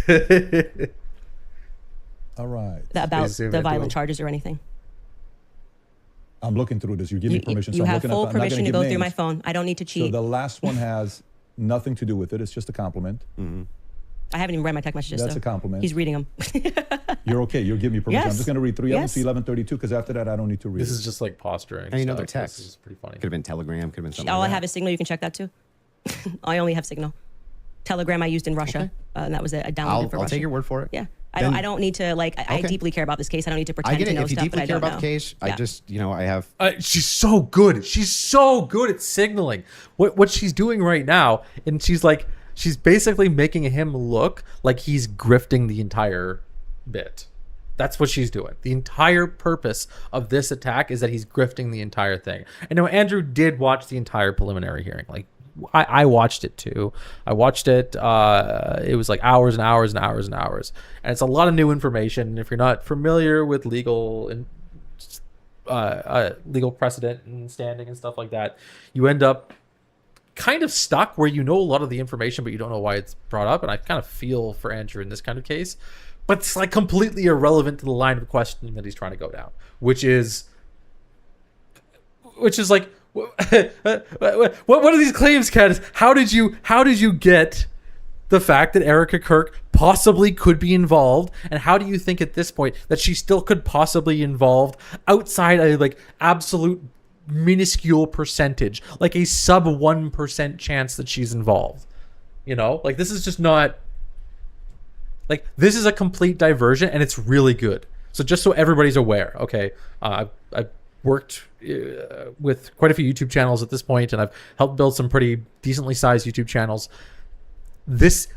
All right. About the violent charges or anything. I'm looking through this. You give me permission. You have full permission to go through my phone. I don't need to cheat. So the last one has nothing to do with it. It's just a compliment. Mm-hmm. I haven't even read my text messages. That's a compliment. He's reading them. You're okay. You're giving me permission. Yes. I'm just going to read 3 of them Yes. to 1132 because after that, I don't need to read. This is just like posturing. And you know stuff. the text. This is pretty funny. Could have been Telegram. Could have been something. All like I have is Signal. You can check that too. I only have Signal. Telegram I used in Russia, and that was it. I downloaded for Russia. I'll take your word for it. Yeah. I don't need to like. I deeply care about this case. I don't need to pretend I get it. to know If you stuff deeply that I care don't about know. the case, Yeah. I just, I have. She's so good. She's so good at signaling what she's doing right now, and she's basically making him look like he's grifting the entire bit. That's what she's doing. The entire purpose of this attack is that he's grifting the entire thing. I know Andrew did watch the entire preliminary hearing. Like I watched it too. I watched it. It was like hours and hours and hours and hours, and it's a lot of new information. If you're not familiar with legal precedent and standing and stuff like that, you end up kind of stuck where you know a lot of the information, but you don't know why it's brought up. And I kind of feel for Andrew in this kind of case, but it's like completely irrelevant to the line of questioning that he's trying to go down, which is like, what are these claims, Candace? How did you get the fact that Erica Kirk possibly could be involved, and how do you think at this point that she still could possibly be involved outside a like absolute minuscule percentage, like a sub 1% chance that she's involved? You know, like this is just not like, this is a complete diversion, and it's really good. So just so everybody's aware, okay, I've worked with quite a few YouTube channels at this point, and I've helped build some pretty decently sized YouTube channels.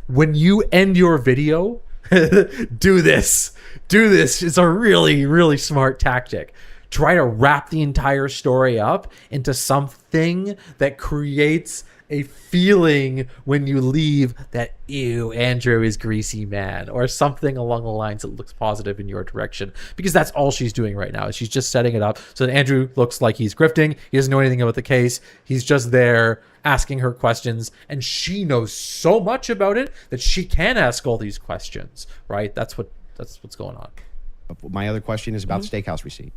When you end your video, do this. It's a really, really smart tactic. Try to wrap the entire story up into something that creates a feeling when you leave that, ew, Andrew is greasy man, or something along the lines that looks positive in your direction, because that's all she's doing right now. She's just setting it up so that Andrew looks like he's grifting. He doesn't know anything about the case. He's just there asking her questions, and she knows so much about it that she can ask all these questions, right? That's what's going on. My other question is about the steakhouse receipt.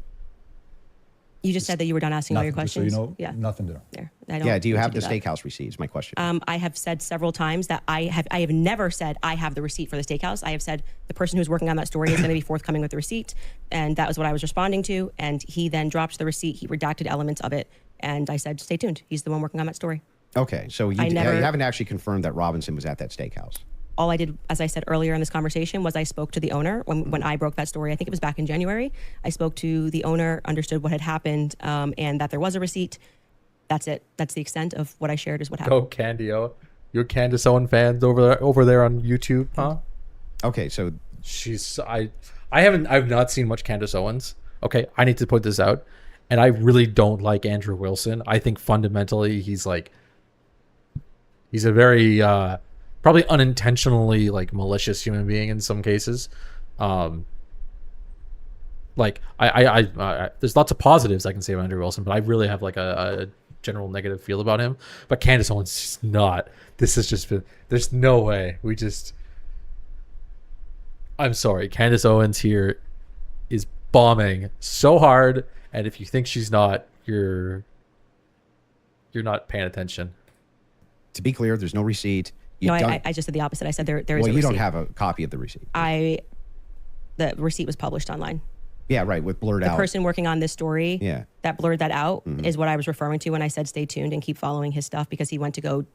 You just said that you were done asking all your Nothing, just questions. so you know, yeah. nothing there. There. Yeah. Do you need have to the do that. steakhouse receipts? My question. I have said several times that I have never said I have the receipt for the steakhouse. I have said the person who's working on that story is going to be forthcoming with the receipt, and that was what I was responding to. And he then dropped the receipt. He redacted elements of it, and I said, "Stay tuned. He's the one working on that story." Okay, so you haven't actually confirmed that Robinson was at that steakhouse. All I did, as I said earlier in this conversation, was I spoke to the owner when I broke that story. I think it was back in January. I spoke to the owner, understood what had happened, and that there was a receipt. That's it. That's the extent of what I shared is what happened. Go Candio. You're Candace Owens fans over there on YouTube, huh? Okay, so I've not seen much Candace Owens. Okay, I need to put this out. And I really don't like Andrew Wilson. I think fundamentally he's a very probably unintentionally like malicious human being in some cases. Like I there's lots of positives I can say about Andrew Wilson, but I really have like a general negative feel about him. But Candace Owens is just not. This has just been. There's no way. I'm sorry. Candace Owens here is bombing so hard, and if you think she's not, you're not paying attention. To be clear, there's no receipt. I just did the opposite. I said there is a receipt. Well, you don't have a copy of the receipt. The receipt was published online. Yeah, right, with blurred out. The person working on this story that blurred that out is what I was referring to when I said stay tuned and keep following his stuff, because he went to go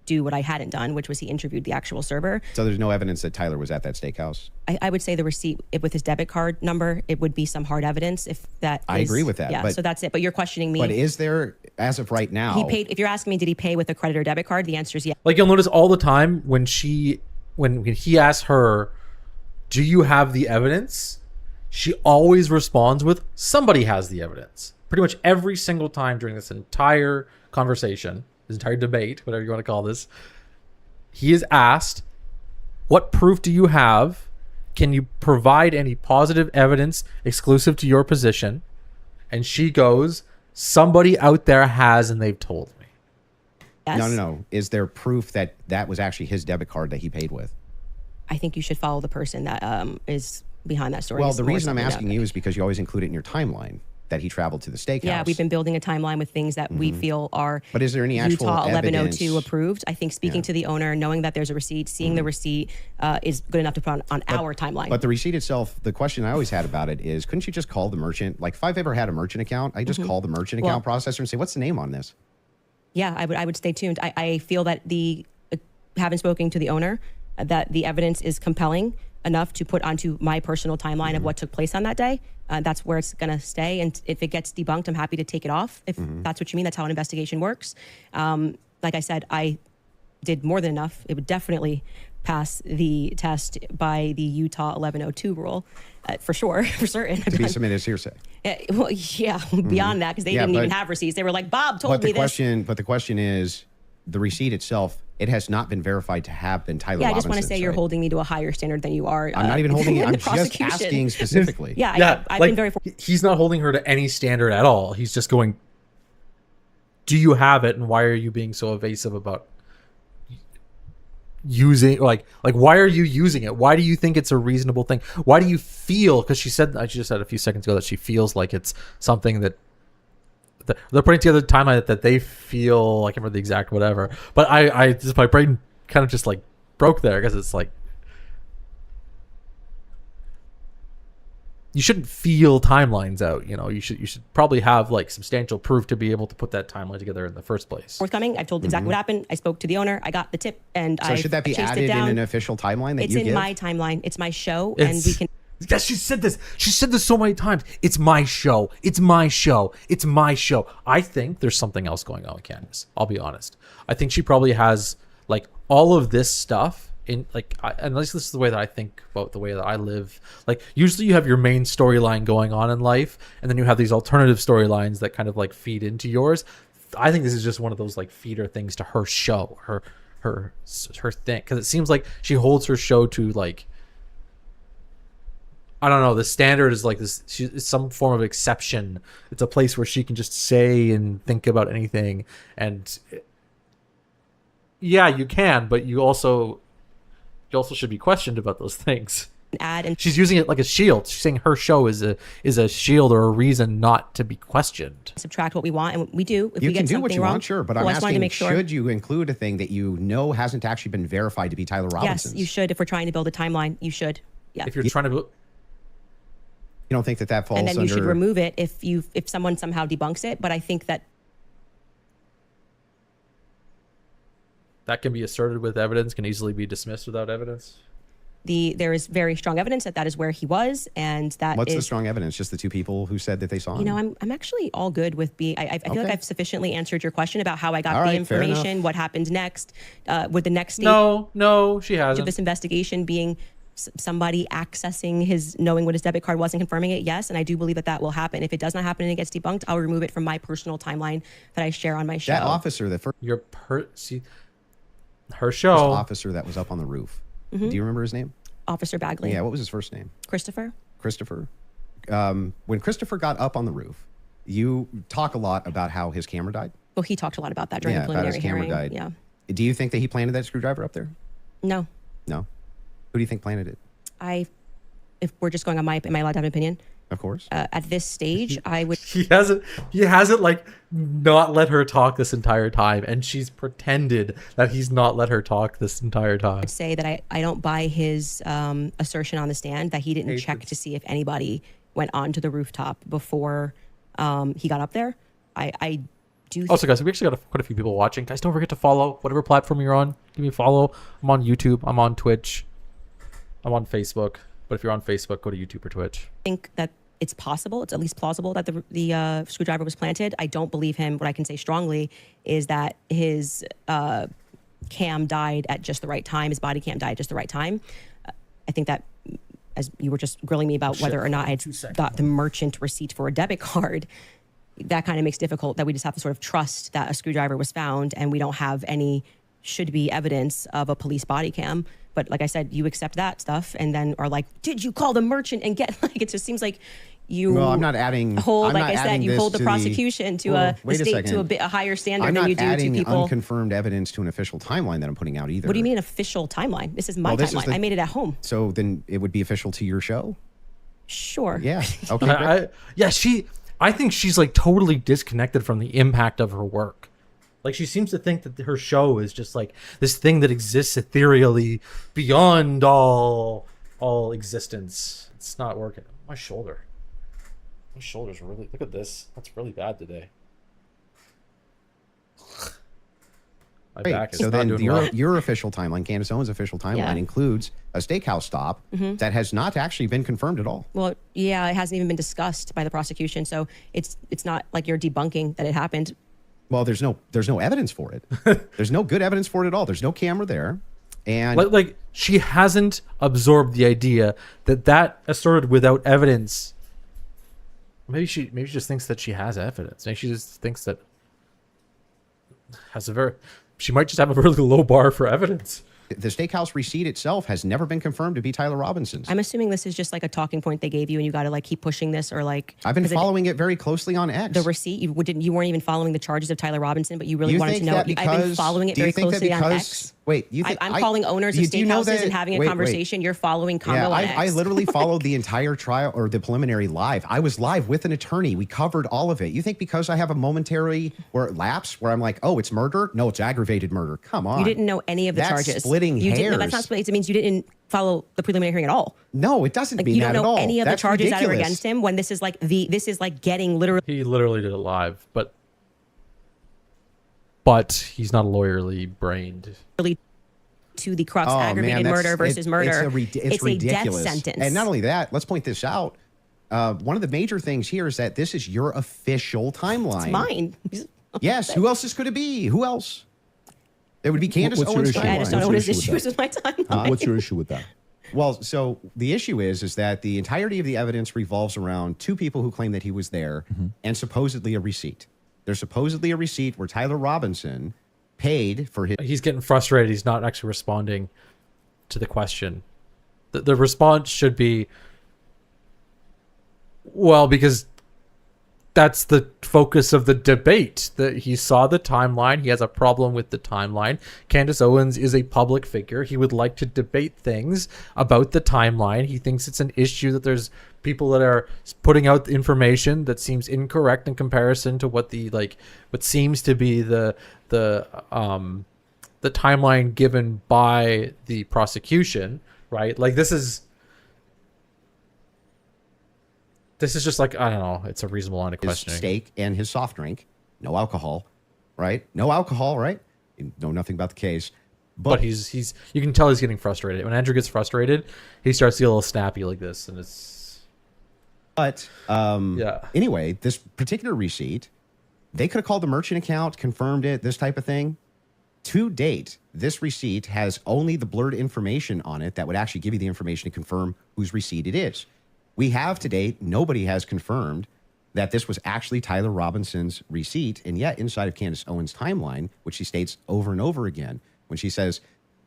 do what I hadn't done, which was he interviewed the actual server. So there's no evidence that Tyler was at that steakhouse? I would say the receipt with his debit card number, it would be some hard evidence if that I agree with that. Yeah, so that's it. But you're questioning me. But is there, as of right now... He paid. If you're asking me, did he pay with a credit or debit card? The answer is yes. Like you'll notice all the time when he asks her, do you have the evidence? She always responds with, somebody has the evidence. Pretty much every single time during this entire conversation, this entire debate, whatever you want to call this, he is asked, what proof do you have? Can you provide any positive evidence exclusive to your position? And she goes, somebody out there has, and they've told me. Yes. No. Is there proof that that was actually his debit card that he paid with? I think you should follow the person that is behind that story. Well, the reason I'm asking you is because you always include it in your timeline that he traveled to the steakhouse. Yeah, we've been building a timeline with things that we feel are But is there any actual Utah 1102 evidence? approved. I think speaking to the owner, knowing that there's a receipt, seeing the receipt is good enough to put on our timeline. But the receipt itself, the question I always had about it is, couldn't you just call the merchant? Like if I've ever had a merchant account, I just call the merchant account processor and say, what's the name on this? Yeah, I would stay tuned. I feel that having spoken to the owner, that the evidence is compelling enough to put onto my personal timeline of what took place on that day. That's where it's going to stay. And if it gets debunked, I'm happy to take it off. If that's what you mean, that's how an investigation works. Like I said, I did more than enough. It would definitely pass the test by the Utah 1102 rule, for sure, for certain. To be submitted as hearsay. Well, yeah, beyond that, because they didn't even have receipts. They were like, Bob told me this. But the question is, the receipt itself, it has not been verified to have been Tyler Yeah, I Robinson's, just want to say you're holding me to a higher standard than you are. I'm not even holding it. I'm just prosecution. asking specifically. I've been very... He's not holding her to any standard at all. He's just going, do you have it, and why are you being so evasive about using, like why are you using it? Why do you think it's a reasonable thing? Why do you feel, because she just said a few seconds ago that she feels like it's something that they're putting together a timeline that they feel, I can't remember the exact whatever, but I just, my brain kind of just like broke there, because it's like, you shouldn't feel timelines out, you should probably have like substantial proof to be able to put that timeline together in the first place. Forthcoming. I told exactly what happened. I spoke to the owner. I got the tip, and so should that be added in an official timeline that it's you in give? my timeline. It's my show, and we can... Yes, she said this. She said this so many times. It's my show. It's my show. It's my show. I think there's something else going on with Candace. I'll be honest. I think she probably has like all of this stuff in like, and at least this is the way that I think about the way that I live. Like usually you have your main storyline going on in life, and then you have these alternative storylines that kind of like feed into yours. I think this is just one of those like feeder things to her show, her thing, because it seems like she holds her show to like, I don't know, the standard is like this, it's some form of exception. It's a place where she can just say and think about anything. And yeah, you can, but you also should be questioned about those things. ad, and she's using it like a shield. She's saying her show is a shield or a reason not to be questioned. subtract what we want, and we do. If You we can get do something what you wrong, want, sure, but well, I'm I just wanted to asking, make sure. should you include a thing that you know hasn't actually been verified to be Tyler Robinson's? Yes, you should. If we're trying to build a timeline, you should. Yeah. If you're trying to, You don't think that falls and then under... you should remove it if someone somehow debunks it. But I think that that can be asserted with evidence, can easily be dismissed without evidence. there is very strong evidence that is where he was, and that What's is, the strong evidence? Just the two people who said that they saw him? You know, I'm actually all good with being. I feel like Okay. I've sufficiently answered your question about how I got All the right, fair enough. information, what happened next, with the next stage No, she of hasn't. this investigation being somebody accessing knowing what his debit card was and confirming it. Yes, and I do believe that will happen. If it does not happen and it gets debunked, I'll remove it from my personal timeline that I share on my show. That officer, the first her show officer that was up on the roof. Mhm. Do you remember his name? Officer Bagley. Yeah, what was his first name? Christopher. Christopher. When Christopher got up on the roof, you talk a lot about how his camera died. Well, he talked a lot about that during the about his preliminary camera hearing. died. Yeah. Do you think that he planted that screwdriver up there? No. No. Who do you think planted it? If we're just going on am I allowed to have an opinion? Of course. At this stage, I would. He hasn't like not let her talk this entire time, and she's pretended that he's not let her talk this entire time. Say that I don't buy his assertion on the stand that he didn't check to see if anybody went onto the rooftop before he got up there. I do. Also, guys, we actually got quite a few people watching. Guys, don't forget to follow whatever platform you're on. Give me a follow. I'm on YouTube. I'm on Twitch. I'm on Facebook. But if you're on Facebook, go to YouTube or Twitch. think that it's possible, it's at least plausible that the screwdriver was planted. I don't believe him. What I can say strongly is that his cam died at just the right time. His body cam died at just the right time. I think that, as you were just grilling me about whether or not I had got the merchant receipt for a debit card, that kind of makes difficult that we just have to sort of trust that a screwdriver was found and we don't have any should be evidence of a police body cam. But like I said, you accept that stuff and then are like, did you call the merchant and get like, it just seems like you Well, I'm not adding. hold, I'm like not I said, adding you this hold the to prosecution to Well, a wait state second. to a higher standard I'm than not you do to adding people. unconfirmed evidence to an official timeline that I'm putting out either. What do you mean an official timeline? This is my Well, this is timeline. the- I made it at home. So then it would be official to your show? Sure. Yeah. Okay. great. I think she's like totally disconnected from the impact of her work. Like she seems to think that her show is just like this thing that exists ethereally beyond all existence. It's not working. My shoulder's really, look at this. That's really bad today. My Great. back is So not then doing well. your official timeline, Candace Owens' official timeline, Yeah. includes a steakhouse stop that has not actually been confirmed at all. Well, yeah, it hasn't even been discussed by the prosecution, so it's not like you're debunking that it happened. Well, there's no evidence for it. There's no good evidence for it at all. There's no camera there. And like she hasn't absorbed the idea that asserted without evidence. Maybe she just thinks that she has evidence. Maybe she just thinks that she might just have a really low bar for evidence. the steakhouse receipt itself has never been confirmed to be Tyler Robinson's. I'm assuming this is just like a talking point they gave you and you got to like keep pushing this or like. I've been following it very closely on X. The receipt, you weren't even following the charges of Tyler Robinson, but you really You wanted to think know. that I've been because- following it do you very think that closely on because- X. Wait, you think I'm calling owners of do you know steakhouses that- and having a wait, conversation. You're following Congo Yeah, on X. I literally followed the entire trial or the preliminary live. I was live with an attorney. We covered all of it. You think because I have a momentary lapse where I'm like, oh, it's murder? No, it's aggravated murder. Come on. You didn't know any of the That's charges. splitting you hairs. No, that's not splitting. It means you didn't follow the preliminary hearing at all. No, it doesn't Like mean you that don't at know all. any of That's the charges that are ridiculous. against him when this is like getting literally. He literally did it live, but he's not lawyerly brained. To the crux, Oh, aggravated man, murder versus murder. It's a death ridiculous. sentence. And not only that, let's point this out. One of the major things here is that this is your official timeline. It's mine. Yes. Who else could it be? Who else? It would be Candace What's your Owens' issue? timeline. I just don't know what his issues with my timeline. What's your issue with that? Well, so the issue is that the entirety of the evidence revolves around two people who claim that he was there and supposedly a receipt. There's supposedly a receipt where Tyler Robinson paid for his. He's getting frustrated. He's not actually responding to the question. The response should be, well, because that's the focus of the debate, that he saw the timeline. He has a problem with the timeline. Candace Owens is a public figure. He would like to debate things about the timeline. He thinks it's an issue that there's people that are putting out information that seems incorrect in comparison to what what seems to be the timeline given by the prosecution, right? Like this is just like, I don't know, it's a reasonable line of questioning. His steak and his soft drink, no alcohol, right? No alcohol, right? You know nothing about the case. But he's you can tell he's getting frustrated. When Andrew gets frustrated, he starts to get a little snappy like this, and it's... But anyway, this particular receipt, they could have called the merchant account, confirmed it, this type of thing. To date, this receipt has only the blurred information on it that would actually give you the information to confirm whose receipt it is. We have to date, nobody has confirmed that this was actually Tyler Robinson's receipt. And yet inside of Candace Owens' timeline, which she states over and over again, when she says,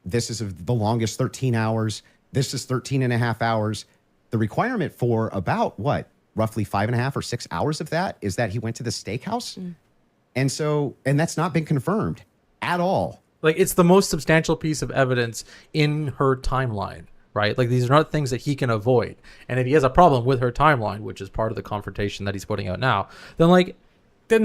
this is the longest 13 hours, this is 13 and a half hours, the requirement for about roughly 5.5 or 6 hours of that is that he went to the steakhouse. And that's not been confirmed at all. Like, it's the most substantial piece of evidence in her timeline. Right? Like, these are not things that he can avoid. And if he has a problem with her timeline, which is part of the confrontation that he's putting out now, then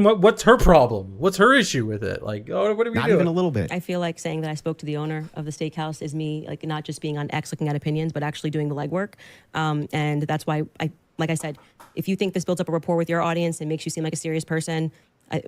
what's her problem? What's her issue with it? Like, oh, what are we doing? Not even a little bit. I feel like saying that I spoke to the owner of the steakhouse is me, like, not just being on X looking at opinions, but actually doing the legwork. And that's why like I said, if you think this builds up a rapport with your audience and makes you seem like a serious person,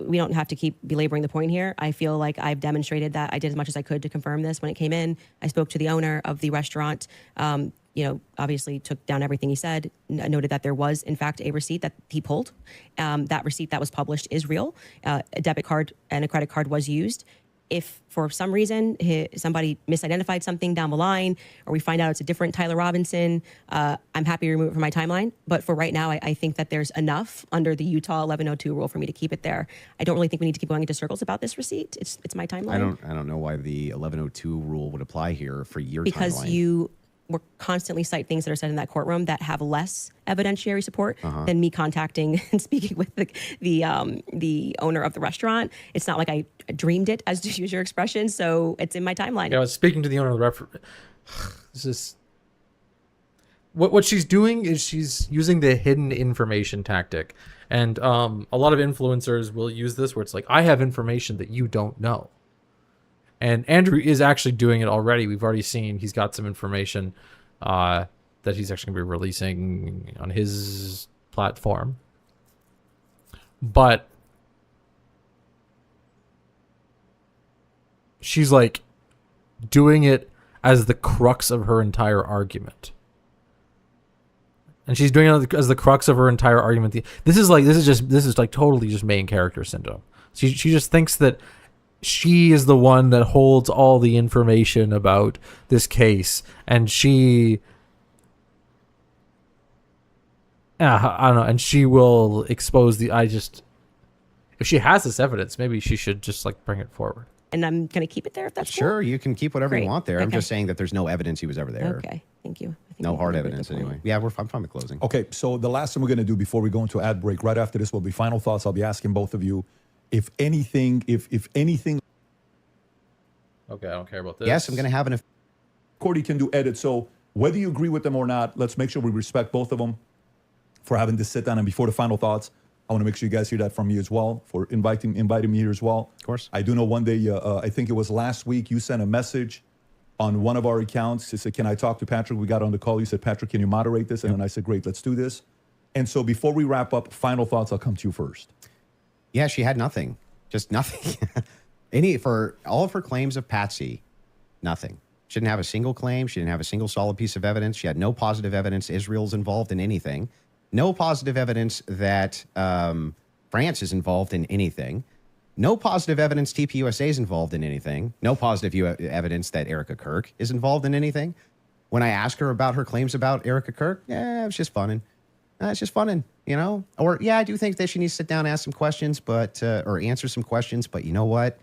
we don't have to keep belaboring the point here. I feel like I've demonstrated that I did as much as I could to confirm this when it came in. I spoke to the owner of the restaurant, obviously took down everything he said, noted that there was, in fact, a receipt that he pulled. That receipt that was published is real. A debit card and a credit card was used. If for some reason somebody misidentified something down the line, or we find out it's a different Tyler Robinson, I'm happy to remove it from my timeline. But for right now, I think that there's enough under the Utah 1102 rule for me to keep it there. I don't really think we need to keep going into circles about this receipt. It's my timeline. I don't know why the 1102 rule would apply here for your because timeline. You will constantly cite things that are said in that courthroomm that have less evidentiary support than me contacting and speaking with the owner of the restaurant. It's not like I dreamed it, as to use your expression, so it's in my timeline. Yeah, I was speaking to the owner of the restaurant. This is what she's doing is she's using the hidden information tactic, and a lot of influencers will use this where it's like, I have information that you don't know. And Andrew is actually doing it already. We've already seen he's got some information that he's actually going to be releasing on his platform. But she's like doing it as the crux of her entire argument. And she's doing it as the crux of her entire argument. This is totally just main character syndrome. She just thinks that she is the one that holds all the information about this case, and she I don't know, and she will expose if she has this evidence, maybe she should just bring it forward. And I'm going to keep it there if that's sure. Cool. You can keep whatever Great. you want there. Okay. I'm just saying that there's no evidence he was ever there. Okay, thank you. No hard evidence anyway. Yeah, I'm fine with closing. Okay, so the last thing we're going to do before we go into ad break, right after this will be final thoughts. I'll be asking both of you if anything. Okay, I don't care about this. Yes, I'm going to have an... Cordy can do edits, so whether you agree with them or not, let's make sure we respect both of them for having this sit down. And before the final thoughts, I want to make sure you guys hear that from me as well, for inviting me here as well. Of course. I do know one day, I think it was last week, you sent a message on one of our accounts. You said, can I talk to Patrick? We got on the call. You said, Patrick, can you moderate this? And then I said, great, let's do this. And so before we wrap up, final thoughts, I'll come to you first. Yeah, she had nothing. Just nothing. For all of her claims of Patsy, nothing. She didn't have a single claim. She didn't have a single solid piece of evidence. She had no positive evidence Israel's involved in anything. No positive evidence that France is involved in anything. No positive evidence TPUSA is involved in anything. No positive evidence that Erica Kirk is involved in anything. When I asked her about her claims about Erica Kirk, it was just funning. It's just funning, you know? Or, yeah, I do think that she needs to sit down and ask some questions, or answer some questions. But you know what?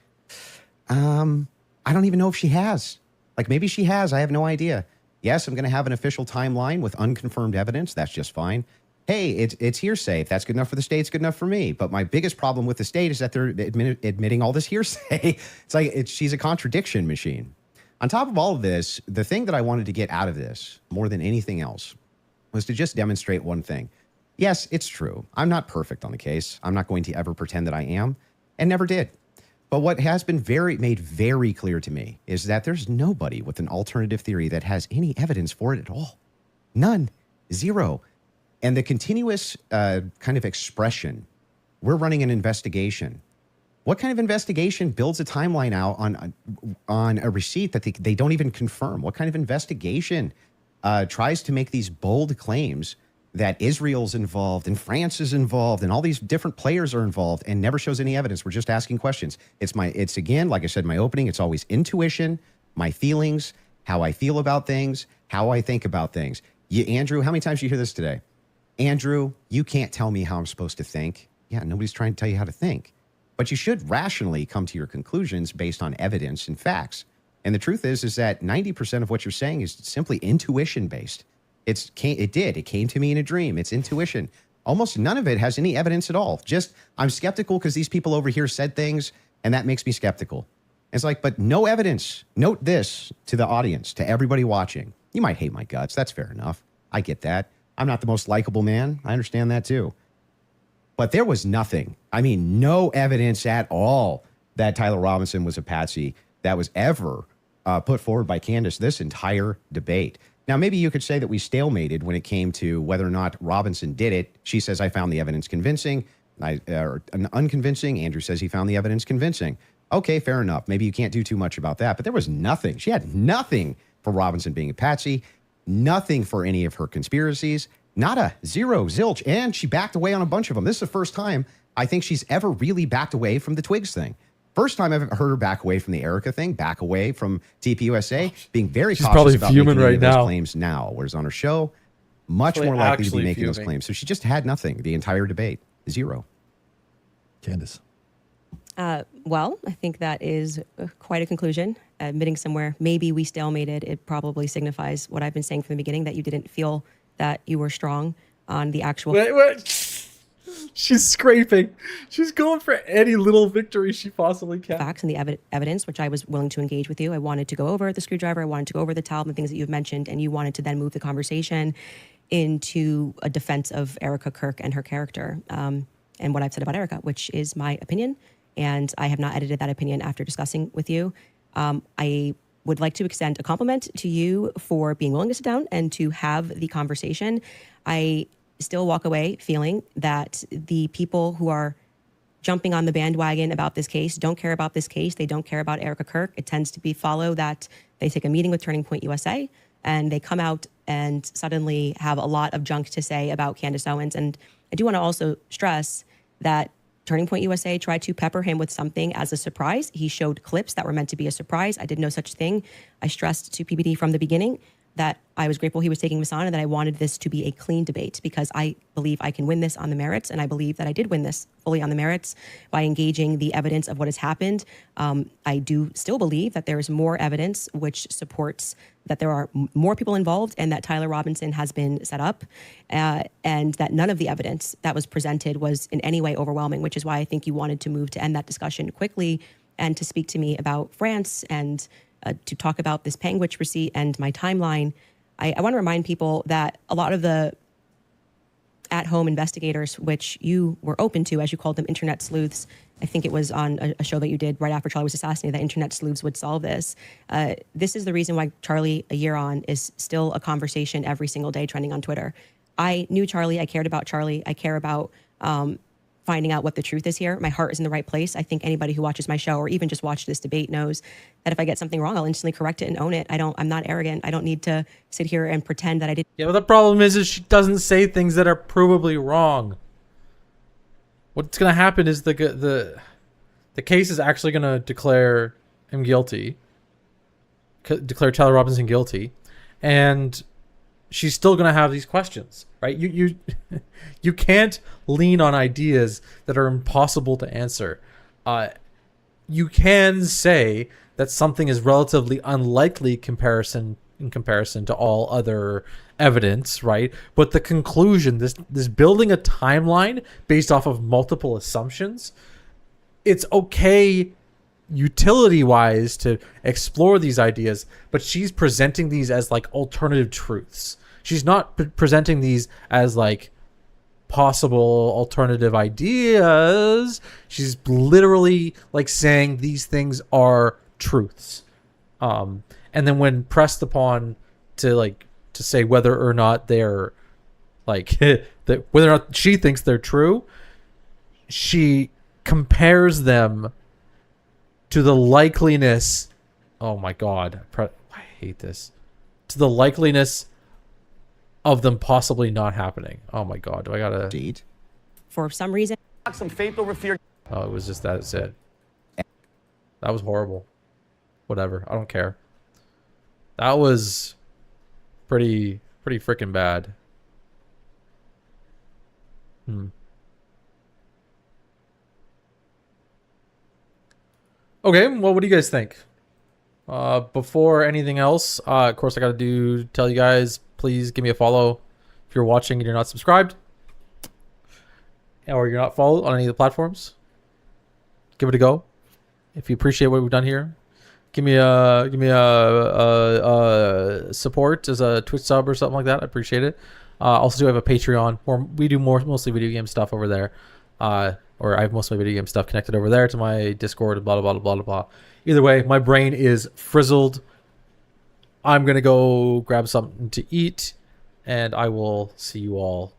I don't even know if she has. Maybe she has. I have no idea. Yes, I'm going to have an official timeline with unconfirmed evidence. That's just fine. hey, it's hearsay. If that's good enough for the state, it's good enough for me. But my biggest problem with the state is that they're admitting all this hearsay. It's like she's a contradiction machine. On top of all of this, the thing that I wanted to get out of this more than anything else was to just demonstrate one thing. Yes, it's true. I'm not perfect on the case. I'm not going to ever pretend that I am, and never did. But what has been made very clear to me is that there's nobody with an alternative theory that has any evidence for it at all. None. Zero. And the continuous kind of expression, we're running an investigation. What kind of investigation builds a timeline out on a receipt that they don't even confirm? What kind of investigation tries to make these bold claims that Israel's involved and France is involved and all these different players are involved and never shows any evidence? We're just asking questions. It's again, like I said in my opening, it's always intuition, my feelings, how I feel about things, how I think about things. Andrew, how many times did you hear this today? Andrew, you can't tell me how I'm supposed to think. Yeah, nobody's trying to tell you how to think. But you should rationally come to your conclusions based on evidence and facts. And the truth is that 90% of what you're saying is simply intuition based. It came to me in a dream. It's intuition. Almost none of it has any evidence at all. Just, I'm skeptical because these people over here said things, and that makes me skeptical. It's like, but no evidence. Note this to the audience, to everybody watching. You might hate my guts. That's fair enough. I get that. I'm not the most likable man. I understand that too. But there was nothing. I mean, no evidence at all that Tyler Robinson was a patsy that was ever put forward by Candace this entire debate. Now, maybe you could say that we stalemated when it came to whether or not Robinson did it. She says, I found the evidence convincing, or unconvincing. Andrew says he found the evidence convincing. Okay, fair enough. Maybe you can't do too much about that. But there was nothing. She had nothing for Robinson being a patsy. Nothing for any of her conspiracies. Nada, zero, zilch. And she backed away on a bunch of them. This is the first time I think she's ever really backed away from the Twigs thing. First time I've heard her back away from the Erica thing, back away from TPUSA, being very cautious about making any of those claims now. Whereas on her show, much more likely to be making those claims. So she just had nothing the entire debate. Zero. Candace. Well, I think that is quite a conclusion. Admitting somewhere, maybe we stalemated. It probably signifies what I've been saying from the beginning, that you didn't feel that you were strong on the actual... Wait. She's scraping. She's going for any little victory she possibly can. Facts and the evidence, which I was willing to engage with you. I wanted to go over the screwdriver. I wanted to go over the towel and the things that you've mentioned, and you wanted to then move the conversation into a defense of Erica Kirk and her character, and what I've said about Erica, which is my opinion. And I have not edited that opinion after discussing with you. I would like to extend a compliment to you for being willing to sit down and to have the conversation. I still walk away feeling that the people who are jumping on the bandwagon about this case don't care about this case. They don't care about Erica Kirk. It tends to be that they take a meeting with Turning Point USA and they come out and suddenly have a lot of junk to say about Candace Owens. And I do want to also stress that Turning Point USA tried to pepper him with something as a surprise. He showed clips that were meant to be a surprise. I did no such thing. I stressed to PBD from the beginning that I was grateful he was taking this on and that I wanted this to be a clean debate because I believe I can win this on the merits, and I believe that I did win this fully on the merits by engaging the evidence of what has happened. I do still believe that there is more evidence which supports that there are more people involved and that Tyler Robinson has been set up, and that none of the evidence that was presented was in any way overwhelming, which is why I think you wanted to move to end that discussion quickly and to speak to me about France and to talk about this Panguitch receipt and my timeline. I want to remind people that a lot of the at-home investigators, which you were open to, as you called them, internet sleuths, I think it was on a show that you did right after Charlie was assassinated, that internet sleuths would solve this. This is the reason why Charlie, a year on, is still a conversation every single day trending on Twitter. I knew Charlie. I cared about Charlie. I care about finding out what the truth is here. My heart is in the right place. I think anybody who watches my show or even just watched this debate knows that if I get something wrong, I'll instantly correct it and own it. I'm not arrogant. I don't need to sit here and pretend that I didn't. Yeah, but the problem is she doesn't say things that are provably wrong. What's going to happen is the case is actually going to declare him guilty, declare Tyler Robinson guilty, and she's still going to have these questions, right? You can't lean on ideas that are impossible to answer. You can say that something is relatively unlikely comparison in comparison to all other evidence, right? But the conclusion, this building a timeline based off of multiple assumptions, it's okay utility-wise to explore these ideas, but she's presenting these as like alternative truths. She's not presenting these as like possible alternative ideas. She's literally like saying these things are truths. And then when pressed upon to say whether or not they're like that, whether or not she thinks they're true, she compares them to the likeliness. Oh my God, I hate this. To the likeliness of them possibly not happening. Oh my God, do I gotta? Indeed. For some reason. Some faith over fear. Oh, it was just that. It's it. That was horrible. Whatever. I don't care. That was pretty freaking bad. Okay, well, what do you guys think? Before anything else, of course, I gotta tell you guys, please give me a follow if you're watching and you're not subscribed, or you're not followed on any of the platforms. Give it a go. If you appreciate what we've done here, give me a support as a Twitch sub or something like that. I appreciate it. Also do have a Patreon where we do mostly video game stuff over there. Or I have most of my video game stuff connected over there to my Discord and blah, blah, blah, blah, blah, blah. Either way, my brain is frizzled. I'm going to go grab something to eat, and I will see you all.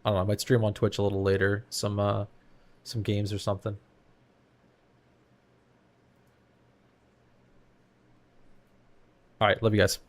I don't know, I might stream on Twitch a little later. Some games or something. All right, love you guys.